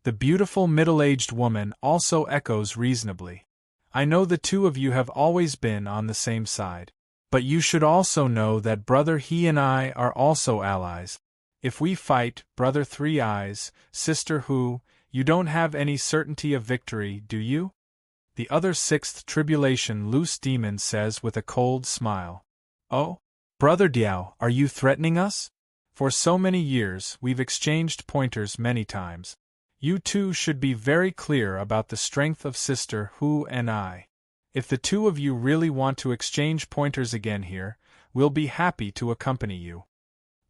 The beautiful middle-aged woman also echoes reasonably. I know the two of you have always been on the same side. But you should also know that Brother He and I are also allies. If we fight, Brother Three Eyes, Sister Hu, you don't have any certainty of victory, do you? The other sixth tribulation loose demon says with a cold smile. Oh? Brother Diao, are you threatening us? For so many years, we've exchanged pointers many times. You two should be very clear about the strength of Sister Hu and I. If the two of you really want to exchange pointers again here, we'll be happy to accompany you.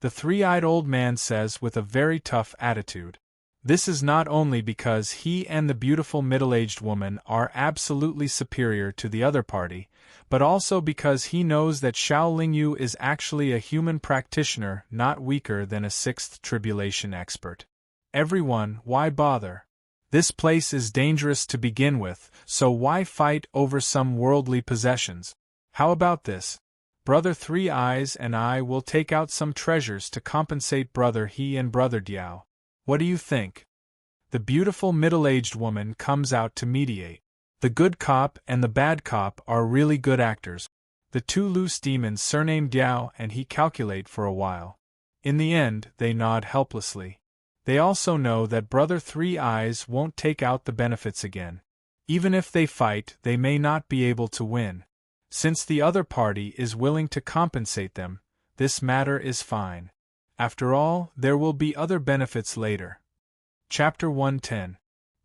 The three-eyed old man says with a very tough attitude. This is not only because he and the beautiful middle-aged woman are absolutely superior to the other party, but also because he knows that Xiao Lingyu is actually a human practitioner not weaker than a sixth tribulation expert. Everyone, why bother? This place is dangerous to begin with, so why fight over some worldly possessions? How about this? Brother Three Eyes and I will take out some treasures to compensate Brother He and Brother Diao. What do you think? The beautiful middle-aged woman comes out to mediate. The good cop and the bad cop are really good actors. The two loose demons surnamed Diao and He calculate for a while. In the end, they nod helplessly. They also know that Brother Three Eyes won't take out the benefits again. Even if they fight, they may not be able to win. Since the other party is willing to compensate them, this matter is fine. After all, there will be other benefits later. Chapter 110.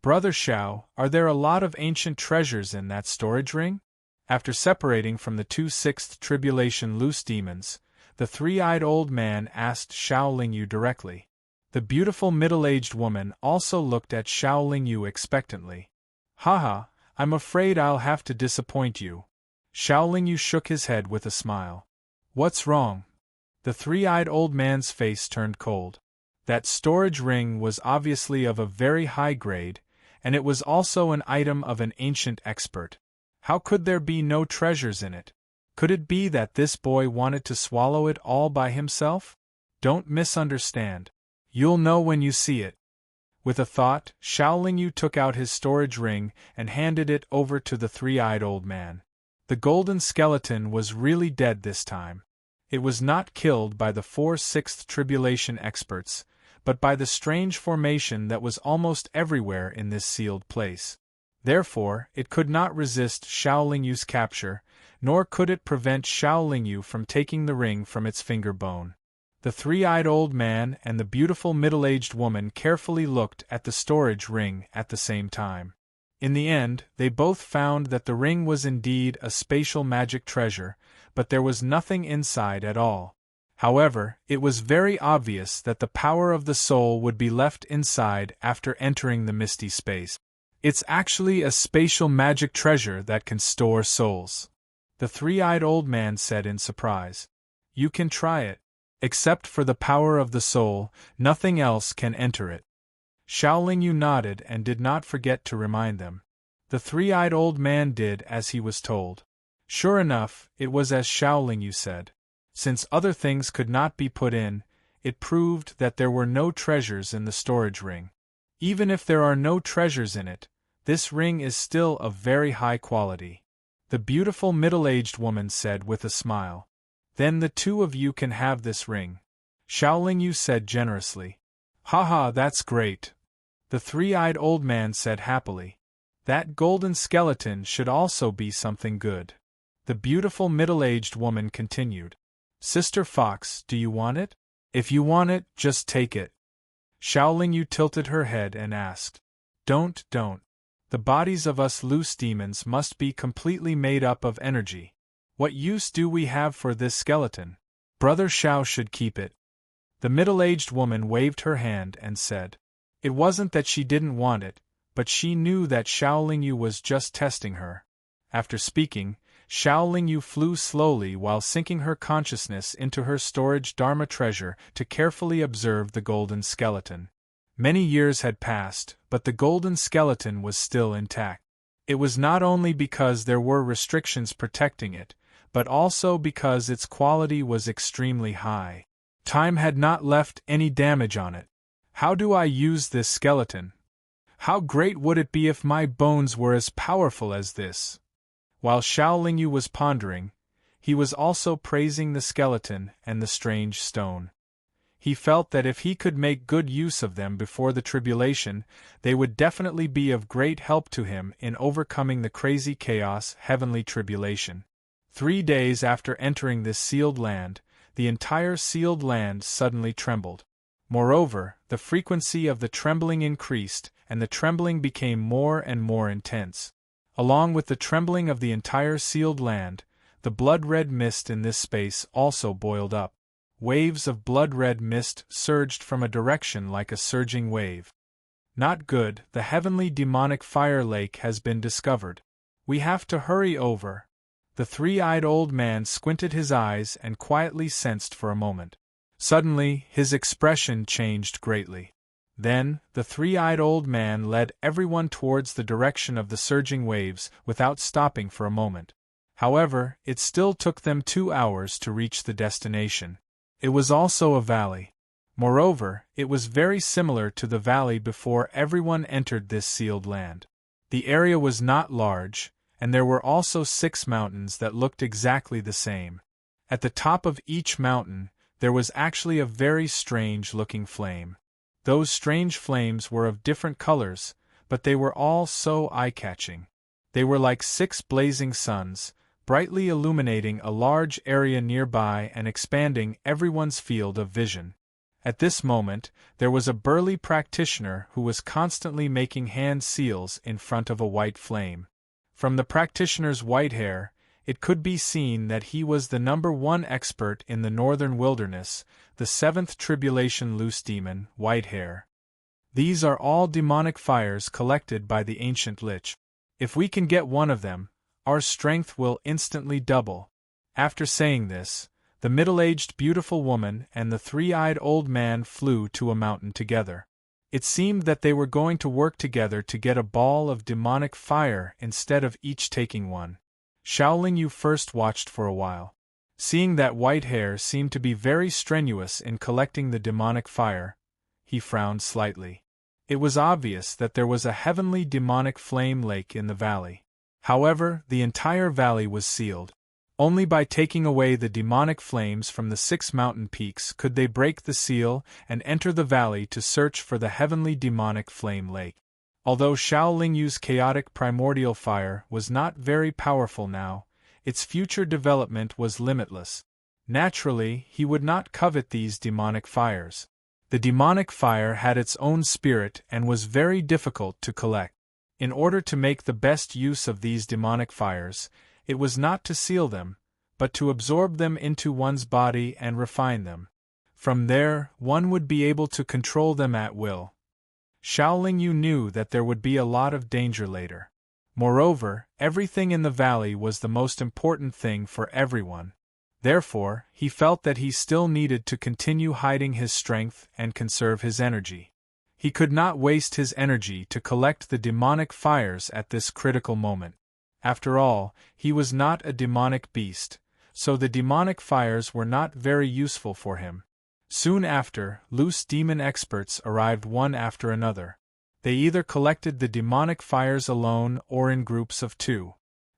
Brother Xiao, are there a lot of ancient treasures in that storage ring? After separating from the two sixth tribulation loose demons, the three-eyed old man asked Xiao Lingyu directly. The beautiful middle-aged woman also looked at Xiao Lingyu expectantly. Haha, I'm afraid I'll have to disappoint you. Xiao Lingyu shook his head with a smile. What's wrong? The three-eyed old man's face turned cold. That storage ring was obviously of a very high grade, and it was also an item of an ancient expert. How could there be no treasures in it? Could it be that this boy wanted to swallow it all by himself? Don't misunderstand. You'll know when you see it. With a thought, Xiao Lingyu took out his storage ring and handed it over to the three-eyed old man. The golden skeleton was really dead this time. It was not killed by the 4 sixth tribulation experts, but by the strange formation that was almost everywhere in this sealed place. Therefore, it could not resist Xiao Lingyu's capture, nor could it prevent Xiao Lingyu from taking the ring from its finger bone. The three-eyed old man and the beautiful middle-aged woman carefully looked at the storage ring at the same time. In the end, they both found that the ring was indeed a spatial magic treasure, but there was nothing inside at all. However, it was very obvious that the power of the soul would be left inside after entering the misty space. It's actually a spatial magic treasure that can store souls. The three-eyed old man said in surprise. You can try it. Except for the power of the soul, nothing else can enter it. Xiao Lingyu nodded and did not forget to remind them. The three-eyed old man did as he was told. Sure enough, it was as Xiao Lingyu said. Since other things could not be put in, it proved that there were no treasures in the storage ring. Even if there are no treasures in it, this ring is still of very high quality. The beautiful middle-aged woman said with a smile. Then the two of you can have this ring. Xiao Lingyu said generously. Haha, that's great. The three-eyed old man said happily. That golden skeleton should also be something good. The beautiful middle-aged woman continued. Sister Fox, do you want it? If you want it, just take it. Xiao Lingyu tilted her head and asked. Don't. The bodies of us loose demons must be completely made up of energy. What use do we have for this skeleton? Brother Xiao should keep it. The middle-aged woman waved her hand and said. It wasn't that she didn't want it, but she knew that Xiao Lingyu was just testing her. After speaking, Xiao Lingyu flew slowly while sinking her consciousness into her storage Dharma treasure to carefully observe the golden skeleton. Many years had passed, but the golden skeleton was still intact. It was not only because there were restrictions protecting it, but also because its quality was extremely high. Time had not left any damage on it. How do I use this skeleton? How great would it be if my bones were as powerful as this? While Xiao Lingyu was pondering, he was also praising the skeleton and the strange stone. He felt that if he could make good use of them before the tribulation, they would definitely be of great help to him in overcoming the crazy chaos heavenly tribulation. 3 days after entering this sealed land, the entire sealed land suddenly trembled. Moreover, the frequency of the trembling increased, and the trembling became more and more intense. Along with the trembling of the entire sealed land, the blood-red mist in this space also boiled up. Waves of blood-red mist surged from a direction like a surging wave. Not good, the heavenly demonic fire lake has been discovered. We have to hurry over. The three-eyed old man squinted his eyes and quietly sensed for a moment. Suddenly, his expression changed greatly. Then, the three-eyed old man led everyone towards the direction of the surging waves without stopping for a moment. However, it still took them 2 hours to reach the destination. It was also a valley. Moreover, it was very similar to the valley before everyone entered this sealed land. The area was not large, and there were also 6 mountains that looked exactly the same. At the top of each mountain, there was actually a very strange-looking flame. Those strange flames were of different colors, but they were all so eye-catching. They were like 6 blazing suns, brightly illuminating a large area nearby and expanding everyone's field of vision. At this moment, there was a burly practitioner who was constantly making hand seals in front of a white flame. From the practitioner's white hair, it could be seen that he was the #1 expert in the northern wilderness, the 7th tribulation loose demon, White Hair. These are all demonic fires collected by the ancient Lich. If we can get one of them, our strength will instantly double. After saying this, the middle-aged beautiful woman and the three-eyed old man flew to a mountain together. It seemed that they were going to work together to get a ball of demonic fire instead of each taking one. Xiao Lingyu first watched for a while. Seeing that White Hair seemed to be very strenuous in collecting the demonic fire, he frowned slightly. It was obvious that there was a heavenly demonic flame lake in the valley. However, the entire valley was sealed. Only by taking away the demonic flames from the 6 mountain peaks could they break the seal and enter the valley to search for the heavenly demonic flame lake. Although Xiao Lingyu's chaotic primordial fire was not very powerful now, its future development was limitless. Naturally, he would not covet these demonic fires. The demonic fire had its own spirit and was very difficult to collect. In order to make the best use of these demonic fires, it was not to seal them, but to absorb them into one's body and refine them. From there, one would be able to control them at will. Xiao Lingyu knew that there would be a lot of danger later. Moreover, everything in the valley was the most important thing for everyone. Therefore, he felt that he still needed to continue hiding his strength and conserve his energy. He could not waste his energy to collect the demonic fires at this critical moment. After all, he was not a demonic beast, so the demonic fires were not very useful for him. Soon after, loose demon experts arrived one after another. They either collected the demonic fires alone or in groups of 2.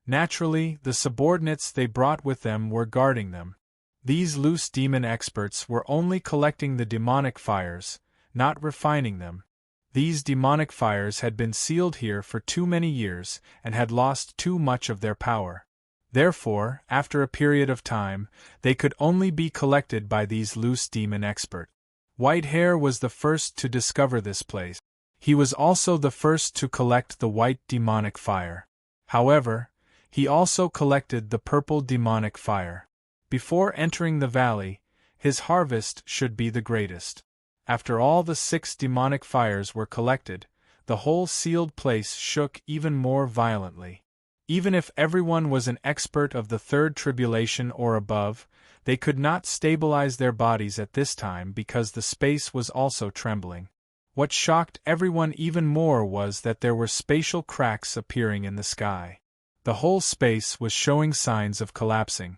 Naturally, the subordinates they brought with them were guarding them. These loose demon experts were only collecting the demonic fires, not refining them. These demonic fires had been sealed here for too many years and had lost too much of their power. Therefore, after a period of time, they could only be collected by these loose demon experts. White Hair was the first to discover this place. He was also the first to collect the white demonic fire. However, he also collected the purple demonic fire. Before entering the valley, his harvest should be the greatest. After all the 6 demonic fires were collected, the whole sealed place shook even more violently. Even if everyone was an expert of the 3rd tribulation or above, they could not stabilize their bodies at this time because the space was also trembling. What shocked everyone even more was that there were spatial cracks appearing in the sky. The whole space was showing signs of collapsing.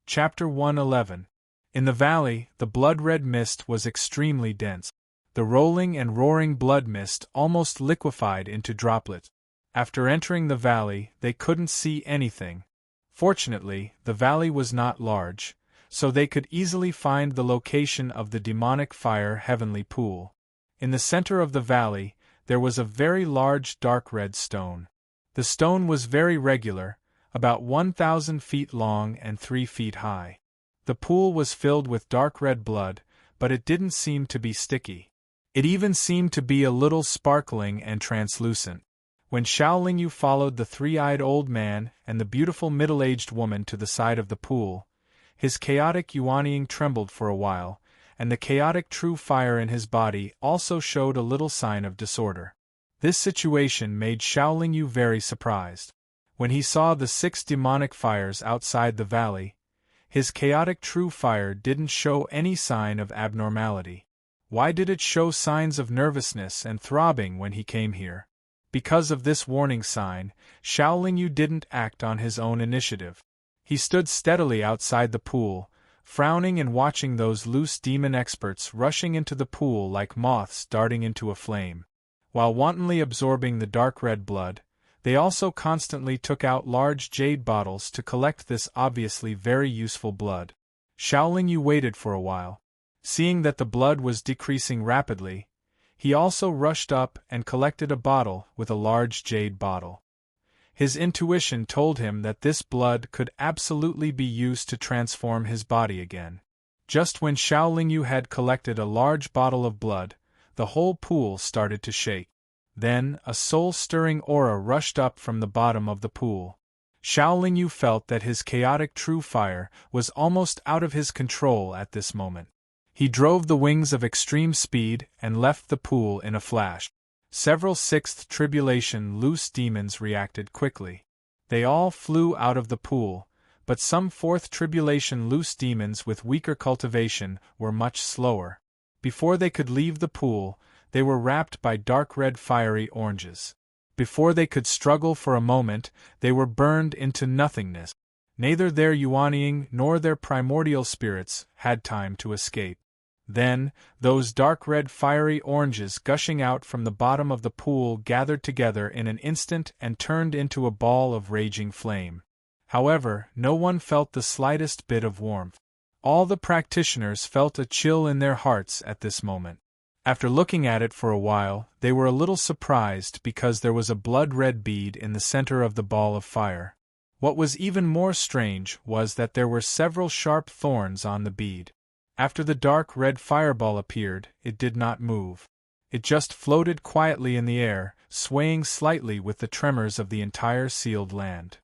Chapter 111. In the valley, the blood-red mist was extremely dense. The rolling and roaring blood mist almost liquefied into droplets. After entering the valley, they couldn't see anything. Fortunately, the valley was not large, so they could easily find the location of the demonic fire heavenly pool. In the center of the valley, there was a very large dark red stone. The stone was very regular, about 1,000 feet long and 3 feet high. The pool was filled with dark red blood, but it didn't seem to be sticky. It even seemed to be a little sparkling and translucent. When Xiaolingyu followed the three-eyed old man and the beautiful middle-aged woman to the side of the pool, his chaotic yuanying trembled for a while, and the chaotic true fire in his body also showed a little sign of disorder. This situation made Xiaolingyu very surprised. When he saw the 6 demonic fires outside the valley, his chaotic true fire didn't show any sign of abnormality. Why did it show signs of nervousness and throbbing when he came here? Because of this warning sign, Xiaolingyu didn't act on his own initiative. He stood steadily outside the pool, frowning and watching those loose demon experts rushing into the pool like moths darting into a flame. While wantonly absorbing the dark red blood, they also constantly took out large jade bottles to collect this obviously very useful blood. Xiaolingyu waited for a while. Seeing that the blood was decreasing rapidly, he also rushed up and collected a bottle with a large jade bottle. His intuition told him that this blood could absolutely be used to transform his body again. Just when Xiaolingyu had collected a large bottle of blood, the whole pool started to shake. Then, a soul-stirring aura rushed up from the bottom of the pool. Xiaolingyu felt that his chaotic true fire was almost out of his control at this moment. He drove the wings of extreme speed and left the pool in a flash. Several 6th Tribulation loose demons reacted quickly. They all flew out of the pool, but some 4th Tribulation loose demons with weaker cultivation were much slower. Before they could leave the pool, they were wrapped by dark red fiery oranges. Before they could struggle for a moment, they were burned into nothingness. Neither their yuanying nor their primordial spirits had time to escape. Then, those dark red fiery oranges gushing out from the bottom of the pool gathered together in an instant and turned into a ball of raging flame. However, no one felt the slightest bit of warmth. All the practitioners felt a chill in their hearts at this moment. After looking at it for a while, they were a little surprised because there was a blood-red bead in the center of the ball of fire. What was even more strange was that there were several sharp thorns on the bead. After the dark red fireball appeared, it did not move. It just floated quietly in the air, swaying slightly with the tremors of the entire sealed land.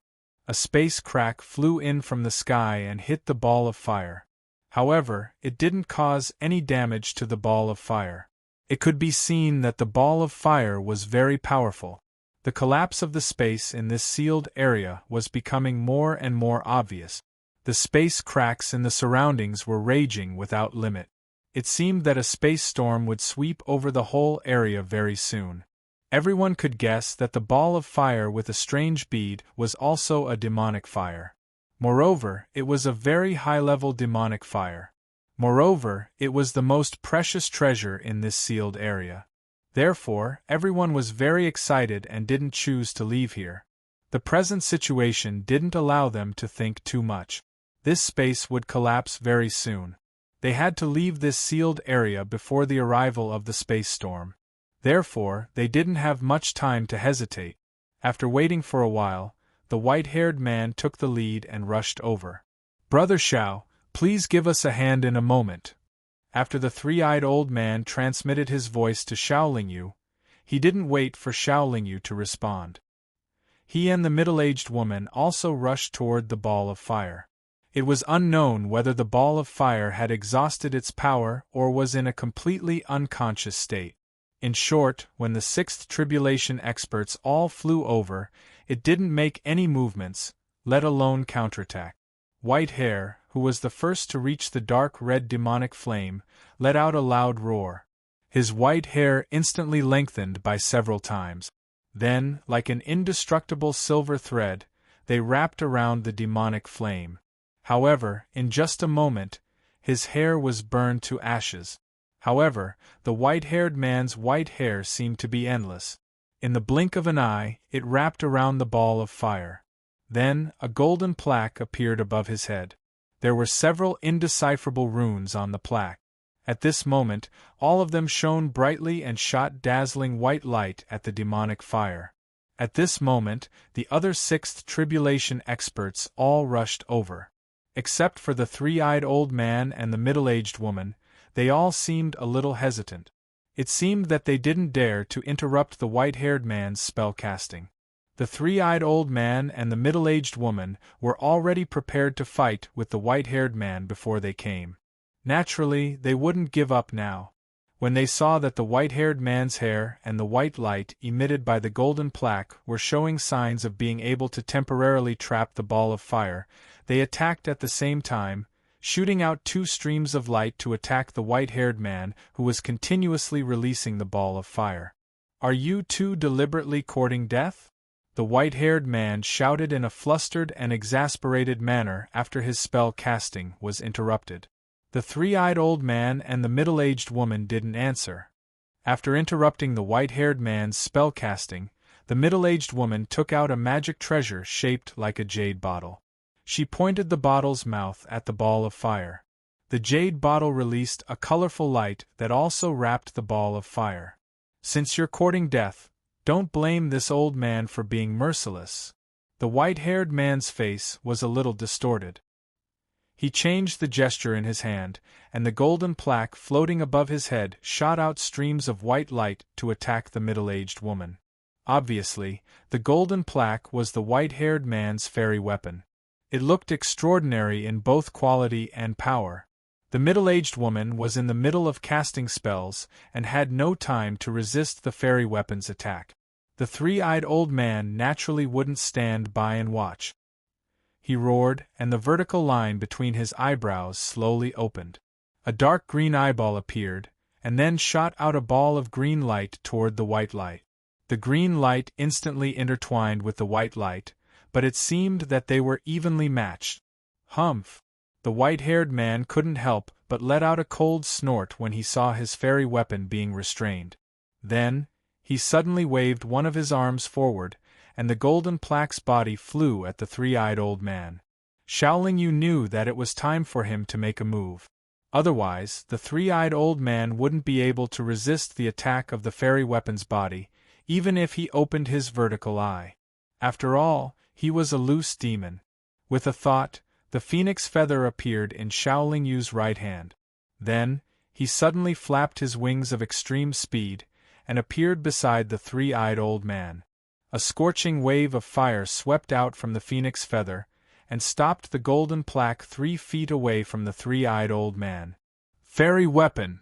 A space crack flew in from the sky and hit the ball of fire. However, it didn't cause any damage to the ball of fire. It could be seen that the ball of fire was very powerful. The collapse of the space in this sealed area was becoming more and more obvious. The space cracks in the surroundings were raging without limit. It seemed that a space storm would sweep over the whole area very soon. Everyone could guess that the ball of fire with a strange bead was also a demonic fire. Moreover, it was a very high-level demonic fire. Moreover, it was the most precious treasure in this sealed area. Therefore, everyone was very excited and didn't choose to leave here. The present situation didn't allow them to think too much. This space would collapse very soon. They had to leave this sealed area before the arrival of the space storm. Therefore, they didn't have much time to hesitate. After waiting for a while, the white-haired man took the lead and rushed over. "Brother Xiao, please give us a hand in a moment." After the three-eyed old man transmitted his voice to Xiaolingyu, he didn't wait for Xiaolingyu to respond. He and the middle-aged woman also rushed toward the ball of fire. It was unknown whether the ball of fire had exhausted its power or was in a completely unconscious state. In short, when the 6th Tribulation experts all flew over, it didn't make any movements, let alone counterattack. White Hair, who was the first to reach the dark red demonic flame, let out a loud roar. His white hair instantly lengthened by several times. Then, like an indestructible silver thread, they wrapped around the demonic flame. However, in just a moment, his hair was burned to ashes. However, the white-haired man's white hair seemed to be endless. In the blink of an eye, it wrapped around the ball of fire. Then, a golden plaque appeared above his head. There were several indecipherable runes on the plaque. At this moment, all of them shone brightly and shot dazzling white light at the demonic fire. At this moment, the other sixth tribulation experts all rushed over. Except for the three-eyed old man and the middle-aged woman, they all seemed a little hesitant. It seemed that they didn't dare to interrupt the white-haired man's spell-casting. The three-eyed old man and the middle-aged woman were already prepared to fight with the white-haired man before they came. Naturally, they wouldn't give up now. When they saw that the white-haired man's hair and the white light emitted by the golden plaque were showing signs of being able to temporarily trap the ball of fire, they attacked at the same time, shooting out two streams of light to attack the white-haired man who was continuously releasing the ball of fire. "Are you two deliberately courting death?" the white-haired man shouted in a flustered and exasperated manner after his spell casting was interrupted. The three-eyed old man and the middle-aged woman didn't answer. After interrupting the white-haired man's spell casting, the middle-aged woman took out a magic treasure shaped like a jade bottle. She pointed the bottle's mouth at the ball of fire. The jade bottle released a colorful light that also wrapped the ball of fire. "Since you're courting death, don't blame this old man for being merciless." The white-haired man's face was a little distorted. He changed the gesture in his hand, and the golden plaque floating above his head shot out streams of white light to attack the middle-aged woman. Obviously, the golden plaque was the white-haired man's fairy weapon. It looked extraordinary in both quality and power. The middle-aged woman was in the middle of casting spells and had no time to resist the fairy weapon's attack. The three-eyed old man naturally wouldn't stand by and watch. He roared, and the vertical line between his eyebrows slowly opened. A dark green eyeball appeared, and then shot out a ball of green light toward the white light. The green light instantly intertwined with the white light, but it seemed that they were evenly matched. "Humph!" The white-haired man couldn't help but let out a cold snort when he saw his fairy weapon being restrained. Then, he suddenly waved one of his arms forward, and the golden plaque's body flew at the three-eyed old man. Xiaoling Yu knew that it was time for him to make a move. Otherwise, the three-eyed old man wouldn't be able to resist the attack of the fairy weapon's body, even if he opened his vertical eye. After all, he was a loose demon. With a thought, the phoenix feather appeared in Xiaoling Yu's right hand. Then, he suddenly flapped his wings of extreme speed, and appeared beside the three-eyed old man. A scorching wave of fire swept out from the phoenix feather, and stopped the golden plaque 3 feet away from the three-eyed old man. Fairy Weapon.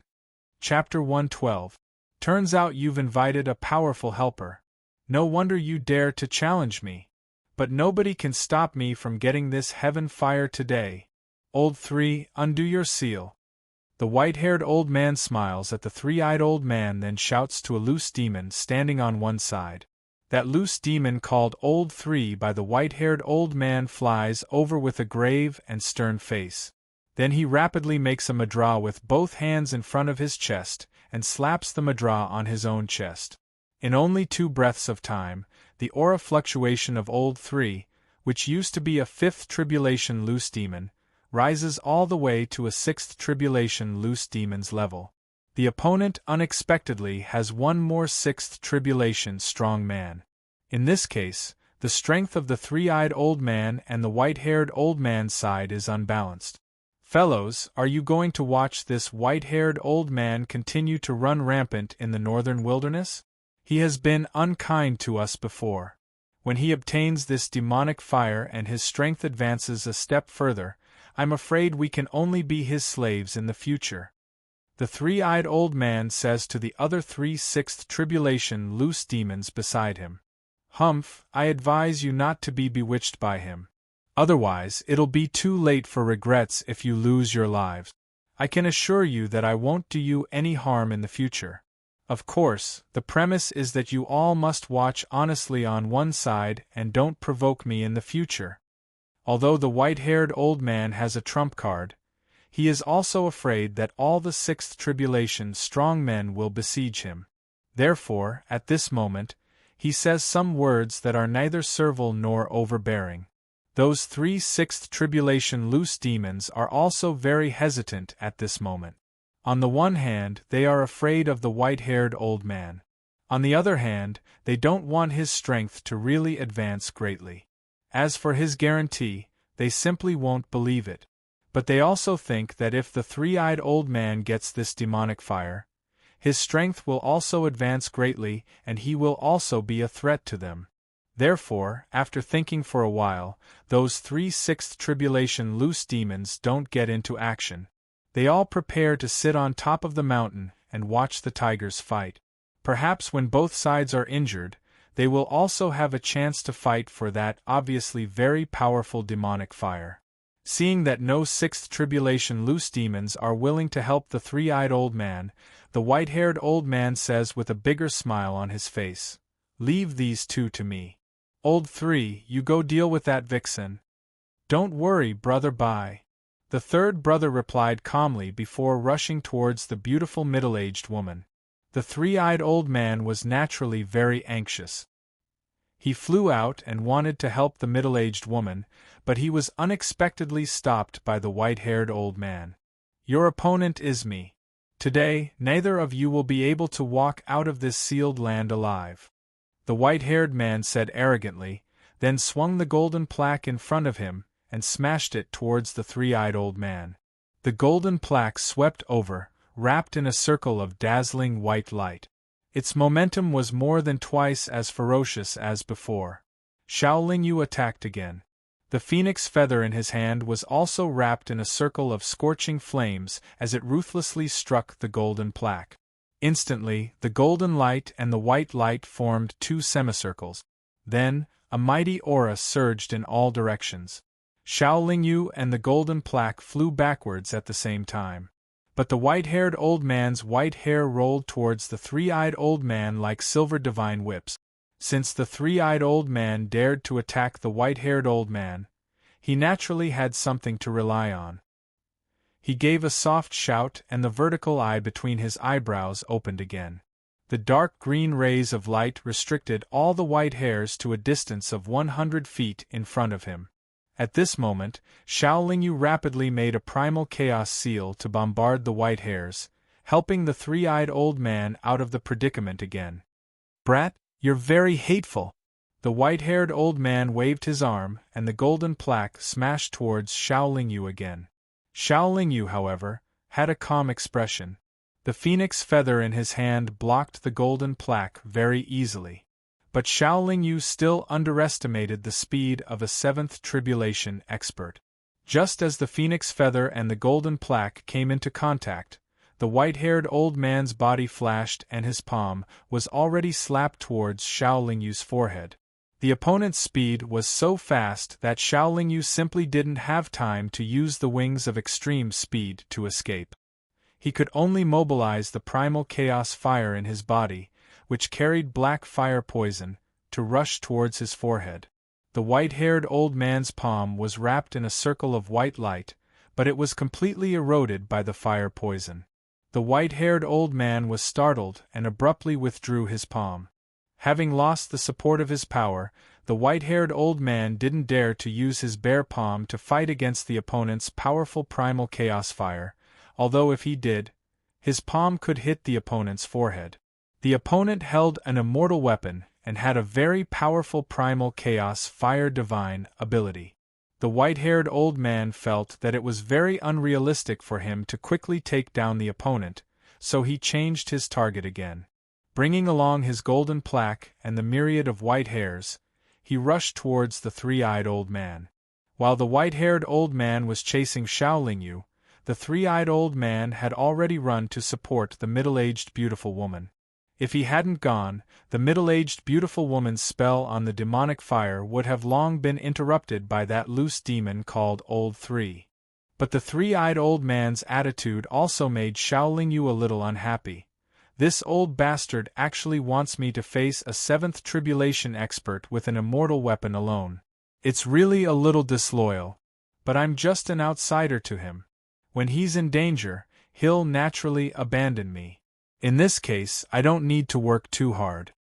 Chapter 112. Turns out you've invited a powerful helper. No wonder you dare to challenge me. But nobody can stop me from getting this heaven fire today. Old 3, undo your seal. The white-haired old man smiles at the three-eyed old man, then shouts to a loose demon standing on one side. That loose demon, called Old 3 by the white-haired old man, flies over with a grave and stern face. Then he rapidly makes a mudra with both hands in front of his chest, and slaps the mudra on his own chest. In only 2 breaths of time, the aura fluctuation of Old 3, which used to be a 5th tribulation loose demon, rises all the way to a 6th tribulation loose demon's level. The opponent unexpectedly has one more 6th tribulation strong man. In this case, the strength of the three-eyed old man and the white-haired old man's side is unbalanced. Fellows, are you going to watch this white-haired old man continue to run rampant in the northern wilderness? He has been unkind to us before. When he obtains this demonic fire and his strength advances a step further, I'm afraid we can only be his slaves in the future. The three-eyed old man says to the other 3 6th tribulation loose demons beside him. Humph, I advise you not to be bewitched by him. Otherwise, it'll be too late for regrets if you lose your lives. I can assure you that I won't do you any harm in the future. Of course, the premise is that you all must watch honestly on one side and don't provoke me in the future. Although the white-haired old man has a trump card, he is also afraid that all the 6th tribulation strong men will besiege him. Therefore, at this moment, He says some words that are neither servile nor overbearing. Those 3 sixth tribulation loose demons are also very hesitant at this moment. On the one hand, they are afraid of the white-haired old man. On the other hand, they don't want his strength to really advance greatly. As for his guarantee, they simply won't believe it. But they also think that if the 3-eyed old man gets this demonic fire, his strength will also advance greatly and he will also be a threat to them. Therefore, after thinking for a while, those 3 sixth tribulation loose demons don't get into action. They all prepare to sit on top of the mountain and watch the tigers fight. Perhaps when both sides are injured, they will also have a chance to fight for that obviously very powerful demonic fire. Seeing that no 6th tribulation loose demons are willing to help the 3-eyed old man, the white-haired old man says with a bigger smile on his face, "Leave these 2 to me. Old 3, you go deal with that vixen." "Don't worry, brother, bye," the 3rd brother replied calmly before rushing towards the beautiful middle-aged woman. The 3-eyed old man was naturally very anxious. He flew out and wanted to help the middle-aged woman, but he was unexpectedly stopped by the white-haired old man. "Your opponent is me. Today, neither of you will be able to walk out of this sealed land alive," the white-haired man said arrogantly, then swung the golden plaque in front of him and smashed it towards the 3-eyed old man. The golden plaque swept over, wrapped in a circle of dazzling white light. Its momentum was more than twice as ferocious as before. Xiao Yu attacked again. The phoenix feather in his hand was also wrapped in a circle of scorching flames as it ruthlessly struck the golden plaque. Instantly, the golden light and the white light formed 2 semicircles. Then, a mighty aura surged in all directions. Xiao Yu and the golden plaque flew backwards at the same time. But the white-haired old man's white hair rolled towards the 3-eyed old man like silver divine whips. Since the 3-eyed old man dared to attack the white-haired old man, he naturally had something to rely on. He gave a soft shout and the vertical eye between his eyebrows opened again. The dark green rays of light restricted all the white hairs to a distance of 100 feet in front of him. At this moment, Xiao Yu rapidly made a primal chaos seal to bombard the white hairs, helping the 3-eyed old man out of the predicament again. "Brat, you're very hateful!" The white-haired old man waved his arm, and the golden plaque smashed towards Xiao Yu again. Xiao Yu, however, had a calm expression. The phoenix feather in his hand blocked the golden plaque very easily. But Xiao Yu still underestimated the speed of a 7th tribulation expert. Just as the phoenix feather and the golden plaque came into contact, the white-haired old man's body flashed and his palm was already slapped towards Xiao Yu's forehead. The opponent's speed was so fast that Xiao Yu simply didn't have time to use the wings of extreme speed to escape. He could only mobilize the primal chaos fire in his body, which carried black fire poison, to rush towards his forehead. The white-haired old man's palm was wrapped in a circle of white light, but it was completely eroded by the fire poison. The white-haired old man was startled and abruptly withdrew his palm. Having lost the support of his power, the white-haired old man didn't dare to use his bare palm to fight against the opponent's powerful primal chaos fire, although if he did, his palm could hit the opponent's forehead. The opponent held an immortal weapon and had a very powerful primal chaos fire divine ability. The white-haired old man felt that it was very unrealistic for him to quickly take down the opponent, so he changed his target again. Bringing along his golden plaque and the myriad of white hairs, he rushed towards the 3-eyed old man. While the white-haired old man was chasing Xiao Yu, the 3-eyed old man had already run to support the middle-aged beautiful woman. If he hadn't gone, the middle-aged beautiful woman's spell on the demonic fire would have long been interrupted by that loose demon called Old 3. But the 3-eyed old man's attitude also made Xiao Yu a little unhappy. This old bastard actually wants me to face a 7th tribulation expert with an immortal weapon alone. It's really a little disloyal. But I'm just an outsider to him. When he's in danger, he'll naturally abandon me. In this case, I don't need to work too hard.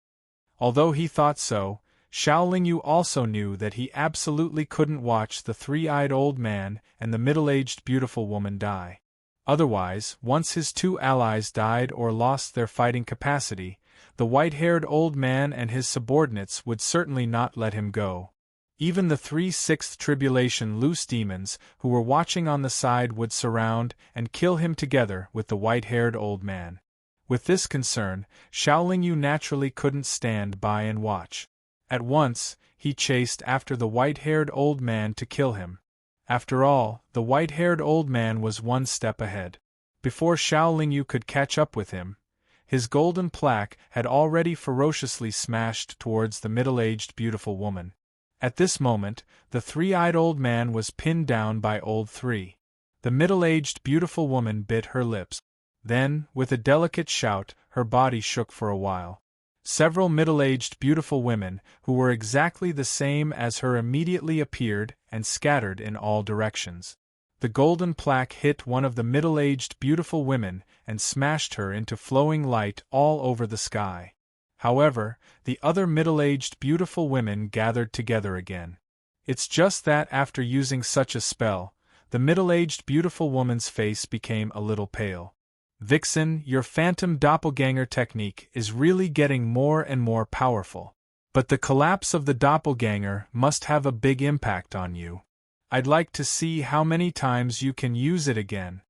Although he thought so, Xiao Lingyu also knew that he absolutely couldn't watch the three-eyed old man and the middle-aged beautiful woman die. Otherwise, once his two allies died or lost their fighting capacity, the white-haired old man and his subordinates would certainly not let him go. Even the 3 sixth tribulation loose demons who were watching on the side would surround and kill him together with the white-haired old man. With this concern, Xiao Lingyu naturally couldn't stand by and watch. At once, he chased after the white-haired old man to kill him. After all, the white-haired old man was one step ahead. Before Xiao Lingyu could catch up with him, his golden plaque had already ferociously smashed towards the middle-aged beautiful woman. At this moment, the three-eyed old man was pinned down by old 3. The middle-aged beautiful woman bit her lips. Then, with a delicate shout, her body shook for a while. Several middle-aged beautiful women, who were exactly the same as her, immediately appeared and scattered in all directions. The golden plaque hit one of the middle-aged beautiful women and smashed her into flowing light all over the sky. However, the other middle-aged beautiful women gathered together again. It's just that after using such a spell, the middle-aged beautiful woman's face became a little pale. "Vixen, your phantom doppelganger technique is really getting more and more powerful. But the collapse of the doppelganger must have a big impact on you. I'd like to see how many times you can use it again."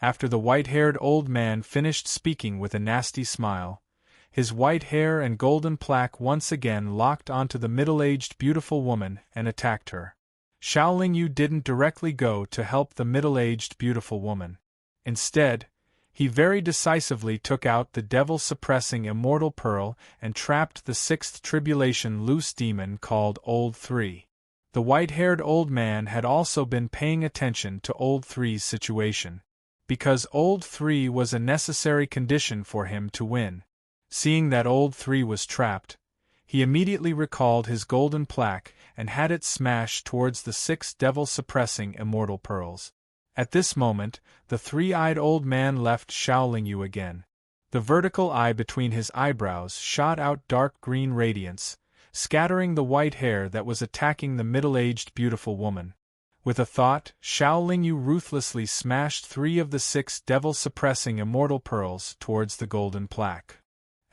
After the white-haired old man finished speaking with a nasty smile, his white hair and golden plaque once again locked onto the middle-aged beautiful woman and attacked her. Xiao Lingyu didn't directly go to help the middle-aged beautiful woman. Instead, he very decisively took out the devil-suppressing immortal pearl and trapped the 6th tribulation loose demon called Old 3. The white-haired old man had also been paying attention to Old 3's situation, because Old 3 was a necessary condition for him to win. Seeing that Old 3 was trapped, he immediately recalled his golden plaque and had it smash towards the 6 devil-suppressing immortal pearls. At this moment, the three-eyed old man left Xiao Lingyu again. The vertical eye between his eyebrows shot out dark green radiance, scattering the white hair that was attacking the middle-aged beautiful woman. With a thought, Xiao Lingyu ruthlessly smashed 3 of the 6 devil-suppressing immortal pearls towards the golden plaque.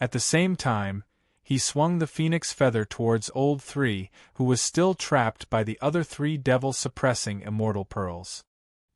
At the same time, he swung the phoenix feather towards Old 3, who was still trapped by the other 3 devil-suppressing immortal pearls.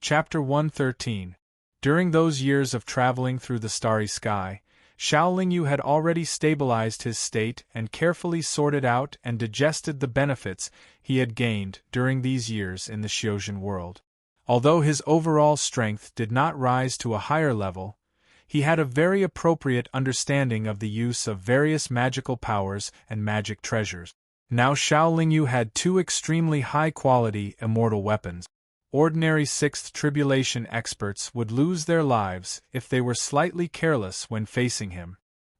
Chapter 113. During those years of traveling through the starry sky, Xiao Lingyu had already stabilized his state and carefully sorted out and digested the benefits he had gained during these years in the Xiuzhen world. Although his overall strength did not rise to a higher level, he had a very appropriate understanding of the use of various magical powers and magic treasures. Now Xiao Lingyu had 2 extremely high-quality immortal weapons. Ordinary 6th tribulation experts would lose their lives if they were slightly careless when facing him.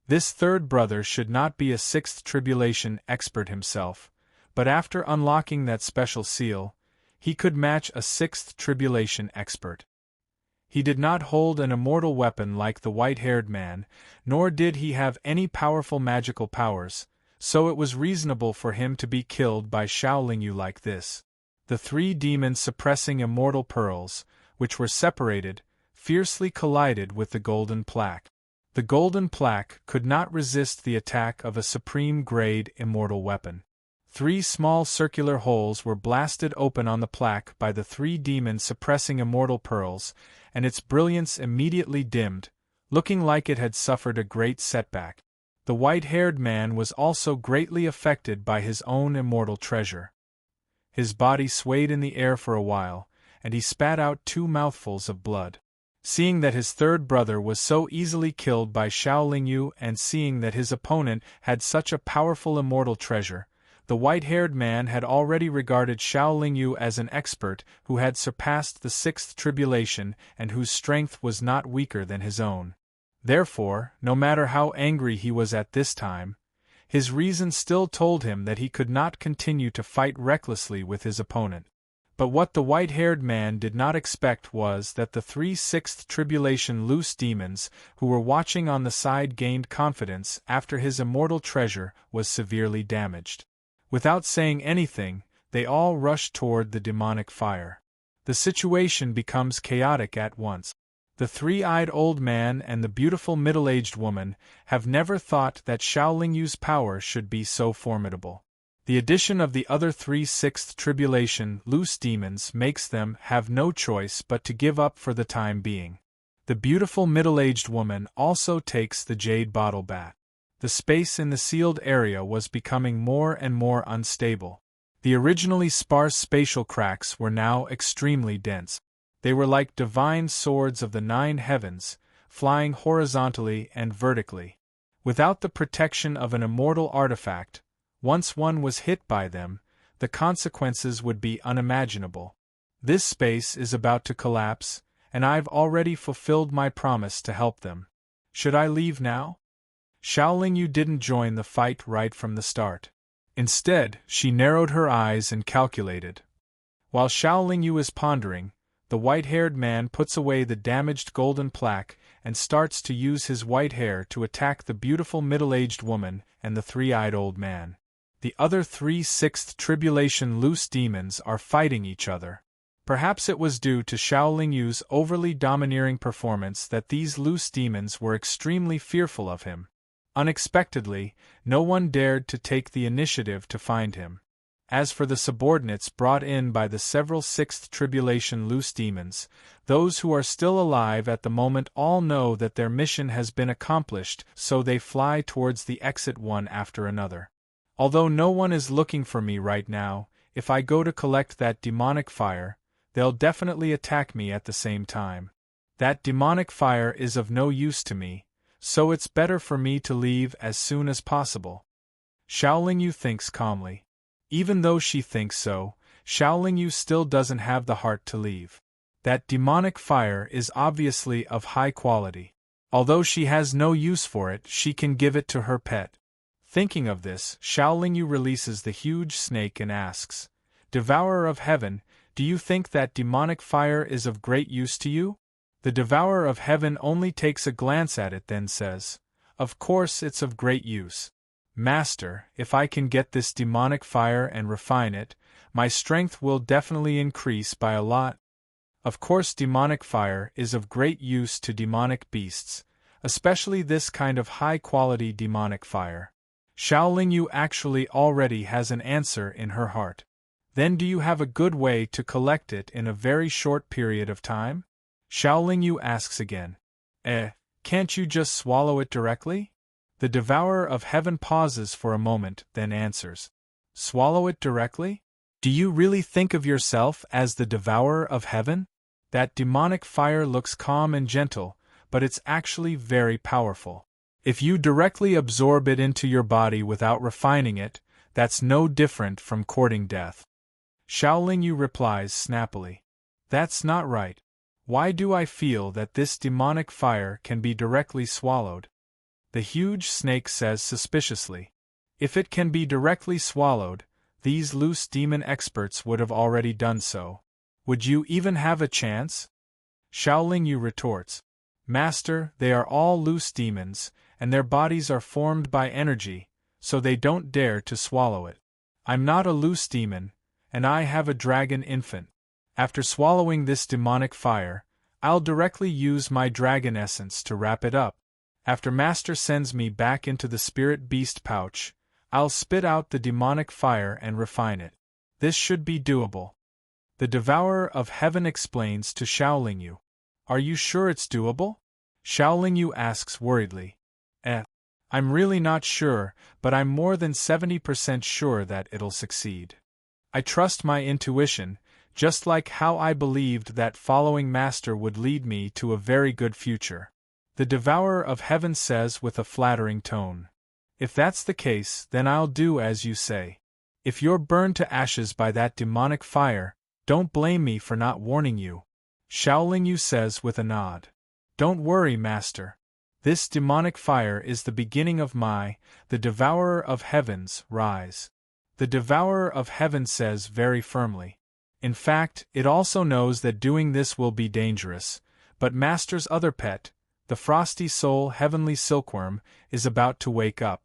This third brother should not be a 6th tribulation expert himself, but after unlocking that special seal, he could match a 6th tribulation expert. He did not hold an immortal weapon like the white-haired man, nor did he have any powerful magical powers, so it was reasonable for him to be killed by Xiao Lingyu like this. The 3 demons suppressing immortal pearls, which were separated, fiercely collided with the golden plaque. The golden plaque could not resist the attack of a supreme-grade immortal weapon. 3 small circular holes were blasted open on the plaque by the 3 demons suppressing immortal pearls, and its brilliance immediately dimmed, looking like it had suffered a great setback. The white-haired man was also greatly affected by his own immortal treasure. His body swayed in the air for a while, and he spat out 2 mouthfuls of blood. Seeing that his third brother was so easily killed by Xiao Lingyu and seeing that his opponent had such a powerful immortal treasure, the white-haired man had already regarded Xiao Lingyu as an expert who had surpassed the 6th tribulation and whose strength was not weaker than his own. Therefore, no matter how angry he was at this time, his reason still told him that he could not continue to fight recklessly with his opponent. But what the white-haired man did not expect was that the 3/6 tribulation loose demons who were watching on the side gained confidence after his immortal treasure was severely damaged. Without saying anything, they all rushed toward the demonic fire. The situation becomes chaotic at once. The three-eyed old man and the beautiful middle-aged woman have never thought that Shaolin Yu's power should be so formidable. The addition of the other 3/6 tribulation loose demons makes them have no choice but to give up for the time being. The beautiful middle-aged woman also takes the jade bottle bat. The space in the sealed area was becoming more and more unstable. The originally sparse spatial cracks were now extremely dense. They were like divine swords of the 9 heavens, flying horizontally and vertically. Without the protection of an immortal artifact, once one was hit by them, the consequences would be unimaginable. This space is about to collapse, and I've already fulfilled my promise to help them. Should I leave now? Shaolin Yu didn't join the fight right from the start. Instead, she narrowed her eyes and calculated. While Shaolin Yu is pondering, the white-haired man puts away the damaged golden plaque and starts to use his white hair to attack the beautiful middle-aged woman and the three-eyed old man. The other 3/6 tribulation loose demons are fighting each other. Perhaps it was due to Shaolin Yu's overly domineering performance that these loose demons were extremely fearful of him. Unexpectedly, no one dared to take the initiative to find him. As for the subordinates brought in by the several 6th tribulation loose demons, those who are still alive at the moment all know that their mission has been accomplished, so they fly towards the exit one after another. Although no one is looking for me right now, if I go to collect that demonic fire, they'll definitely attack me at the same time. That demonic fire is of no use to me, so it's better for me to leave as soon as possible. Shaolin Yu thinks calmly. Even though she thinks so, Shaolin Yu still doesn't have the heart to leave. That demonic fire is obviously of high quality. Although she has no use for it, she can give it to her pet. Thinking of this, Shaolin Yu releases the huge snake and asks, "Devourer of Heaven, do you think that demonic fire is of great use to you?" The Devourer of Heaven only takes a glance at it, then says, "Of course it's of great use. Master, if I can get this demonic fire and refine it, my strength will definitely increase by a lot." Of course, demonic fire is of great use to demonic beasts, especially this kind of high-quality demonic fire. Shaolin Yu actually already has an answer in her heart. Then do you have a good way to collect it in a very short period of time? Shaolin Yu asks again. Can't you just swallow it directly? The Devourer of Heaven pauses for a moment, then answers. Swallow it directly? Do you really think of yourself as the Devourer of Heaven? That demonic fire looks calm and gentle, but it's actually very powerful. If you directly absorb it into your body without refining it, that's no different from courting death. Shaolin Yu replies snappily. That's not right. Why do I feel that this demonic fire can be directly swallowed? The huge snake says suspiciously. If it can be directly swallowed, these loose demon experts would have already done so. Would you even have a chance? Shaolin Yu retorts. Master, they are all loose demons, and their bodies are formed by energy, so they don't dare to swallow it. I'm not a loose demon, and I have a dragon infant. After swallowing this demonic fire, I'll directly use my dragon essence to wrap it up. After Master sends me back into the spirit beast pouch, I'll spit out the demonic fire and refine it. This should be doable. The Devourer of Heaven explains to Shaolin Yu. Are you sure it's doable? Shaolin Yu asks worriedly. I'm really not sure, but I'm more than 70% sure that it'll succeed. I trust my intuition, just like how I believed that following Master would lead me to a very good future. The Devourer of Heaven says with a flattering tone. If that's the case, then I'll do as you say. If you're burned to ashes by that demonic fire, don't blame me for not warning you. Shaolin Yu says with a nod. Don't worry, Master. This demonic fire is the beginning of the Devourer of Heaven's, rise. The Devourer of Heaven says very firmly. In fact, it also knows that doing this will be dangerous, but Master's other pet, the frosty soul heavenly silkworm, is about to wake up.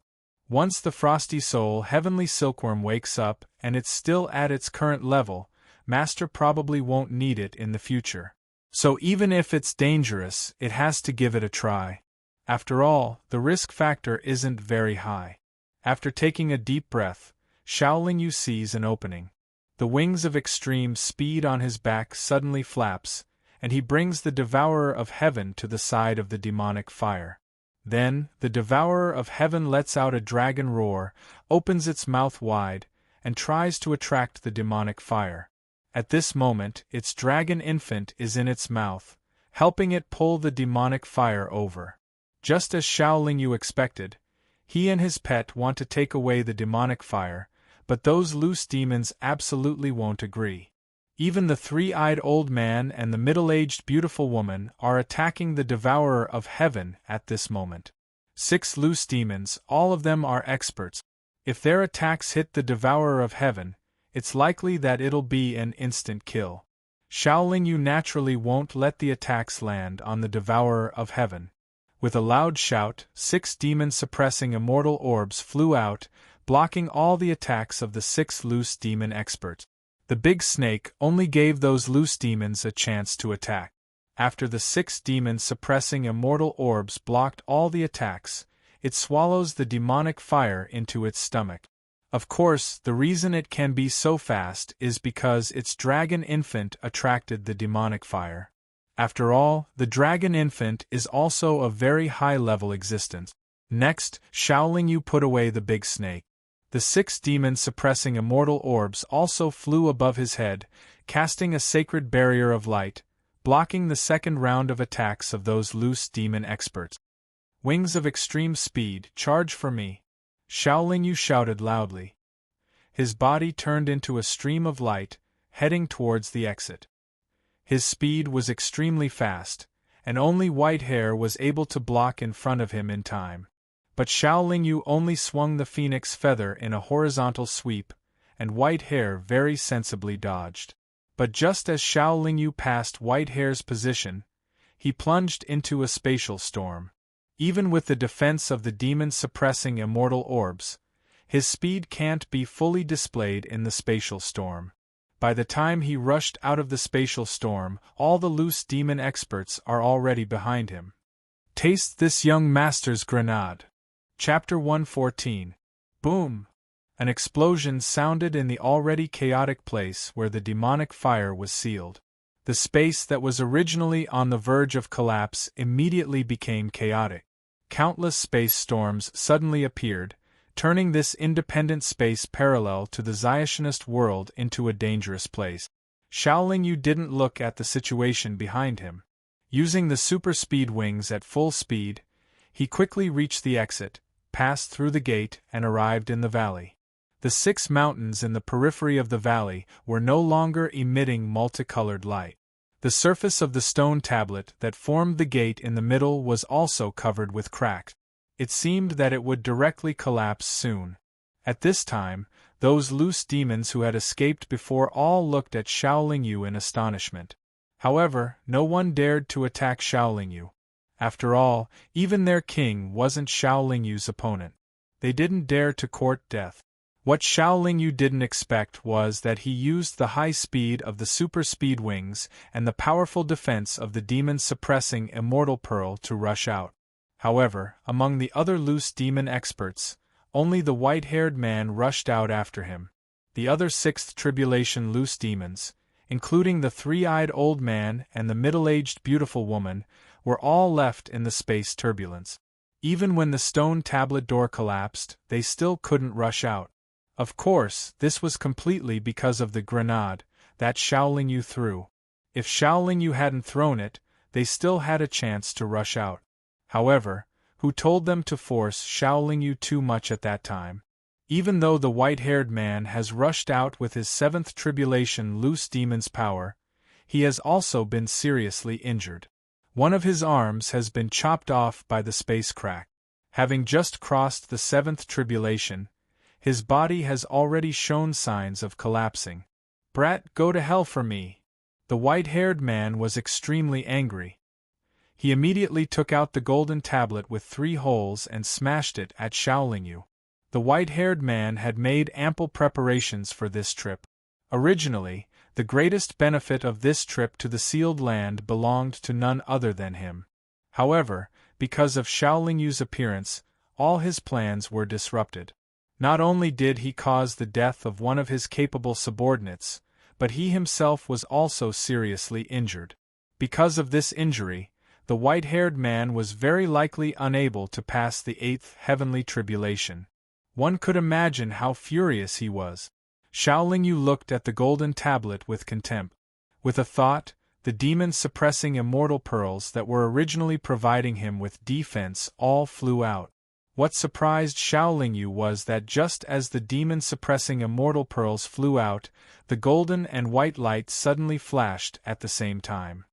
Once the frosty soul heavenly silkworm wakes up and it's still at its current level, Master probably won't need it in the future. So even if it's dangerous, it has to give it a try. After all, the risk factor isn't very high. After taking a deep breath, Xiaolingyu sees an opening. The wings of extreme speed on his back suddenly flaps, and he brings the Devourer of Heaven to the side of the demonic fire. Then, the Devourer of Heaven lets out a dragon roar, opens its mouth wide, and tries to attract the demonic fire. At this moment, its dragon infant is in its mouth, helping it pull the demonic fire over. Just as Xiaolingyu expected, he and his pet want to take away the demonic fire, but those loose demons absolutely won't agree. Even the three-eyed old man and the middle-aged beautiful woman are attacking the Devourer of Heaven at this moment. 6 loose demons, all of them are experts. If their attacks hit the Devourer of Heaven, it's likely that it'll be an instant kill. Xiaolingyu naturally won't let the attacks land on the Devourer of Heaven. With a loud shout, 6 demon-suppressing immortal orbs flew out, blocking all the attacks of the 6 loose demon experts. The big snake only gave those loose demons a chance to attack. After the 6 demon-suppressing immortal orbs blocked all the attacks, it swallows the demonic fire into its stomach. Of course, the reason it can be so fast is because its dragon infant attracted the demonic fire. After all, the dragon infant is also a very high-level existence. Next, Xiaolingyu put away the big snake. The 6 demon-suppressing immortal orbs also flew above his head, casting a sacred barrier of light, blocking the second round of attacks of those loose demon experts. Wings of extreme speed, charge for me! Xiaolingyu shouted loudly. His body turned into a stream of light, heading towards the exit. His speed was extremely fast, and only Whitehair was able to block in front of him in time. But Xiaolingyu only swung the phoenix feather in a horizontal sweep, and Whitehair very sensibly dodged. But just as Xiaolingyu passed Whitehair's position, he plunged into a spatial storm. Even with the defense of the demon-suppressing immortal orbs, his speed can't be fully displayed in the spatial storm. By the time he rushed out of the spatial storm, all the loose demon experts are already behind him. Taste this young master's grenade. Chapter 114. Boom! An explosion sounded in the already chaotic place where the demonic fire was sealed. The space that was originally on the verge of collapse immediately became chaotic. Countless space storms suddenly appeared, turning this independent space parallel to the Zionist world into a dangerous place. Xiaolingyu didn't look at the situation behind him. Using the super speed wings at full speed, he quickly reached the exit, passed through the gate, and arrived in the valley. The 6 mountains in the periphery of the valley were no longer emitting multicolored light. The surface of the stone tablet that formed the gate in the middle was also covered with cracks. It seemed that it would directly collapse soon. At this time, those loose demons who had escaped before all looked at Xiaolingyu in astonishment. However, no one dared to attack Xiaolingyu. After all, even their king wasn't Xiaolingyu's opponent. They didn't dare to court death. What Xiaolingyu didn't expect was that he used the high speed of the super speed wings and the powerful defense of the demon-suppressing immortal pearl to rush out. However, among the other loose demon experts, only the white-haired man rushed out after him. The other 6th tribulation loose demons, including the three-eyed old man and the middle-aged beautiful woman, were all left in the space turbulence. Even when the stone tablet door collapsed, they still couldn't rush out. Of course, this was completely because of the grenade that Xiaolingyu threw. If Xiaolingyu hadn't thrown it, they still had a chance to rush out. However, who told them to force Xiaolingyu too much at that time? Even though the white-haired man has rushed out with his 7th tribulation loose demon's power, he has also been seriously injured. One of his arms has been chopped off by the space crack. Having just crossed the 7th tribulation, his body has already shown signs of collapsing. Brat, go to hell for me! The white-haired man was extremely angry. He immediately took out the golden tablet with 3 holes and smashed it at Xiaolingyu. The white-haired man had made ample preparations for this trip. Originally, the greatest benefit of this trip to the sealed land belonged to none other than him. However, because of Xiaolingyu's appearance, all his plans were disrupted. Not only did he cause the death of one of his capable subordinates, but he himself was also seriously injured. Because of this injury, the white-haired man was very likely unable to pass the 8th heavenly tribulation. One could imagine how furious he was. Xiaolingyu looked at the golden tablet with contempt. With a thought, the demon-suppressing immortal pearls that were originally providing him with defense all flew out. What surprised Xiaolingyu was that just as the demon-suppressing immortal pearls flew out, the golden and white light suddenly flashed at the same time.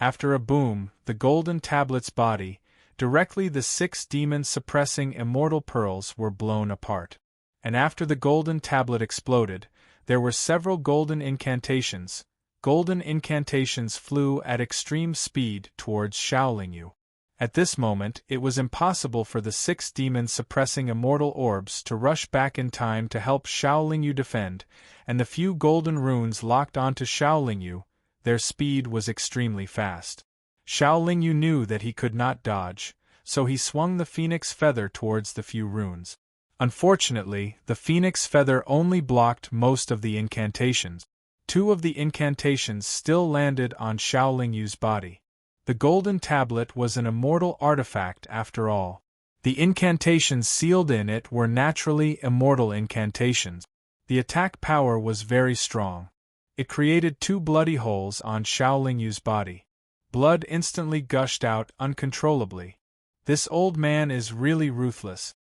After a boom, the golden tablet's body, directly the 6 demon-suppressing immortal pearls were blown apart. And after the golden tablet exploded, there were several golden incantations. Golden incantations flew at extreme speed towards Xiaolingyu. At this moment, it was impossible for the 6 demon-suppressing immortal orbs to rush back in time to help Xiaolingyu defend, and the few golden runes locked onto Xiaolingyu. Their speed was extremely fast. Xiaolingyu knew that he could not dodge, so he swung the phoenix feather towards the few runes. Unfortunately, the phoenix feather only blocked most of the incantations. 2 of the incantations still landed on Xiaolingyu's body. The golden tablet was an immortal artifact after all. The incantations sealed in it were naturally immortal incantations. The attack power was very strong. It created 2 bloody holes on Xiaolingyu's body. Blood instantly gushed out uncontrollably. This old man is really ruthless.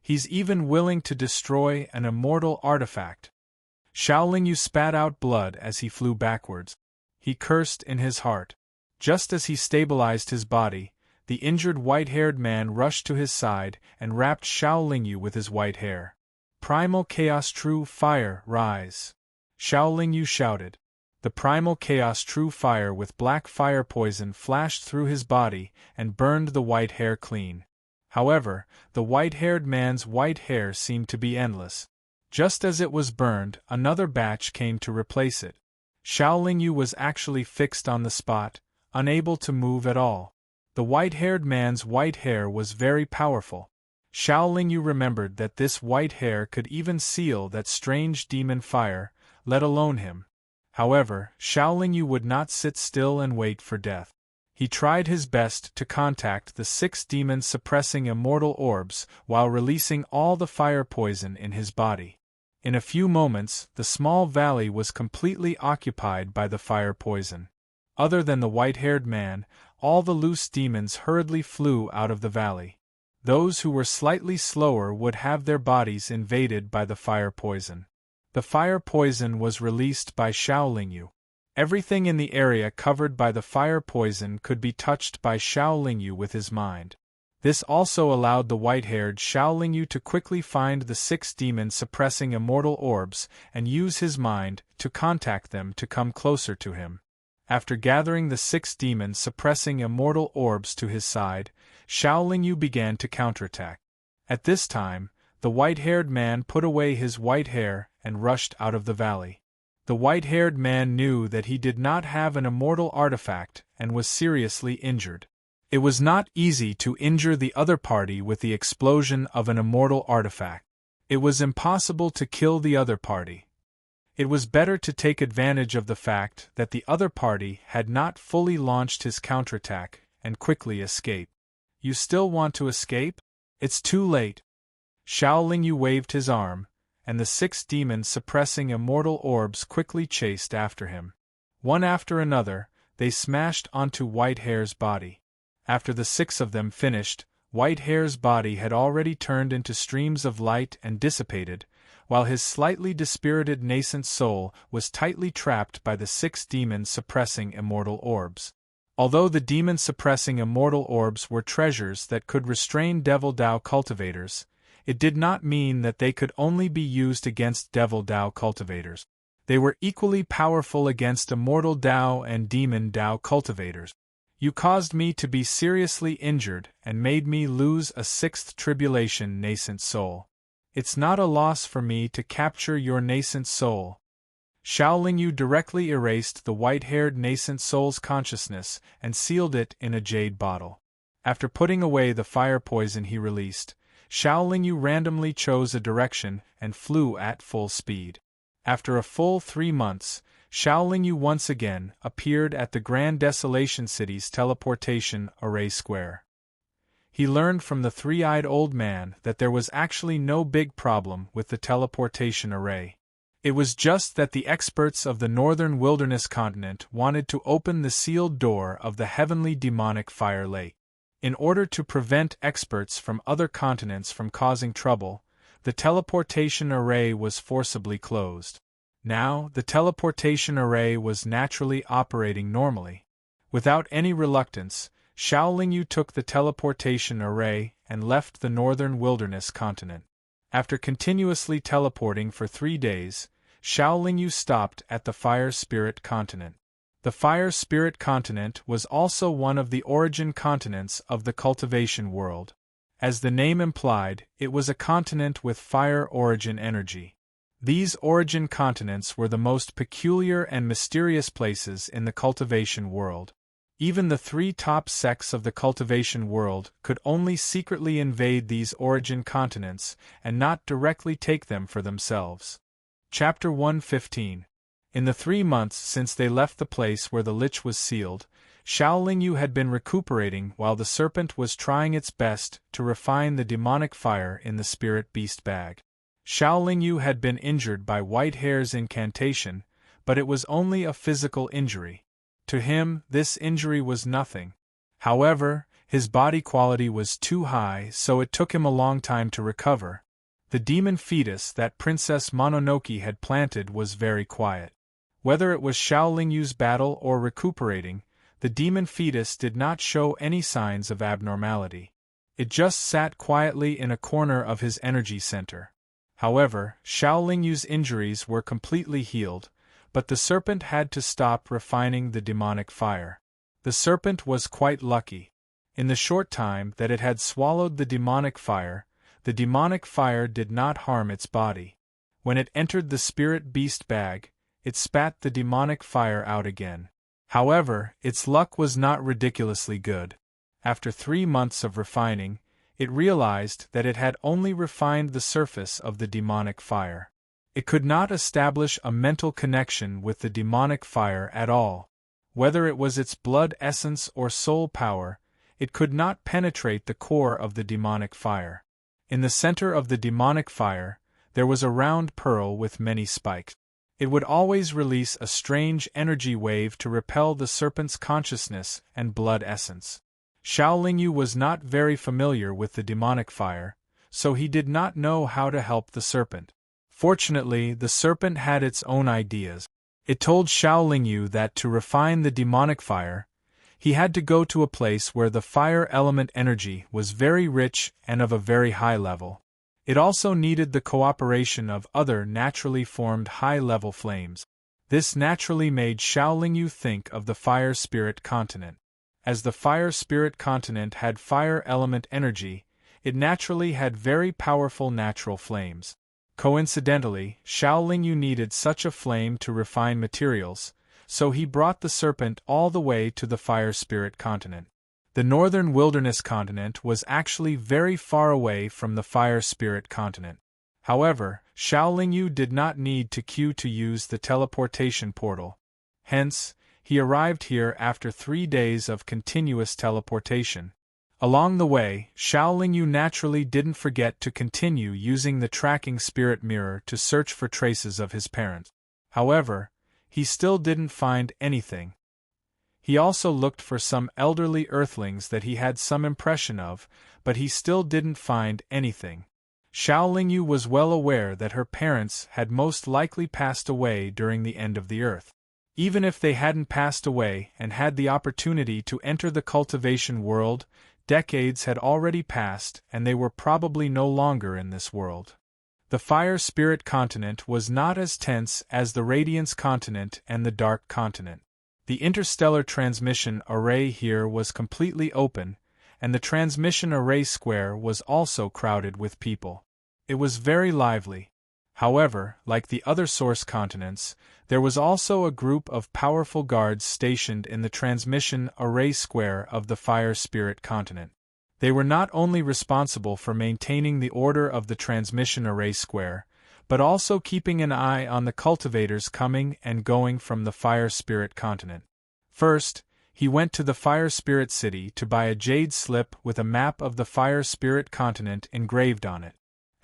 He's even willing to destroy an immortal artifact. Xiaolingyu spat out blood as he flew backwards. He cursed in his heart. Just as he stabilized his body, the injured white-haired man rushed to his side and wrapped Xiaolingyu with his white hair. Primal Chaos True Fire, rise! Xiaolingyu shouted. The Primal Chaos True Fire with black fire poison flashed through his body and burned the white hair clean. However, the white-haired man's white hair seemed to be endless. Just as it was burned, another batch came to replace it. Xiaolingyu was actually fixed on the spot, unable to move at all. The white-haired man's white hair was very powerful. Xiaolingyu remembered that this white hair could even seal that strange demon fire, let alone him. However, Xiaolingyu would not sit still and wait for death. He tried his best to contact the 6 demon-suppressing immortal orbs while releasing all the fire poison in his body. In a few moments, the small valley was completely occupied by the fire poison. Other than the white-haired man, all the loose demons hurriedly flew out of the valley. Those who were slightly slower would have their bodies invaded by the fire poison. The fire poison was released by Xiaolingyu. Everything in the area covered by the fire poison could be touched by Xiaolingyu with his mind. This also allowed the white-haired Xiaolingyu to quickly find the 6 demon-suppressing immortal orbs and use his mind to contact them to come closer to him. After gathering the 6 demon-suppressing immortal orbs to his side, Xiaolingyu began to counterattack. At this time, the white-haired man put away his white hair and rushed out of the valley. The white-haired man knew that he did not have an immortal artifact and was seriously injured. It was not easy to injure the other party with the explosion of an immortal artifact. It was impossible to kill the other party. It was better to take advantage of the fact that the other party had not fully launched his counterattack and quickly escape. You still want to escape? It's too late. Xiaolingyu waved his arm, and the 6 demon-suppressing immortal orbs quickly chased after him. One after another, they smashed onto Whitehair's body. After the 6 of them finished, Whitehair's body had already turned into streams of light and dissipated, while his slightly dispirited nascent soul was tightly trapped by the 6 demon-suppressing immortal orbs. Although the demon-suppressing immortal orbs were treasures that could restrain Devil Dao cultivators, it did not mean that they could only be used against Devil Dao cultivators. They were equally powerful against immortal Tao and demon Tao cultivators. You caused me to be seriously injured and made me lose a sixth tribulation nascent soul. It's not a loss for me to capture your nascent soul. Xiaolingyu directly erased the white-haired nascent soul's consciousness and sealed it in a jade bottle. After putting away the fire poison he released, Xiaolingyu randomly chose a direction and flew at full speed. After a full 3 months, Xiaolingyu once again appeared at the Grand Desolation City's teleportation array square. He learned from the three-eyed old man that there was actually no big problem with the teleportation array. It was just that the experts of the northern wilderness continent wanted to open the sealed door of the heavenly demonic fire lake. In order to prevent experts from other continents from causing trouble, the teleportation array was forcibly closed. Now, the teleportation array was naturally operating normally. Without any reluctance, Xiaolingyu took the teleportation array and left the northern wilderness continent. After continuously teleporting for 3 days, Xiaolingyu stopped at the Fire Spirit continent. The Fire Spirit continent was also one of the origin continents of the cultivation world. As the name implied, it was a continent with fire origin energy. These origin continents were the most peculiar and mysterious places in the cultivation world. Even the 3 top sects of the cultivation world could only secretly invade these origin continents and not directly take them for themselves. Chapter 115. In the 3 months since they left the place where the lich was sealed, Xiaolingyu had been recuperating while the serpent was trying its best to refine the demonic fire in the spirit beast bag. Xiaolingyu had been injured by White Hair's incantation, but it was only a physical injury. To him, this injury was nothing. However, his body quality was too high, so it took him a long time to recover. The demon fetus that Princess Mononoke had planted was very quiet. Whether it was Xiaolingyu's battle or recuperating, the demon fetus did not show any signs of abnormality. It just sat quietly in a corner of his energy center. However, Xiaolingyu's injuries were completely healed, but the serpent had to stop refining the demonic fire. The serpent was quite lucky. In the short time that it had swallowed the demonic fire did not harm its body. When it entered the spirit beast bag, it spat the demonic fire out again. However, its luck was not ridiculously good. After 3 months of refining, it realized that it had only refined the surface of the demonic fire. It could not establish a mental connection with the demonic fire at all. Whether it was its blood essence or soul power, it could not penetrate the core of the demonic fire. In the center of the demonic fire, there was a round pearl with many spikes. It would always release a strange energy wave to repel the serpent's consciousness and blood essence. Xiaolingyu was not very familiar with the demonic fire, so he did not know how to help the serpent. Fortunately, the serpent had its own ideas. It told Xiaolingyu that to refine the demonic fire, he had to go to a place where the fire element energy was very rich and of a very high level. It also needed the cooperation of other naturally formed high-level flames. This naturally made Xiaolingyu think of the Fire Spirit continent. As the Fire Spirit continent had fire element energy, it naturally had very powerful natural flames. Coincidentally, Xiaolingyu needed such a flame to refine materials, so he brought the serpent all the way to the Fire Spirit continent. The northern wilderness continent was actually very far away from the Fire Spirit continent. However, Xiaolingyu did not need to queue to use the teleportation portal. Hence, he arrived here after 3 days of continuous teleportation. Along the way, Xiaolingyu naturally didn't forget to continue using the tracking spirit mirror to search for traces of his parents. However, he still didn't find anything. He also looked for some elderly earthlings that he had some impression of, but he still didn't find anything. Xiaolingyu was well aware that her parents had most likely passed away during the end of the earth. Even if they hadn't passed away and had the opportunity to enter the cultivation world, decades had already passed and they were probably no longer in this world. The Fire Spirit continent was not as tense as the Radiance continent and the Dark continent. The interstellar transmission array here was completely open, and the transmission array square was also crowded with people. It was very lively. However, like the other source continents, there was also a group of powerful guards stationed in the transmission array square of the Fire Spirit continent. They were not only responsible for maintaining the order of the transmission array square, but also keeping an eye on the cultivators coming and going from the Fire Spirit continent. First, he went to the Fire Spirit city to buy a jade slip with a map of the Fire Spirit continent engraved on it.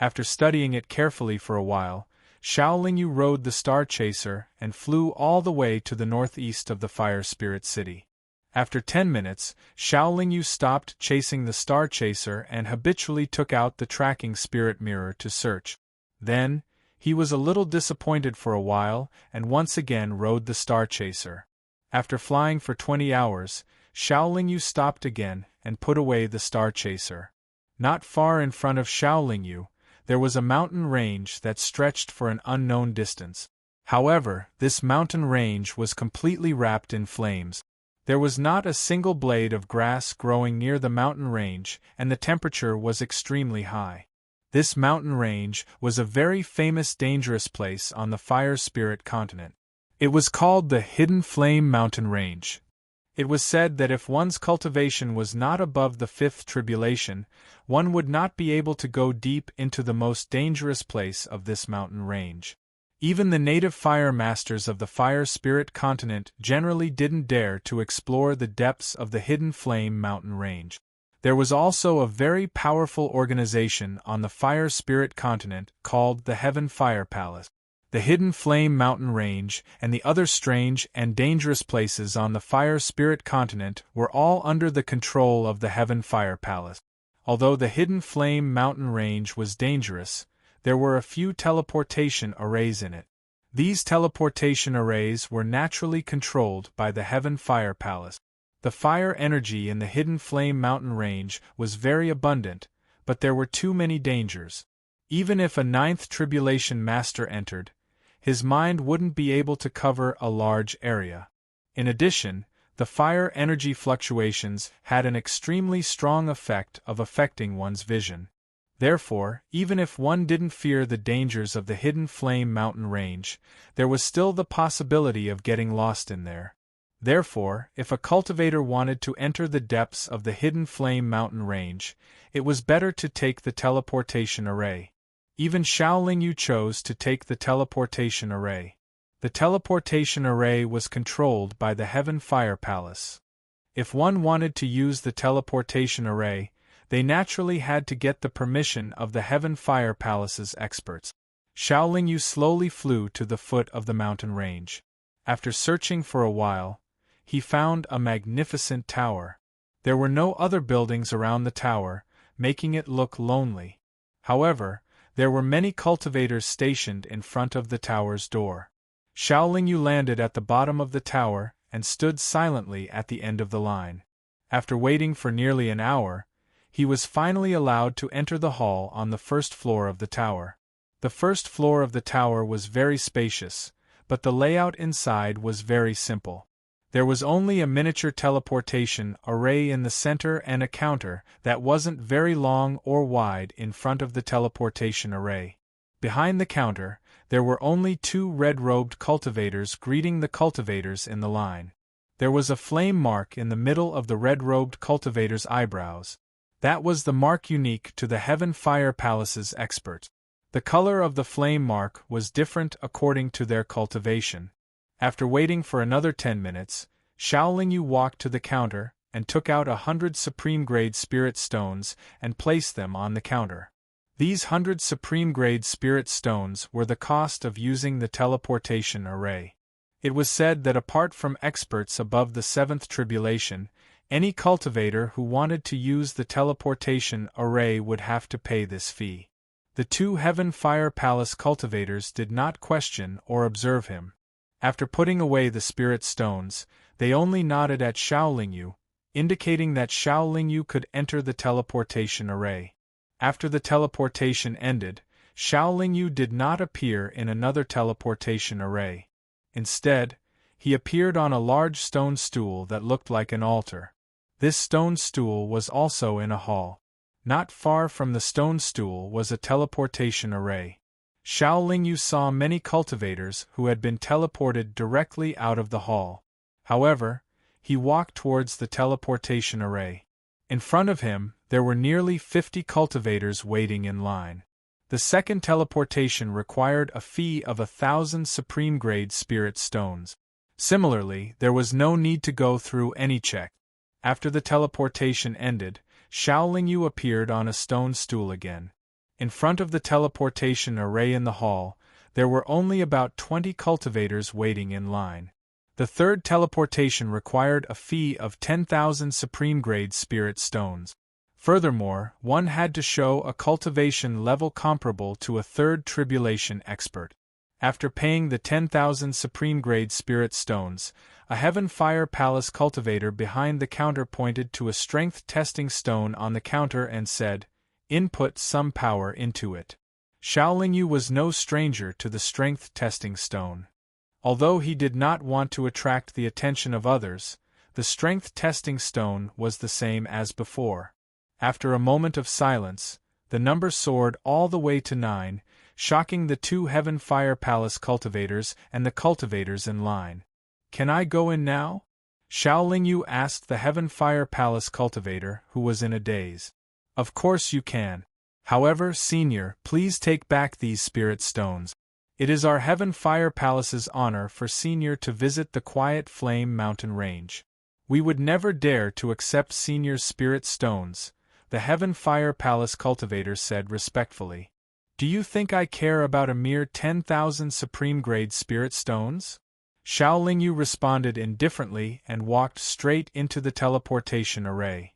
After studying it carefully for a while, Xiaolingyu rode the Star Chaser and flew all the way to the northeast of the Fire Spirit city. After 10 minutes, Xiaolingyu stopped chasing the Star Chaser and habitually took out the tracking spirit mirror to search. Then, he was a little disappointed for a while and once again rode the Star Chaser. After flying for 20 hours, Xiaolingyu stopped again and put away the Star Chaser. Not far in front of Xiaolingyu, there was a mountain range that stretched for an unknown distance. However, this mountain range was completely wrapped in flames. There was not a single blade of grass growing near the mountain range, and the temperature was extremely high. This mountain range was a very famous dangerous place on the Fire Spirit continent. It was called the Hidden Flame Mountain Range. It was said that if one's cultivation was not above the 5th tribulation, one would not be able to go deep into the most dangerous place of this mountain range. Even the native fire masters of the Fire Spirit continent generally didn't dare to explore the depths of the Hidden Flame Mountain Range. There was also a very powerful organization on the Fire Spirit continent called the Heaven Fire Palace. The Hidden Flame Mountain Range and the other strange and dangerous places on the Fire Spirit continent were all under the control of the Heaven Fire Palace. Although the Hidden Flame Mountain Range was dangerous, there were a few teleportation arrays in it. These teleportation arrays were naturally controlled by the Heaven Fire Palace. The fire energy in the Hidden Flame Mountain Range was very abundant, but there were too many dangers. Even if a 9th tribulation master entered, his mind wouldn't be able to cover a large area. In addition, the fire energy fluctuations had an extremely strong effect of affecting one's vision. Therefore, even if one didn't fear the dangers of the Hidden Flame Mountain Range, there was still the possibility of getting lost in there. Therefore, if a cultivator wanted to enter the depths of the Hidden Flame Mountain Range, it was better to take the teleportation array. Even Xiaolingyu chose to take the teleportation array. The teleportation array was controlled by the Heaven Fire Palace. If one wanted to use the teleportation array, they naturally had to get the permission of the Heaven Fire Palace's experts. Xiaolingyu slowly flew to the foot of the mountain range. After searching for a while, he found a magnificent tower. There were no other buildings around the tower, making it look lonely. However, there were many cultivators stationed in front of the tower's door. Xiaolingyu landed at the bottom of the tower and stood silently at the end of the line. After waiting for nearly an hour, he was finally allowed to enter the hall on the first floor of the tower. The first floor of the tower was very spacious, but the layout inside was very simple. There was only a miniature teleportation array in the center and a counter that wasn't very long or wide in front of the teleportation array. Behind the counter, there were only 2 red-robed cultivators greeting the cultivators in the line. There was a flame mark in the middle of the red-robed cultivator's eyebrows. That was the mark unique to the Heaven Fire Palace's experts. The color of the flame mark was different according to their cultivation. After waiting for another 10 minutes, Xiaolingyu walked to the counter and took out 100 supreme-grade spirit stones and placed them on the counter. These 100 supreme-grade spirit stones were the cost of using the teleportation array. It was said that apart from experts above the 7th tribulation, any cultivator who wanted to use the teleportation array would have to pay this fee. The 2 Heaven Fire Palace cultivators did not question or observe him. After putting away the spirit stones, they only nodded at Xiaolingyu, indicating that Xiaolingyu could enter the teleportation array. After the teleportation ended, Xiaolingyu did not appear in another teleportation array. Instead, he appeared on a large stone stool that looked like an altar. This stone stool was also in a hall. Not far from the stone stool was a teleportation array. Xiaolingyu saw many cultivators who had been teleported directly out of the hall. However, he walked towards the teleportation array. In front of him, there were nearly 50 cultivators waiting in line. The second teleportation required a fee of 1,000 supreme-grade spirit stones. Similarly, there was no need to go through any check. After the teleportation ended, Xiaolingyu appeared on a stone stool again. In front of the teleportation array in the hall, there were only about 20 cultivators waiting in line. The third teleportation required a fee of 10,000 supreme-grade spirit stones. Furthermore, one had to show a cultivation level comparable to a third tribulation expert. After paying the 10,000 supreme-grade spirit stones, a Heaven Fire Palace cultivator behind the counter pointed to a strength testing stone on the counter and said, "Input some power into it." Xiaolingyu was no stranger to the strength testing stone. Although he did not want to attract the attention of others, the strength testing stone was the same as before. After a moment of silence, the number soared all the way to 9, shocking the 2 Heaven Fire Palace cultivators and the cultivators in line. "Can I go in now?" Xiaolingyu asked the Heaven Fire Palace cultivator, who was in a daze. "Of course you can. However, Senior, please take back these spirit stones. It is our Heaven Fire Palace's honor for Senior to visit the Quiet Flame Mountain Range. We would never dare to accept Senior's spirit stones," the Heaven Fire Palace cultivator said respectfully. "Do you think I care about a mere 10,000 supreme-grade spirit stones?" Xiaolingyu responded indifferently and walked straight into the teleportation array.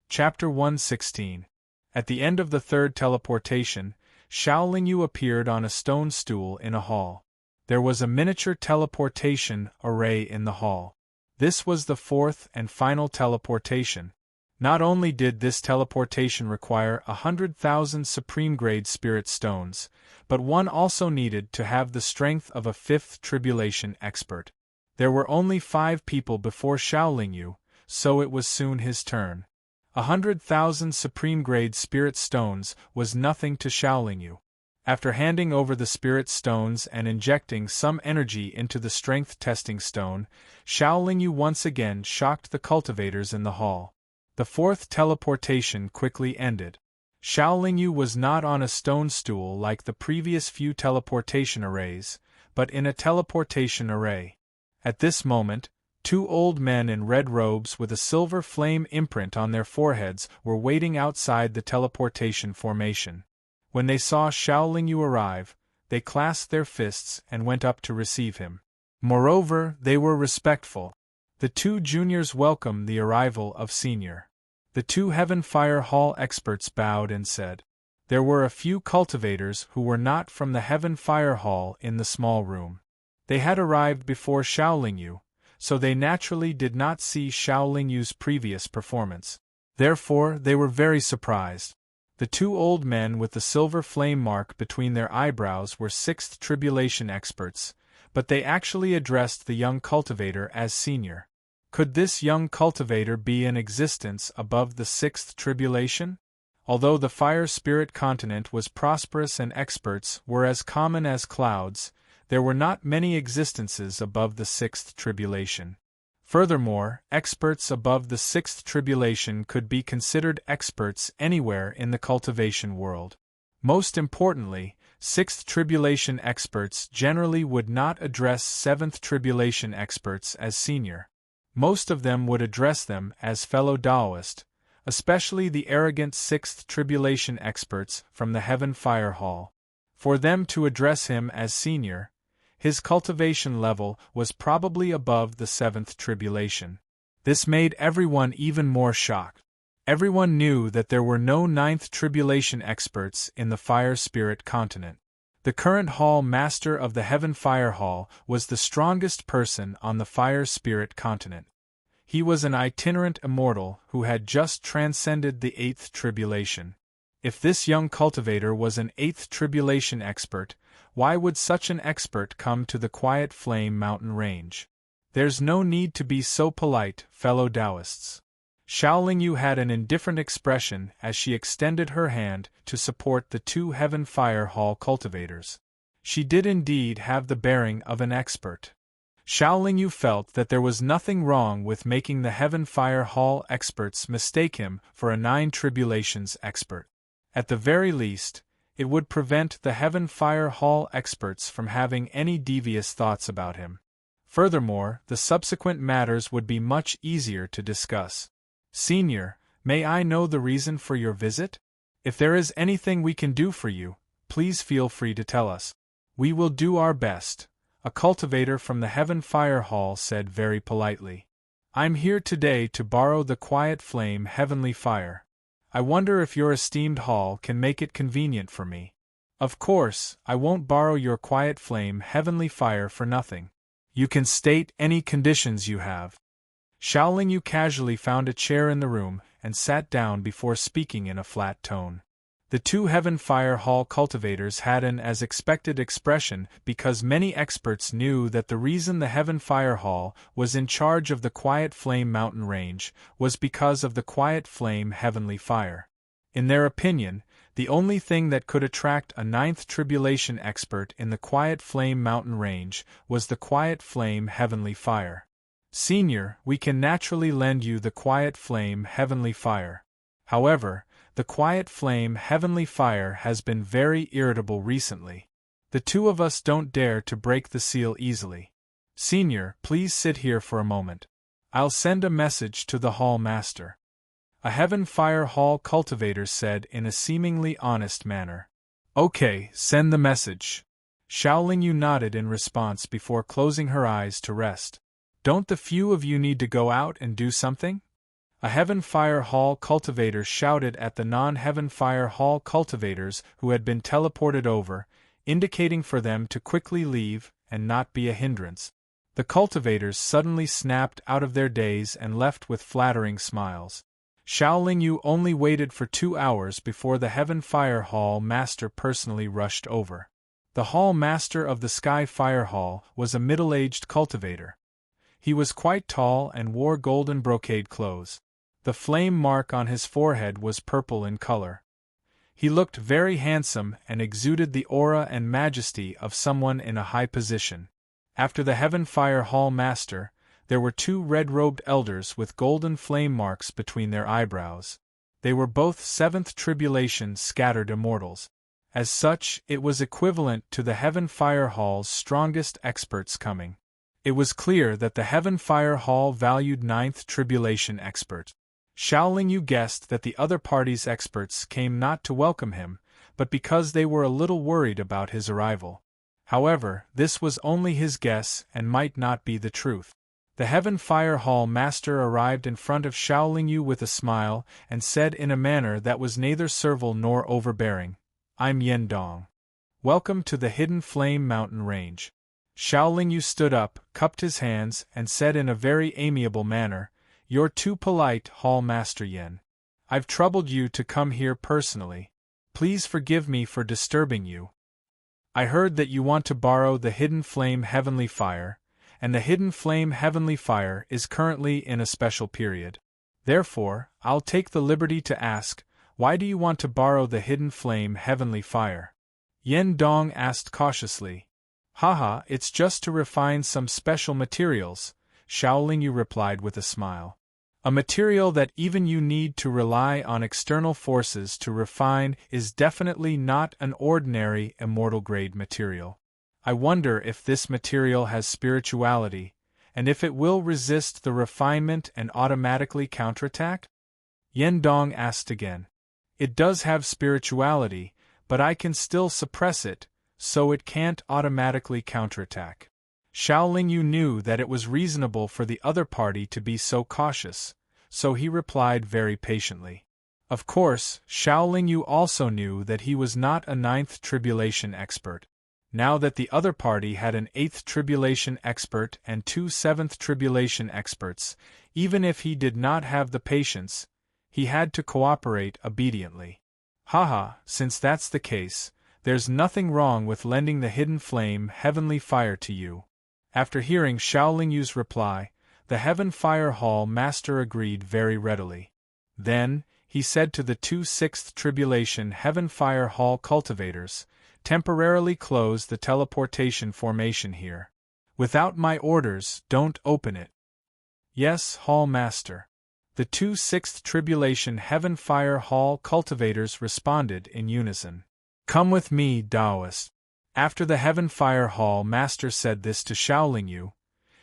Chapter 116. At the end of the third teleportation, Xiaolingyu appeared on a stone stool in a hall. There was a miniature teleportation array in the hall. This was the fourth and final teleportation. Not only did this teleportation require 100,000 supreme-grade spirit stones, but one also needed to have the strength of a fifth tribulation expert. There were only 5 people before Xiaolingyu, so it was soon his turn. 100,000 supreme-grade spirit stones was nothing to Xiaolingyu. After handing over the spirit stones and injecting some energy into the strength testing stone, Xiaolingyu once again shocked the cultivators in the hall. The fourth teleportation quickly ended. Xiaolingyu was not on a stone stool like the previous few teleportation arrays, but in a teleportation array. At this moment, 2 old men in red robes with a silver flame imprint on their foreheads were waiting outside the teleportation formation. When they saw Xiaolingyu arrive, they clasped their fists and went up to receive him. Moreover, they were respectful. The 2 juniors welcomed the arrival of Senior. The 2 Heaven Fire Hall experts bowed and said. There were a few cultivators who were not from the Heaven Fire Hall in the small room. They had arrived before Xiaolingyu, so they naturally did not see Xiaolingyu's previous performance. Therefore, they were very surprised. The 2 old men with the silver flame mark between their eyebrows were 6th tribulation experts, but they actually addressed the young cultivator as Senior. Could this young cultivator be in existence above the 6th tribulation? Although the fire spirit continent was prosperous and experts were as common as clouds, there were not many existences above the 6th tribulation. Furthermore, experts above the 6th tribulation could be considered experts anywhere in the cultivation world. Most importantly, 6th tribulation experts generally would not address 7th tribulation experts as Senior. Most of them would address them as fellow Taoist, especially the arrogant 6th tribulation experts from the Heaven Fire Hall. For them to address him as Senior, his cultivation level was probably above the 7th tribulation. This made everyone even more shocked. Everyone knew that there were no 9th tribulation experts in the fire spirit continent. The current hall master of the Heaven Fire Hall was the strongest person on the fire spirit continent. He was an itinerant immortal who had just transcended the 8th tribulation. If this young cultivator was an 8th tribulation expert, why would such an expert come to the quiet flame mountain range? There's no need to be so polite, fellow Taoists. Xiaolingyu had an indifferent expression as she extended her hand to support the 2 Heaven Fire Hall cultivators. She did indeed have the bearing of an expert. Xiaolingyu felt that there was nothing wrong with making the Heaven Fire Hall experts mistake him for a 9 tribulations expert. At the very least, it would prevent the Heaven Fire Hall experts from having any devious thoughts about him. Furthermore, the subsequent matters would be much easier to discuss. Senior, may I know the reason for your visit? If there is anything we can do for you, please feel free to tell us. We will do our best, a cultivator from the Heaven Fire Hall said very politely. I'm here today to borrow the quiet flame Heavenly Fire. I wonder if your esteemed hall can make it convenient for me. Of course, I won't borrow your quiet flame Heavenly Fire for nothing. You can state any conditions you have. Xiaolingyu casually found a chair in the room and sat down before speaking in a flat tone. The 2 Heaven Fire Hall cultivators had an as expected expression because many experts knew that the reason the Heaven Fire Hall was in charge of the Quiet Flame mountain range was because of the Quiet Flame Heavenly Fire. In their opinion, the only thing that could attract a 9th tribulation expert in the Quiet Flame mountain range was the Quiet Flame Heavenly Fire. Senior, we can naturally lend you the Quiet Flame Heavenly Fire. However, the Quiet Flame Heavenly Fire has been very irritable recently. The 2 of us don't dare to break the seal easily. Senior, please sit here for a moment. I'll send a message to the hall master. A Heaven Fire Hall cultivator said in a seemingly honest manner. Okay, send the message. Xiaolingyu nodded in response before closing her eyes to rest. Don't the few of you need to go out and do something? A Heaven Fire Hall cultivator shouted at the non-Heaven Fire Hall cultivators who had been teleported over, indicating for them to quickly leave and not be a hindrance. The cultivators suddenly snapped out of their daze and left with flattering smiles. Xiaolingyu only waited for 2 hours before the Heaven Fire Hall master personally rushed over. The hall master of the Sky Fire Hall was a middle-aged cultivator. He was quite tall and wore golden brocade clothes. The flame mark on his forehead was purple in color. He looked very handsome and exuded the aura and majesty of someone in a high position. After the Heaven Fire Hall master, there were 2 red-robed elders with golden flame marks between their eyebrows. They were both 7th tribulation scattered immortals. As such, it was equivalent to the Heaven Fire Hall's strongest experts coming. It was clear that the Heaven Fire Hall valued 9th tribulation expert. Xiaolingyu guessed that the other party's experts came not to welcome him, but because they were a little worried about his arrival. However, this was only his guess and might not be the truth. The Heaven Fire Hall master arrived in front of Xiaolingyu with a smile and said in a manner that was neither servile nor overbearing, "I'm Yen Dong. Welcome to the Hidden Flame mountain range." Xiaolingyu stood up, cupped his hands, and said in a very amiable manner, "You're too polite, Hall Master Yen. I've troubled you to come here personally. Please forgive me for disturbing you. I heard that you want to borrow the Hidden Flame Heavenly Fire, and the Hidden Flame Heavenly Fire is currently in a special period. Therefore, I'll take the liberty to ask, why do you want to borrow the Hidden Flame Heavenly Fire?" Yen Dong asked cautiously. "Haha, it's just to refine some special materials," Xiaolingyu replied with a smile. "A material that even you need to rely on external forces to refine is definitely not an ordinary immortal-grade material. I wonder if this material has spirituality, and if it will resist the refinement and automatically counterattack?" Yen Dong asked again. "It does have spirituality, but I can still suppress it, so it can't automatically counterattack." Xiaolingyu knew that it was reasonable for the other party to be so cautious, so he replied very patiently. Of course, Xiaolingyu also knew that he was not a 9th tribulation expert. Now that the other party had an 8th tribulation expert and 2 7th tribulation experts, even if he did not have the patience, he had to cooperate obediently. Haha, since that's the case, there's nothing wrong with lending the hidden flame heavenly fire to you. After hearing Xiaolingyu's reply, the Heaven Fire Hall Master agreed very readily. Then, he said to the 2/6th Tribulation Heaven Fire Hall cultivators, temporarily close the teleportation formation here. Without my orders, don't open it. Yes, Hall Master. The 2/6th Tribulation Heaven Fire Hall cultivators responded in unison. Come with me, Taoist. After the Heaven Fire Hall Master said this to Xiaolingyu,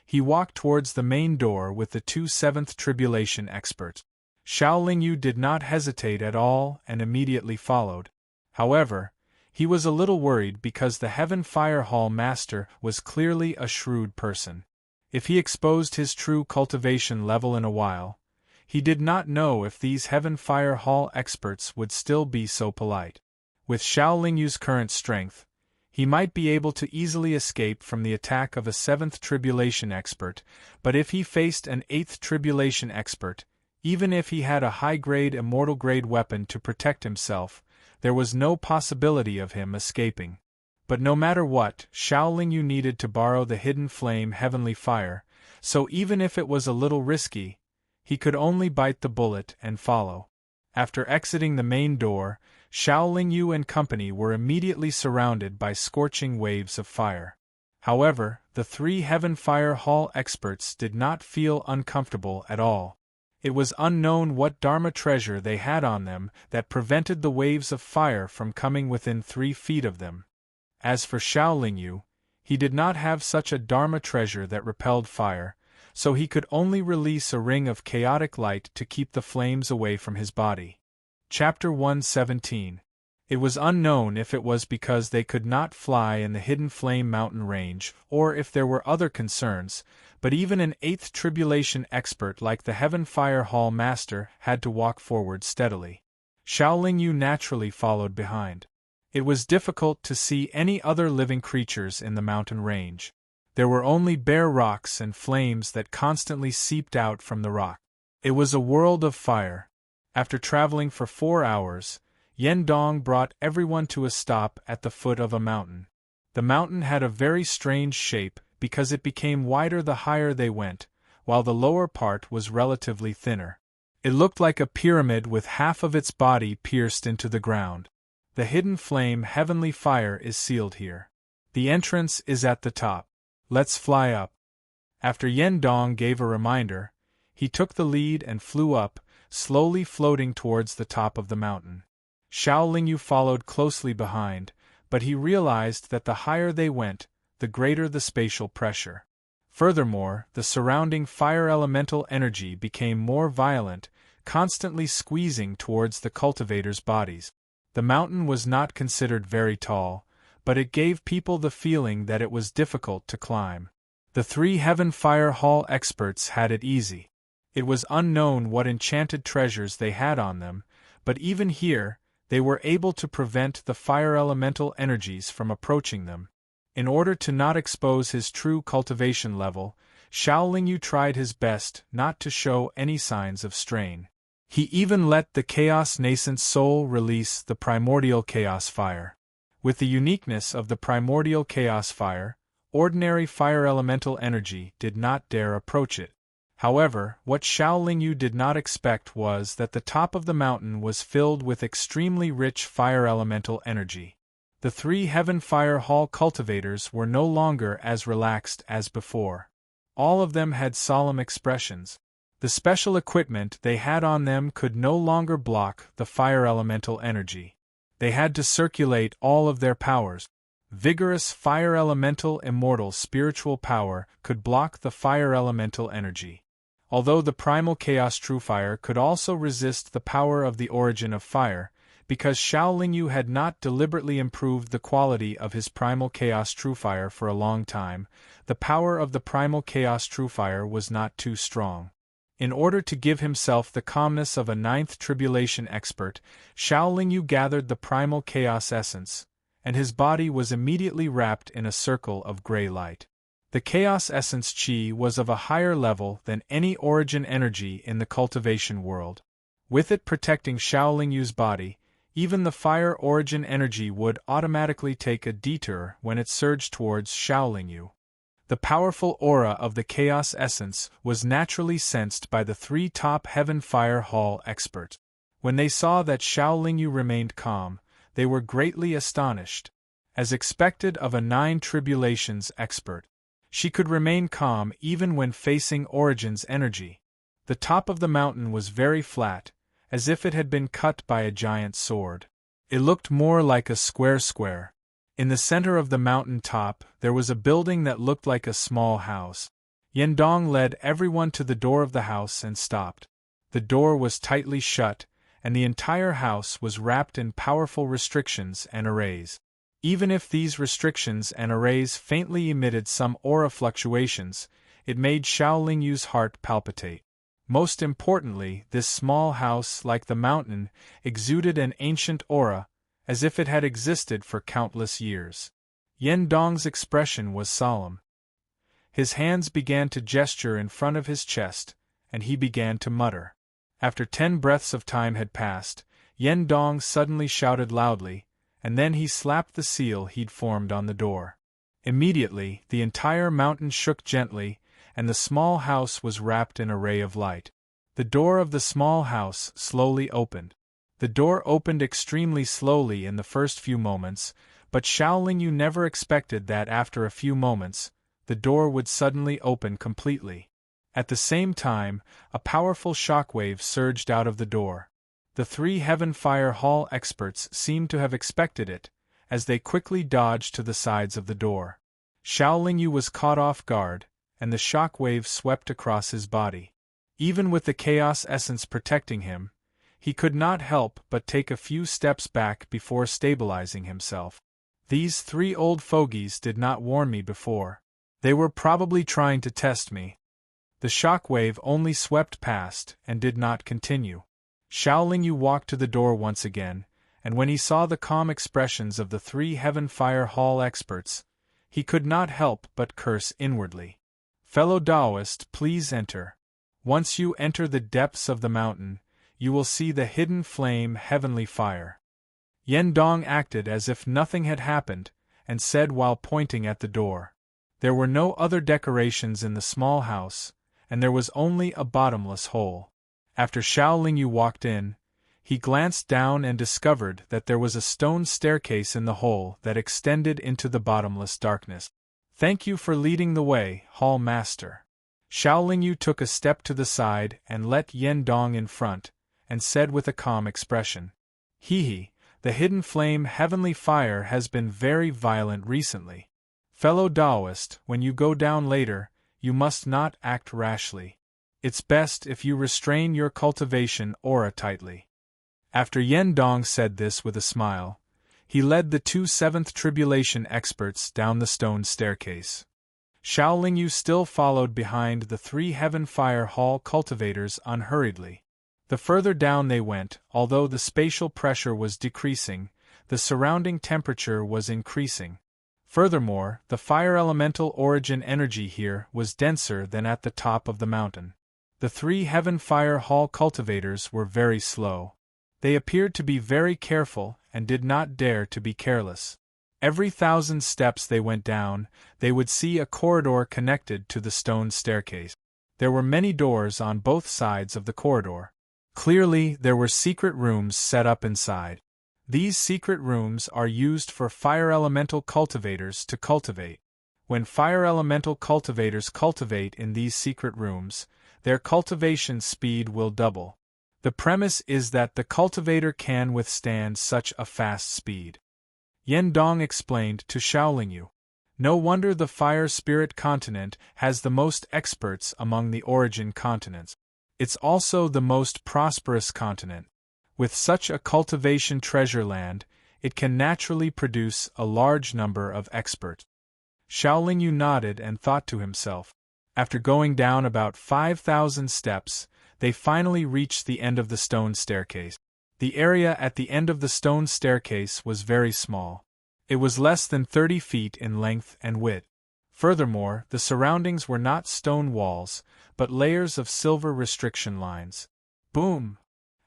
he walked towards the main door with the 2/7th Tribulation expert. Xiaolingyu did not hesitate at all and immediately followed. However, he was a little worried because the Heaven Fire Hall Master was clearly a shrewd person. If he exposed his true cultivation level in a while, he did not know if these Heaven Fire Hall experts would still be so polite. With Xiaolingyu's current strength, he might be able to easily escape from the attack of a 7th Tribulation expert, but if he faced an 8th Tribulation expert, even if he had a high-grade immortal-grade weapon to protect himself, there was no possibility of him escaping. But no matter what, Xiaolingyu needed to borrow the hidden flame heavenly fire, so even if it was a little risky, he could only bite the bullet and follow. After exiting the main door, Xiaolingyu and company were immediately surrounded by scorching waves of fire. However, the 3 Heaven Fire Hall experts did not feel uncomfortable at all. It was unknown what Dharma treasure they had on them that prevented the waves of fire from coming within 3 feet of them. As for Xiaolingyu, he did not have such a Dharma treasure that repelled fire, so he could only release a ring of chaotic light to keep the flames away from his body. Chapter 117. It was unknown if it was because they could not fly in the Hidden Flame mountain range, or if there were other concerns, but even an 8th Tribulation expert like the Heaven Fire Hall Master had to walk forward steadily. Xiaolingyu naturally followed behind. It was difficult to see any other living creatures in the mountain range. There were only bare rocks and flames that constantly seeped out from the rock. It was a world of fire. After traveling for 4 hours, Yendong brought everyone to a stop at the foot of a mountain. The mountain had a very strange shape because it became wider the higher they went, while the lower part was relatively thinner. It looked like a pyramid with half of its body pierced into the ground. The hidden flame heavenly fire is sealed here. The entrance is at the top. Let's fly up. After Yendong gave a reminder, he took the lead and flew up, slowly floating towards the top of the mountain. Xiaolingyu followed closely behind, but he realized that the higher they went, the greater the spatial pressure. Furthermore, the surrounding fire elemental energy became more violent, constantly squeezing towards the cultivators' bodies. The mountain was not considered very tall, but it gave people the feeling that it was difficult to climb. The 3 Heaven Fire Hall experts had it easy. It was unknown what enchanted treasures they had on them, but even here, they were able to prevent the fire elemental energies from approaching them. In order to not expose his true cultivation level, Xiaolingyu tried his best not to show any signs of strain. He even let the Chaos Nascent Soul release the primordial chaos fire. With the uniqueness of the primordial chaos fire, ordinary fire elemental energy did not dare approach it. However, what Xiaolingyu did not expect was that the top of the mountain was filled with extremely rich fire elemental energy. The 3 Heaven Fire Hall cultivators were no longer as relaxed as before. All of them had solemn expressions. The special equipment they had on them could no longer block the fire elemental energy. They had to circulate all of their powers. Vigorous fire elemental immortal spiritual power could block the fire elemental energy. Although the primal chaos true fire could also resist the power of the origin of fire, because Xiaolingyu had not deliberately improved the quality of his primal chaos true fire for a long time, the power of the primal chaos true fire was not too strong. In order to give himself the calmness of a 9th Tribulation expert, Xiaolingyu gathered the primal chaos essence, and his body was immediately wrapped in a circle of gray light. The chaos essence chi was of a higher level than any origin energy in the cultivation world. With it protecting Xiaolingyu's body, Even the fire origin energy would automatically take a detour when it surged towards Xiaolingyu. The powerful aura of the chaos essence was naturally sensed by the three top Heaven Fire Hall experts. When they saw that Xiaolingyu remained calm, they were greatly astonished. As expected of a Nine Tribulations expert, she could remain calm even when facing Origin's energy. The top of the mountain was very flat, as if it had been cut by a giant sword. It looked more like a square. In the center of the mountain top, there was a building that looked like a small house. Yendong led everyone to the door of the house and stopped. The door was tightly shut, and the entire house was wrapped in powerful restrictions and arrays. Even if these restrictions and arrays faintly emitted some aura fluctuations, it made Xiaolingyu's heart palpitate. Most importantly, this small house, like the mountain, exuded an ancient aura, as if it had existed for countless years. Yendong's expression was solemn. His hands began to gesture in front of his chest, and he began to mutter. After 10 breaths of time had passed, Yendong suddenly shouted loudly, and then he slapped the seal he'd formed on the door. Immediately, the entire mountain shook gently, and the small house was wrapped in a ray of light. The door of the small house slowly opened. The door opened extremely slowly in the first few moments, but Xiaolingyu never expected that after a few moments, the door would suddenly open completely. At the same time, a powerful shockwave surged out of the door. The three Heaven Fire Hall experts seemed to have expected it, as they quickly dodged to the sides of the door. Xiaolingyu was caught off guard, and the shockwave swept across his body. Even with the chaos essence protecting him, he could not help but take a few steps back before stabilizing himself. These 3 old fogies did not warn me before. They were probably trying to test me. The shockwave only swept past and did not continue. Xiaolingyu walked to the door once again, and when he saw the calm expressions of the 3 Heaven Fire Hall experts, he could not help but curse inwardly. Fellow Taoist, please enter. Once you enter the depths of the mountain, you will see the hidden flame heavenly fire. Yendong acted as if nothing had happened, and said while pointing at the door. There were no other decorations in the small house, and there was only a bottomless hole. After Xiaolingyu walked in, he glanced down and discovered that there was a stone staircase in the hole that extended into the bottomless darkness. Thank you for leading the way, Hall Master. Xiaolingyu took a step to the side and let Yendong in front, and said with a calm expression, "Hehe, the hidden flame heavenly fire has been very violent recently. Fellow Taoist, when you go down later, you must not act rashly. It's best if you restrain your cultivation aura tightly." After Yendong said this with a smile, he led the 2 7th Tribulation experts down the stone staircase. Xiaolingyu still followed behind the 3 Heaven Fire Hall cultivators unhurriedly. The further down they went, although the spatial pressure was decreasing, the surrounding temperature was increasing. Furthermore, the fire elemental origin energy here was denser than at the top of the mountain. The 3 Heaven Fire Hall cultivators were very slow. They appeared to be very careful and did not dare to be careless. Every 1,000 steps they went down, they would see a corridor connected to the stone staircase. There were many doors on both sides of the corridor. Clearly, there were secret rooms set up inside. These secret rooms are used for fire elemental cultivators to cultivate. When fire elemental cultivators cultivate in these secret rooms, their cultivation speed will double. The premise is that the cultivator can withstand such a fast speed. Yendong explained to Xiaolingyu. No wonder the Fire Spirit continent has the most experts among the origin continents. It's also the most prosperous continent. With such a cultivation treasure land, it can naturally produce a large number of experts. Xiaolingyu nodded and thought to himself. After going down about 5,000 steps, they finally reached the end of the stone staircase. The area at the end of the stone staircase was very small. It was less than 30 feet in length and width. Furthermore, the surroundings were not stone walls, but layers of silver restriction lines. Boom!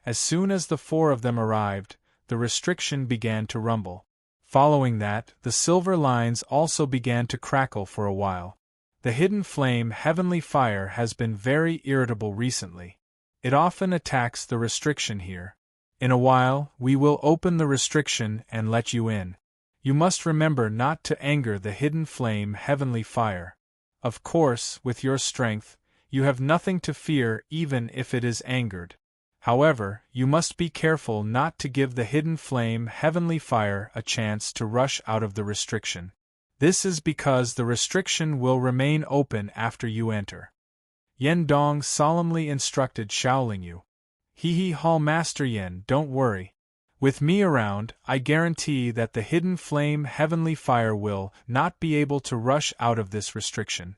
As soon as the 4 of them arrived, the restriction began to rumble. Following that, the silver lines also began to crackle for a while. The hidden flame heavenly fire has been very irritable recently. It often attacks the restriction here. In a while, we will open the restriction and let you in. You must remember not to anger the hidden flame heavenly fire. Of course, with your strength, you have nothing to fear even if it is angered. However, you must be careful not to give the hidden flame heavenly fire a chance to rush out of the restriction. This is because the restriction will remain open after you enter. Yen Dong solemnly instructed Shaolin Yu. Hall Master Yen, don't worry. With me around, I guarantee that the hidden flame heavenly fire will not be able to rush out of this restriction.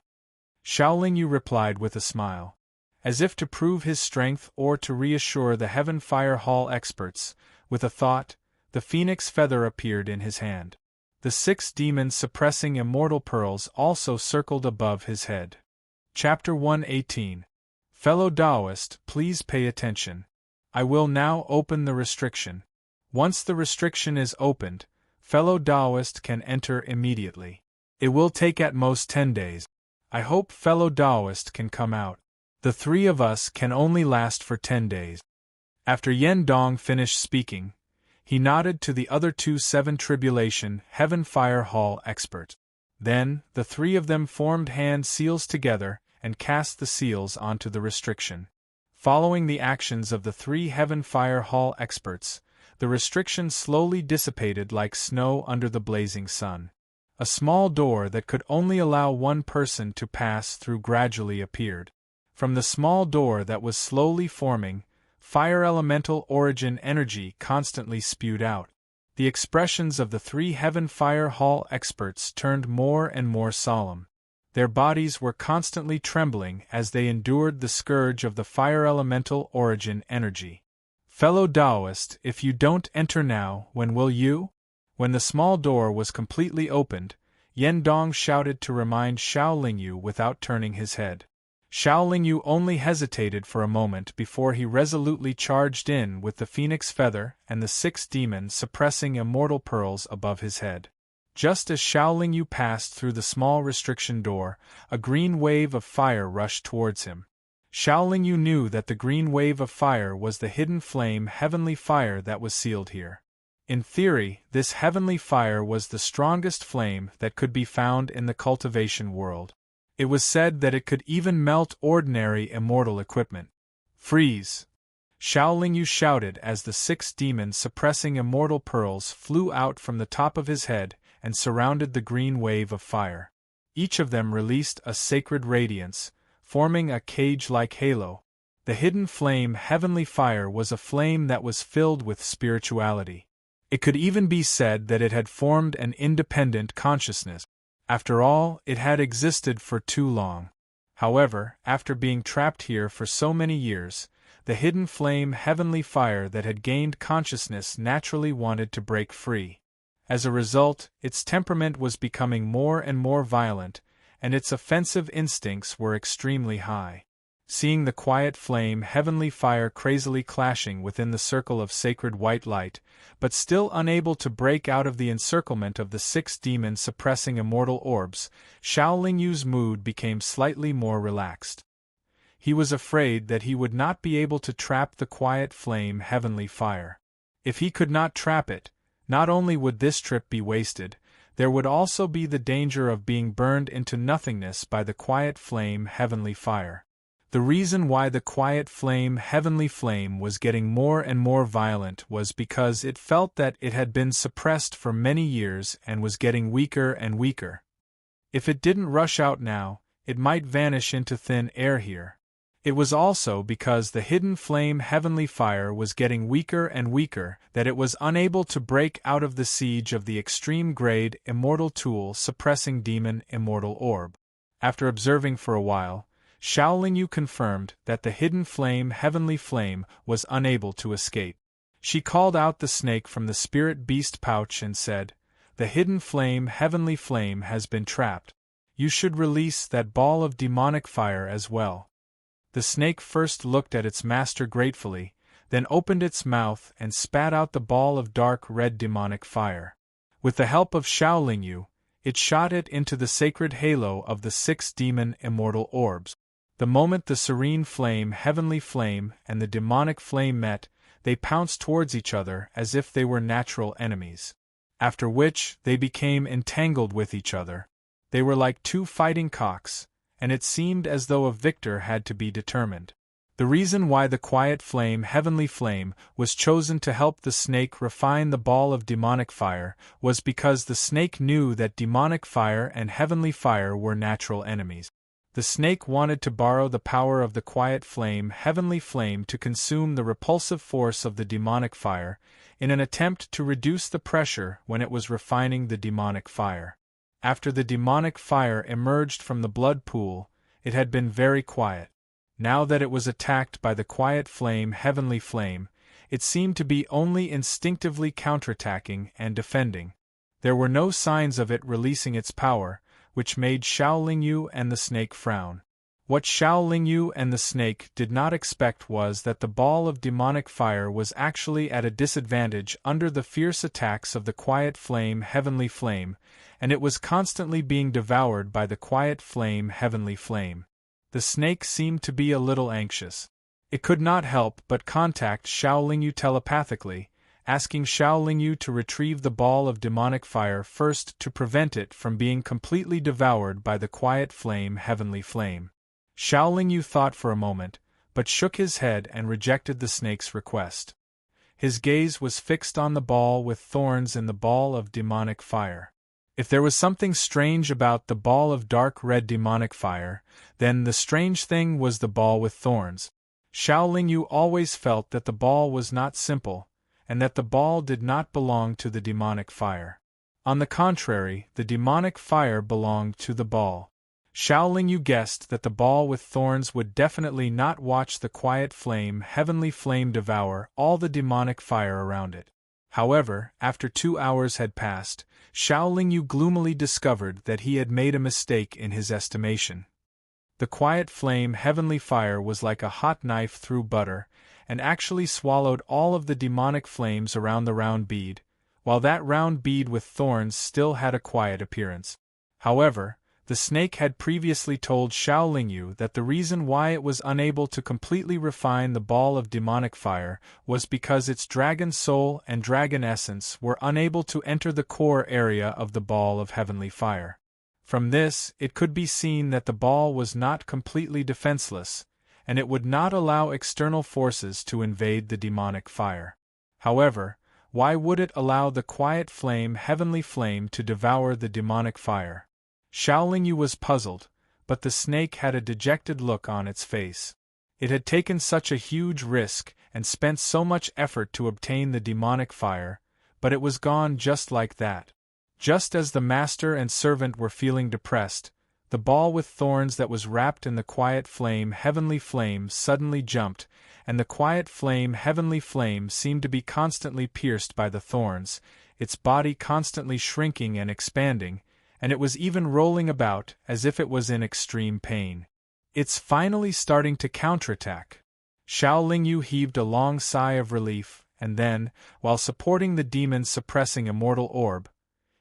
Shaolin Yu replied with a smile. As if to prove his strength or to reassure the Heaven Fire Hall experts, with a thought, the phoenix feather appeared in his hand. The 6 demons suppressing immortal pearls also circled above his head. Chapter 118. Fellow Taoist, please pay attention. I will now open the restriction. Once the restriction is opened, fellow Taoist can enter immediately. It will take at most 10 days. I hope fellow Taoist can come out. The 3 of us can only last for 10 days. After Yen Dong finished speaking, he nodded to the other 2 Seven Tribulation Heaven Fire Hall experts. Then, the 3 of them formed hand seals together and cast the seals onto the restriction. Following the actions of the 3 Heaven Fire Hall experts, the restriction slowly dissipated like snow under the blazing sun. A small door that could only allow 1 person to pass through gradually appeared. From the small door that was slowly forming, fire elemental origin energy constantly spewed out. The expressions of the 3 Heaven Fire Hall experts turned more and more solemn. Their bodies were constantly trembling as they endured the scourge of the fire elemental origin energy. Fellow Taoist, if you don't enter now, when will you? When the small door was completely opened, Yen Dong shouted to remind Shaolin Yu without turning his head. Shaolin Yu only hesitated for a moment before he resolutely charged in with the phoenix feather and the 6 demons suppressing immortal pearls above his head. Just as Shaolin Yu passed through the small restriction door, a green wave of fire rushed towards him. Shaolin Yu knew that the green wave of fire was the hidden flame heavenly fire that was sealed here. In theory, this heavenly fire was the strongest flame that could be found in the cultivation world. It was said that it could even melt ordinary immortal equipment. Freeze! Shaolin Yu shouted as the 6 demons suppressing immortal pearls flew out from the top of his head and surrounded the green wave of fire. Each of them released a sacred radiance, forming a cage-like halo. The hidden flame heavenly fire was a flame that was filled with spirituality. It could even be said that it had formed an independent consciousness. After all, it had existed for too long. However, after being trapped here for so many years, the hidden flame heavenly fire that had gained consciousness naturally wanted to break free. As a result, its temperament was becoming more and more violent, and its offensive instincts were extremely high. Seeing the quiet flame heavenly fire crazily clashing within the circle of sacred white light, but still unable to break out of the encirclement of the 6 demons suppressing immortal orbs, Shaolin Yu's mood became slightly more relaxed. He was afraid that he would not be able to trap the quiet flame heavenly fire. If he could not trap it, not only would this trip be wasted, there would also be the danger of being burned into nothingness by the quiet flame heavenly fire. The reason why the quiet flame heavenly flame was getting more and more violent was because it felt that it had been suppressed for many years and was getting weaker and weaker. If it didn't rush out now, it might vanish into thin air here. It was also because the hidden flame heavenly fire was getting weaker and weaker that it was unable to break out of the siege of the extreme grade immortal tool suppressing demon immortal orb. After observing for a while, Shaolin Yu confirmed that the hidden flame heavenly flame was unable to escape. She called out the snake from the spirit beast pouch and said, "The hidden flame heavenly flame has been trapped. You should release that ball of demonic fire as well." The snake first looked at its master gratefully, then opened its mouth and spat out the ball of dark red demonic fire. With the help of Xiaolingyu, it shot it into the sacred halo of the 6 demon immortal orbs. The moment the serene flame, heavenly flame, and the demonic flame met, they pounced towards each other as if they were natural enemies. After which, they became entangled with each other. They were like 2 fighting cocks, and it seemed as though a victor had to be determined. The reason why the quiet flame, heavenly flame, was chosen to help the snake refine the ball of demonic fire was because the snake knew that demonic fire and heavenly fire were natural enemies. The snake wanted to borrow the power of the quiet flame, heavenly flame, to consume the repulsive force of the demonic fire, in an attempt to reduce the pressure when it was refining the demonic fire. After the demonic fire emerged from the blood pool, it had been very quiet. Now that it was attacked by the quiet flame, heavenly flame, it seemed to be only instinctively counterattacking and defending. There were no signs of it releasing its power, which made Xiaolingyu and the snake frown. What Xiaolingyu and the snake did not expect was that the ball of demonic fire was actually at a disadvantage under the fierce attacks of the quiet flame, heavenly flame, and it was constantly being devoured by the quiet flame, heavenly flame. The snake seemed to be a little anxious. It could not help but contact Xiaolingyu telepathically, asking Xiaolingyu to retrieve the ball of demonic fire first to prevent it from being completely devoured by the quiet flame, heavenly flame. Xiaolingyu thought for a moment, but shook his head and rejected the snake's request. His gaze was fixed on the ball with thorns in the ball of demonic fire. If there was something strange about the ball of dark red demonic fire, then the strange thing was the ball with thorns. Xiaolingyu always felt that the ball was not simple, and that the ball did not belong to the demonic fire. On the contrary, the demonic fire belonged to the ball. Xiaolingyu guessed that the ball with thorns would definitely not watch the quiet flame, heavenly flame devour all the demonic fire around it. However, after 2 hours had passed, Xiaolingyu gloomily discovered that he had made a mistake in his estimation. The quiet flame, heavenly fire was like a hot knife through butter, and actually swallowed all of the demonic flames around the round bead, while that round bead with thorns still had a quiet appearance. However, the snake had previously told Xiaolingyu that the reason why it was unable to completely refine the ball of demonic fire was because its dragon soul and dragon essence were unable to enter the core area of the ball of heavenly fire. From this, it could be seen that the ball was not completely defenseless, and it would not allow external forces to invade the demonic fire. However, why would it allow the quiet flame, heavenly flame, to devour the demonic fire? Xiaolingyu was puzzled, but the snake had a dejected look on its face. It had taken such a huge risk and spent so much effort to obtain the demonic fire, but it was gone just like that. Just as the master and servant were feeling depressed, the ball with thorns that was wrapped in the quiet flame, heavenly flame, suddenly jumped, and the quiet flame, heavenly flame, seemed to be constantly pierced by the thorns, its body constantly shrinking and expanding, and it was even rolling about as if it was in extreme pain. It's finally starting to counterattack. Xiaolingyu heaved a long sigh of relief, and then, while supporting the demon's suppressing immortal orb,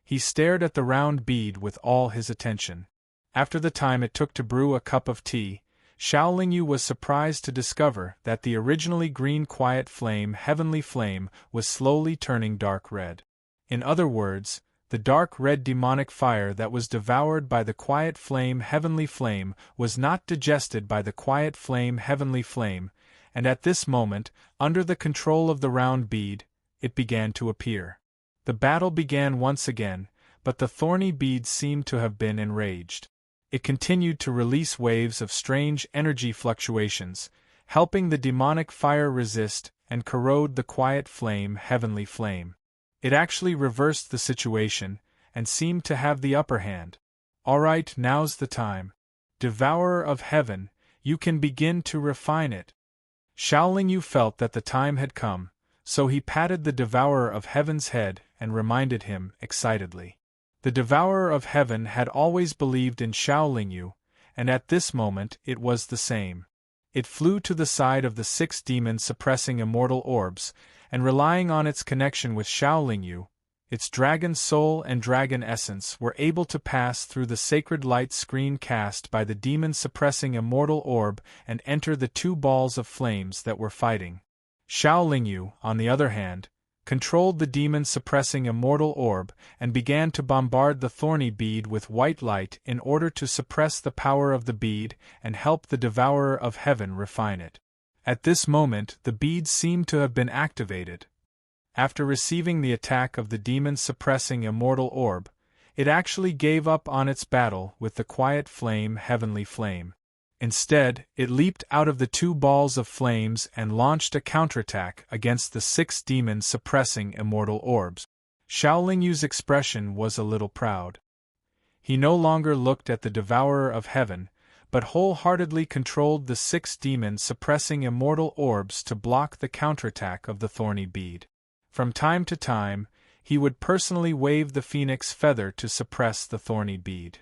he stared at the round bead with all his attention. After the time it took to brew a cup of tea, Xiaolingyu was surprised to discover that the originally green quiet flame, heavenly flame, was slowly turning dark red. In other words, the dark red demonic fire that was devoured by the quiet flame, heavenly flame, was not digested by the quiet flame, heavenly flame, and at this moment, under the control of the round bead, it began to appear. The battle began once again, but the thorny bead seemed to have been enraged. It continued to release waves of strange energy fluctuations, helping the demonic fire resist and corrode the quiet flame, heavenly flame. It actually reversed the situation, and seemed to have the upper hand. Alright, now's the time. Devourer of heaven, you can begin to refine it. Xiaolingyu felt that the time had come, so he patted the Devourer of Heaven's head and reminded him excitedly. The Devourer of Heaven had always believed in Xiaolingyu, and at this moment it was the same. It flew to the side of the 6 demon-suppressing immortal orbs, and relying on its connection with Xiaolingyu, its dragon soul and dragon essence were able to pass through the sacred light screen cast by the demon-suppressing immortal orb and enter the 2 balls of flames that were fighting. Xiaolingyu, on the other hand, controlled the demon-suppressing immortal orb and began to bombard the thorny bead with white light in order to suppress the power of the bead and help the Devourer of Heaven refine it. At this moment the bead seemed to have been activated. After receiving the attack of the demon-suppressing immortal orb, it actually gave up on its battle with the quiet flame heavenly flame. Instead, it leaped out of the 2 balls of flames and launched a counterattack against the 6 demon-suppressing immortal orbs. Xiaolingyu's expression was a little proud. He no longer looked at the Devourer of Heaven, but wholeheartedly controlled the 6 demon-suppressing immortal orbs to block the counterattack of the thorny bead. From time to time, he would personally wave the phoenix feather to suppress the thorny bead.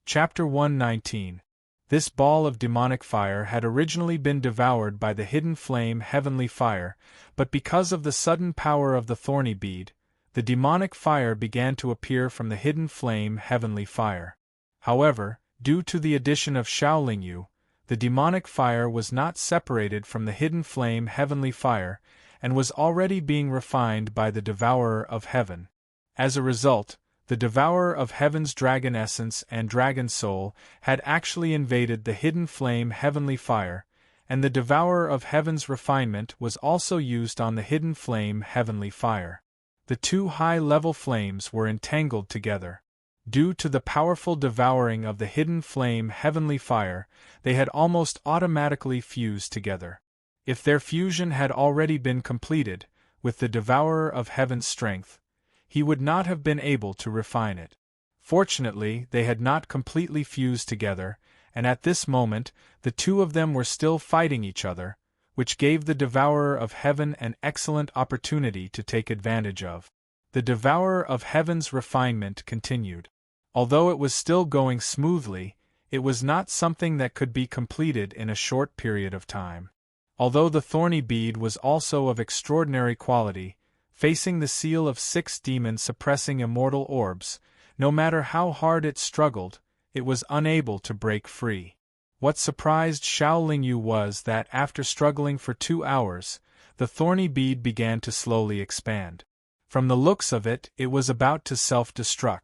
Chapter 119. This ball of demonic fire had originally been devoured by the hidden flame heavenly fire, but because of the sudden power of the thorny bead, the demonic fire began to appear from the hidden flame heavenly fire. However, due to the addition of Xiaolingyu, the demonic fire was not separated from the hidden flame heavenly fire, and was already being refined by the Devourer of Heaven. As a result, the Devourer of Heaven's dragon essence and dragon soul had actually invaded the hidden flame heavenly fire, and the Devourer of Heaven's refinement was also used on the hidden flame heavenly fire. The 2 high-level flames were entangled together. Due to the powerful devouring of the hidden flame heavenly fire, they had almost automatically fused together. If their fusion had already been completed, with the Devourer of Heaven's strength, he would not have been able to refine it. Fortunately, they had not completely fused together, and at this moment, the 2 of them were still fighting each other, which gave the Devourer of Heaven an excellent opportunity to take advantage of. The Devourer of Heaven's refinement continued. Although it was still going smoothly, it was not something that could be completed in a short period of time. Although the thorny bead was also of extraordinary quality, facing the seal of 6 demon-suppressing immortal orbs, no matter how hard it struggled, it was unable to break free. What surprised Xiaolingyu was that after struggling for 2 hours, the thorny bead began to slowly expand. From the looks of it, it was about to self-destruct.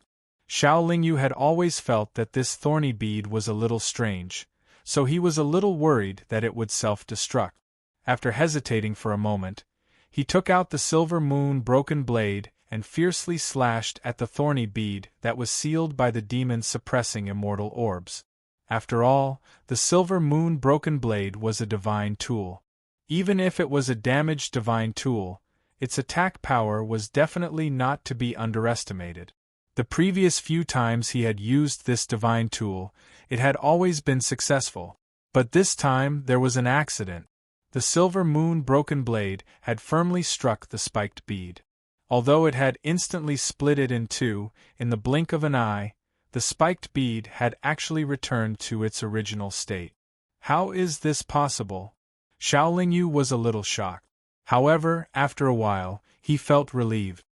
Xiaolingyu had always felt that this thorny bead was a little strange, so he was a little worried that it would self-destruct. After hesitating for a moment, he took out the silver moon broken blade and fiercely slashed at the thorny bead that was sealed by the demon-suppressing immortal orbs. After all, the silver moon broken blade was a divine tool. Even if it was a damaged divine tool, its attack power was definitely not to be underestimated. The previous few times he had used this divine tool, it had always been successful. But this time there was an accident. The silver moon broken blade had firmly struck the spiked bead. Although it had instantly split it in 2, in the blink of an eye, the spiked bead had actually returned to its original state. How is this possible? Xiaolingyu was a little shocked. However, after a while, he felt relieved.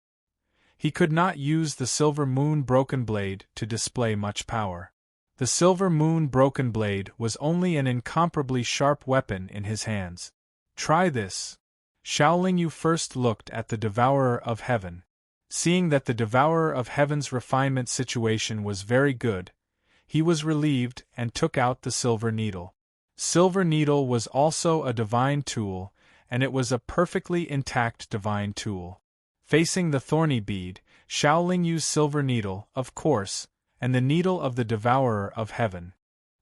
He could not use the silver moon broken blade to display much power. The silver moon broken blade was only an incomparably sharp weapon in his hands. Try this. Xiaolingyu first looked at the Devourer of Heaven. Seeing that the Devourer of Heaven's refinement situation was very good, he was relieved and took out the silver needle. Silver needle was also a divine tool, and it was a perfectly intact divine tool. Facing the thorny bead, Xiaolingyu's silver needle, of course, and the needle of the Devourer of Heaven.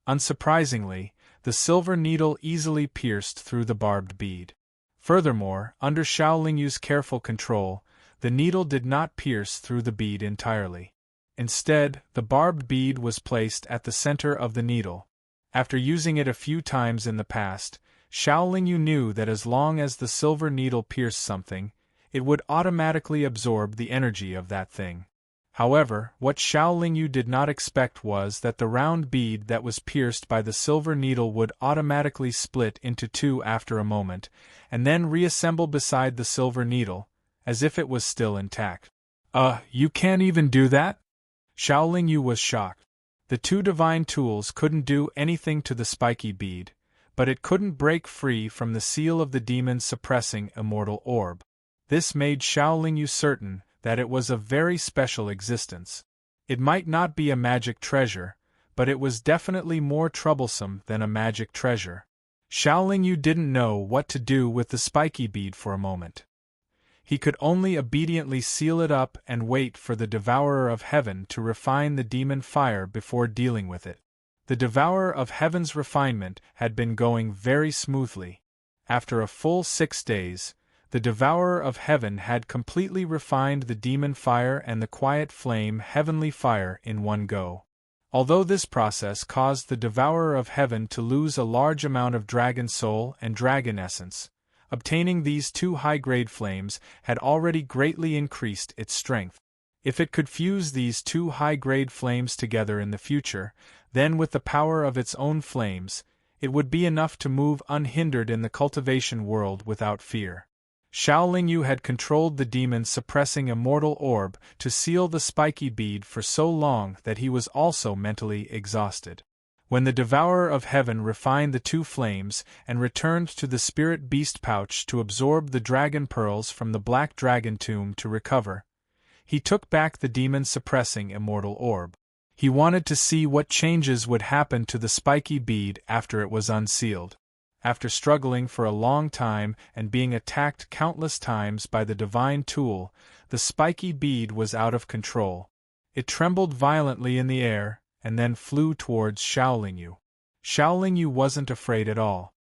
Unsurprisingly, the silver needle easily pierced through the barbed bead. Furthermore, under Xiaolingyu's careful control, the needle did not pierce through the bead entirely. Instead, the barbed bead was placed at the center of the needle. After using it a few times in the past, Xiaolingyu knew that as long as the silver needle pierced something, it would automatically absorb the energy of that thing. However, what Xiaolingyu did not expect was that the round bead that was pierced by the silver needle would automatically split into two after a moment, and then reassemble beside the silver needle, as if it was still intact. You can't even do that?" Xiaolingyu was shocked. The two divine tools couldn't do anything to the spiky bead, but it couldn't break free from the seal of the demon's suppressing immortal orb. This made Xiaolingyu certain that it was a very special existence. It might not be a magic treasure, but it was definitely more troublesome than a magic treasure. Xiaolingyu didn't know what to do with the spiky bead for a moment. He could only obediently seal it up and wait for the Devourer of Heaven to refine the demon fire before dealing with it. The Devourer of Heaven's refinement had been going very smoothly. After a full 6 days, the Devourer of Heaven had completely refined the demon fire and the quiet flame heavenly fire in one go. Although this process caused the Devourer of Heaven to lose a large amount of dragon soul and dragon essence, obtaining these two high-grade flames had already greatly increased its strength. If it could fuse these two high-grade flames together in the future, then with the power of its own flames, it would be enough to move unhindered in the cultivation world without fear. Xiaolingyu had controlled the demon's suppressing immortal orb to seal the spiky bead for so long that he was also mentally exhausted. When the Devourer of Heaven refined the two flames and returned to the spirit beast pouch to absorb the dragon pearls from the black dragon tomb to recover, he took back the demon's suppressing immortal orb. He wanted to see what changes would happen to the spiky bead after it was unsealed. After struggling for a long time and being attacked countless times by the divine tool, the spiky bead was out of control. It trembled violently in the air, and then flew towards Xiaolingyu. Xiaolingyu wasn't afraid at all.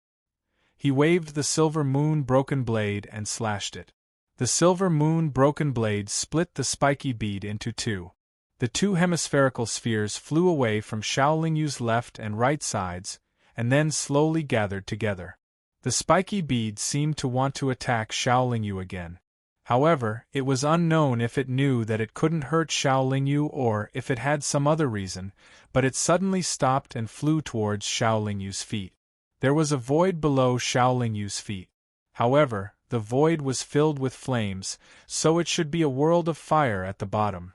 He waved the silver moon broken blade and slashed it. The silver moon broken blade split the spiky bead into two. The two hemispherical spheres flew away from Xiaolingyu's left and right sides, and then slowly gathered together. The spiky bead seemed to want to attack Xiaolingyu again. However, it was unknown if it knew that it couldn't hurt Xiaolingyu or if it had some other reason, but it suddenly stopped and flew towards Xiaolingyu's feet. There was a void below Xiaolingyu's feet. However, the void was filled with flames, so it should be a world of fire at the bottom.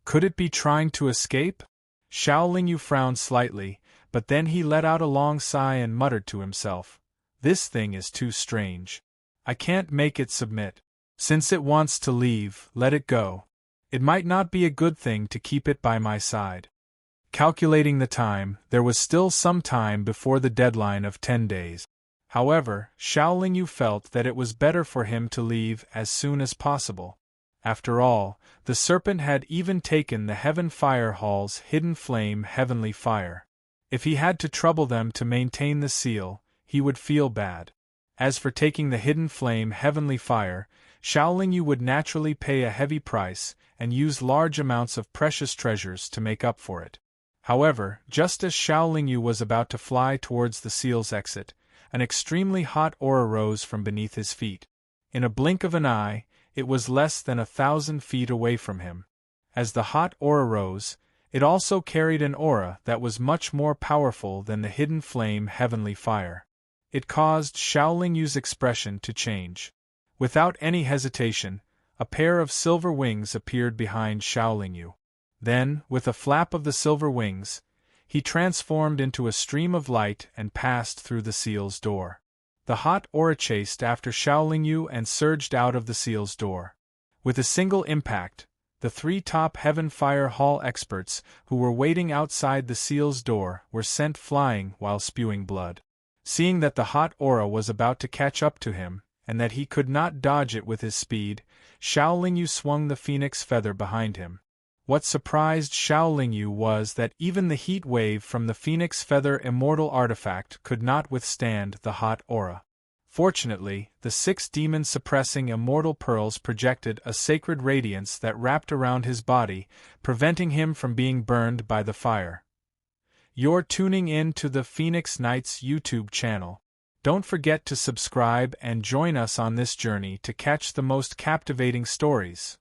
Could it be trying to escape? Xiaolingyu frowned slightly, but then he let out a long sigh and muttered to himself, "This thing is too strange. I can't make it submit. Since it wants to leave, let it go. It might not be a good thing to keep it by my side." Calculating the time, there was still some time before the deadline of 10 days. However, Xiaolingyu felt that it was better for him to leave as soon as possible. After all, the serpent had even taken the Heaven Fire Hall's hidden flame heavenly fire. If he had to trouble them to maintain the seal, he would feel bad. As for taking the hidden flame heavenly fire, Xiaolingyu would naturally pay a heavy price and use large amounts of precious treasures to make up for it. However, just as Xiaolingyu was about to fly towards the seal's exit, an extremely hot aura rose from beneath his feet. In a blink of an eye, it was less than 1,000 feet away from him. As the hot aura rose, it also carried an aura that was much more powerful than the hidden flame heavenly fire. It caused Xiaolingyu's expression to change. Without any hesitation, a pair of silver wings appeared behind Xiaolingyu. Then, with a flap of the silver wings, he transformed into a stream of light and passed through the seal's door. The hot aura chased after Xiaolingyu and surged out of the seal's door. With a single impact, the 3 top Heaven Fire Hall experts who were waiting outside the seal's door were sent flying while spewing blood. Seeing that the hot aura was about to catch up to him, and that he could not dodge it with his speed, Xiaolingyu swung the phoenix feather behind him. What surprised Xiaolingyu was that even the heat wave from the phoenix feather immortal artifact could not withstand the hot aura. Fortunately, the 6 demon-suppressing immortal pearls projected a sacred radiance that wrapped around his body, preventing him from being burned by the fire. You're tuning in to the Phoenix Knights YouTube channel. Don't forget to subscribe and join us on this journey to catch the most captivating stories.